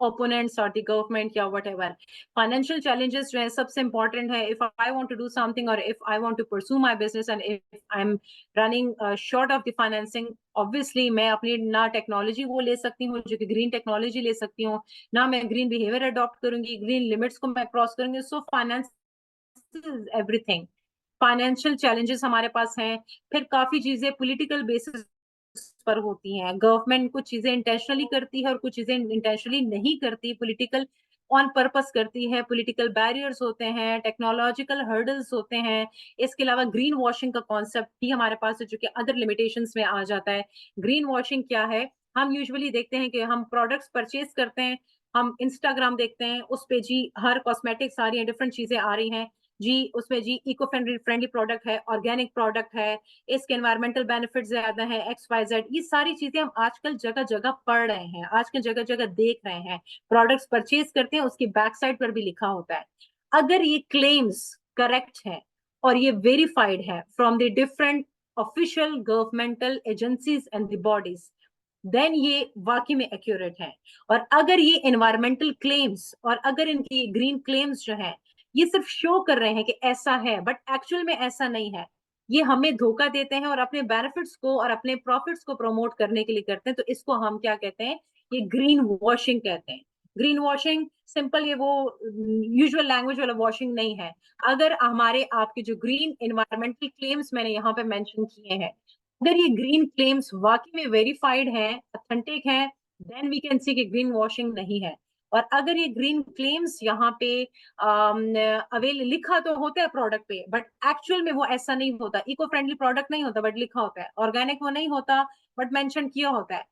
opponents or the government या whatever. Financial challenges जो है सबसे important है. If I want to do something or if I want to pursue my business and if I'm running short of the financing, obviously मैं अपनी ना technology वो ले सकती हूँ जो कि ग्रीन टेक्नोलॉजी ले सकती हूँ, ना मैं ग्रीन बिहेवियर अडॉप्ट करूंगी, ग्रीन लिमिट्स को मैं क्रॉस करूंगी। So finance is everything. Financial challenges हमारे पास हैं। फिर काफी चीजें पॉलिटिकल बेसिस पर होती हैं। गवर्नमेंट कुछ चीजें इंटेंशनली करती है और कुछ चीजें इंटेंशनली नहीं करती, पॉलिटिकल ऑन पर्पस करती है। पॉलिटिकल बैरियर्स होते हैं, टेक्नोलॉजिकल हर्डल्स होते हैं। इसके अलावा ग्रीन वॉशिंग का कॉन्सेप्ट भी हमारे पास है, जो कि अदर लिमिटेशंस में आ जाता है। ग्रीन वॉशिंग क्या है? हम यूजुअली देखते हैं कि हम प्रोडक्ट्स परचेज करते हैं, हम इंस्टाग्राम देखते हैं, उस पे जी हर कॉस्मेटिक सारी डिफरेंट चीजें आ रही हैं जी, उसमें जी इको फ्रेंडली प्रोडक्ट है, ऑर्गेनिक प्रोडक्ट है, इसके एनवायरमेंटल बेनिफिट ज्यादा है, XYZ। ये सारी चीजें हम आजकल जगह जगह पढ़ रहे हैं, आजकल जगह जगह देख रहे हैं। प्रोडक्ट्स परचेज करते हैं, उसकी बैक साइड पर भी लिखा होता है। अगर ये क्लेम्स करेक्ट है और ये वेरीफाइड है from the different official governmental agencies and the bodies, then ये वाकई में एक्यूरेट है। और अगर ये एनवायरमेंटल क्लेम्स और अगर इनकी ग्रीन क्लेम्स जो है ये सिर्फ शो कर रहे हैं कि ऐसा है, बट एक्चुअल में ऐसा नहीं है, ये हमें धोखा देते हैं और अपने बेनिफिट्स को और अपने प्रॉफिट्स को प्रमोट करने के लिए करते हैं, तो इसको हम क्या कहते हैं? ये ग्रीन वॉशिंग कहते हैं। ग्रीन वॉशिंग सिंपल ये वो यूजुअल लैंग्वेज वाला वॉशिंग नहीं है। अगर हमारे आपके जो ग्रीन एनवायरमेंटल क्लेम्स मैंने यहाँ पे मेंशन किए हैं, अगर ये ग्रीन क्लेम्स वाकई में वेरीफाइड है, ऑथेंटिक है, देन वी कैन सी कि ग्रीन वॉशिंग नहीं है। और अगर ये ग्रीन क्लेम्स यहाँ पे अवेल लिखा तो होता है प्रोडक्ट पे, बट एक्चुअल में वो ऐसा नहीं होता। इको फ्रेंडली प्रोडक्ट नहीं होता बट लिखा होता है, ऑर्गेनिक वो नहीं होता बट मेंशन किया होता है।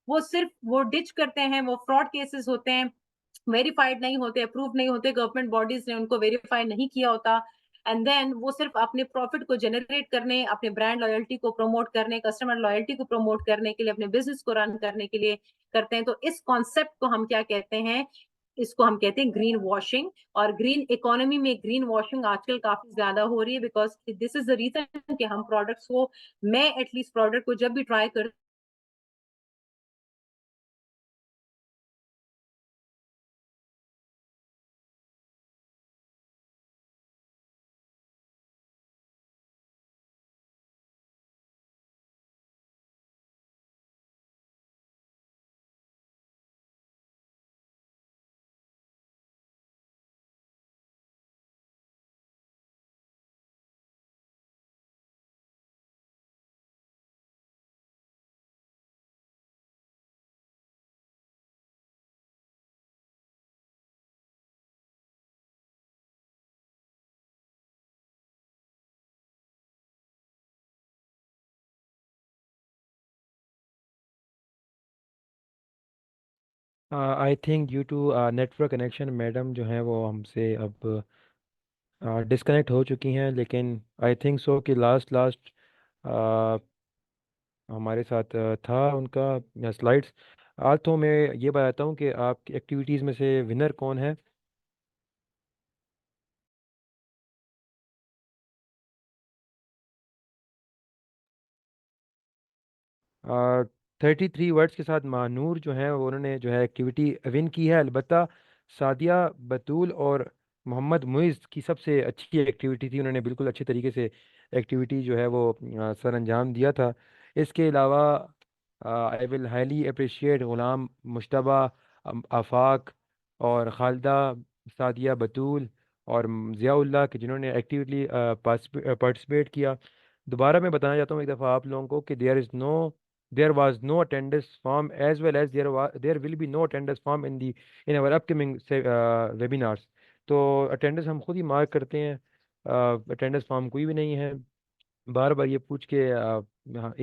वो सिर्फ वो डिच करते हैं, वो फ्रॉड केसेस होते हैं, वेरीफाइड नहीं होते, अप्रूव नहीं होते, गवर्नमेंट बॉडीज ने उनको वेरीफाई नहीं किया होता, एंड देन वो सिर्फ अपने प्रॉफिट को जनरेट करने, अपने ब्रांड लॉयल्टी को प्रमोट करने, कस्टमर लॉयल्टी को प्रमोट करने के लिए, अपने बिजनेस को रन करने के लिए करते हैं। तो इस कॉन्सेप्ट को हम क्या कहते हैं, इसको हम कहते हैं ग्रीन वॉशिंग। और ग्रीन इकोनॉमी में ग्रीन वॉशिंग आजकल काफी ज्यादा हो रही है, because this is the reason कि हम प्रोडक्ट्स को, मैं एटलीस्ट प्रोडक्ट को जब भी ट्राई कर I think due to network connection madam जो हैं वो हमसे अब डिस्कनेक्ट हो चुकी हैं, लेकिन आई थिंक सो कि लास्ट लास्ट हमारे साथ था उनका स्लाइड्स। आज तो मैं ये बताता हूँ कि आपकी एक्टिविटीज़ में से विनर कौन है। 33 वर्ड्स के साथ महानूर जो है वो उन्होंने जो है एक्टिविटी विन की है। अलबत्ता सादिया बतूल और मोहम्मद मुइज़ की सबसे अच्छी एक्टिविटी थी, उन्होंने बिल्कुल अच्छे तरीके से एक्टिविटी जो है वो सर अंजाम दिया था। इसके अलावा आई विल हाईली अप्रिशिएट गुलाम मुश्तबा, आफाक और खालिदा, सादिया बतूल और ज़ियाउल्लाह के जिन्होंने एक्टिवली पार्टिसिपेट किया। दोबारा मैं बताना चाहता हूँ एक दफ़ा आप लोगों को कि there was no attendance form, as well as there will be no attendance form in our upcoming webinars। तो अटेंडेंस हम खुद ही मार्क करते हैं, अटेंडेंस फॉर्म कोई भी नहीं है। बार बार ये पूछ के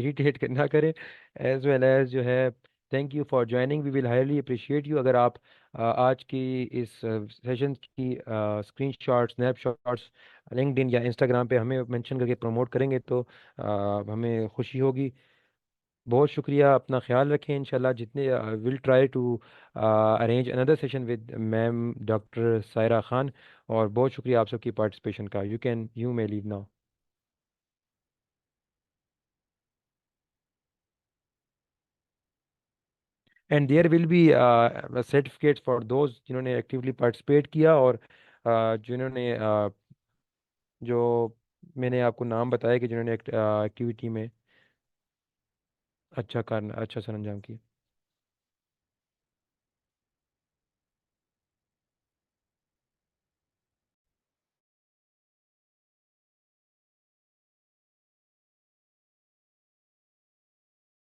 इरिटेट करना करें। एज वेल एज जो है, thank you for joining, we will highly appreciate you. अगर आप आज की इस सेशन की स्क्रीनशॉट, स्नैपशॉट्स लिंक्डइन या इंस्टाग्राम पे हमें मेंशन करके प्रमोट करेंगे तो हमें खुशी होगी। बहुत शुक्रिया, अपना ख्याल रखें। इंशाल्लाह जितने will try to arrange another session with ma'am doctor Saira Khan. और बहुत शुक्रिया आप सबकी पार्टिसिपेशन का। You may leave now. And there will be certificates for those जिन्होंने एक्टिवली पार्टिसिपेट किया और जिन्होंने जो मैंने आपको नाम बताया कि जिन्होंने एक्टिविटी में अच्छा सर अंजाम किया।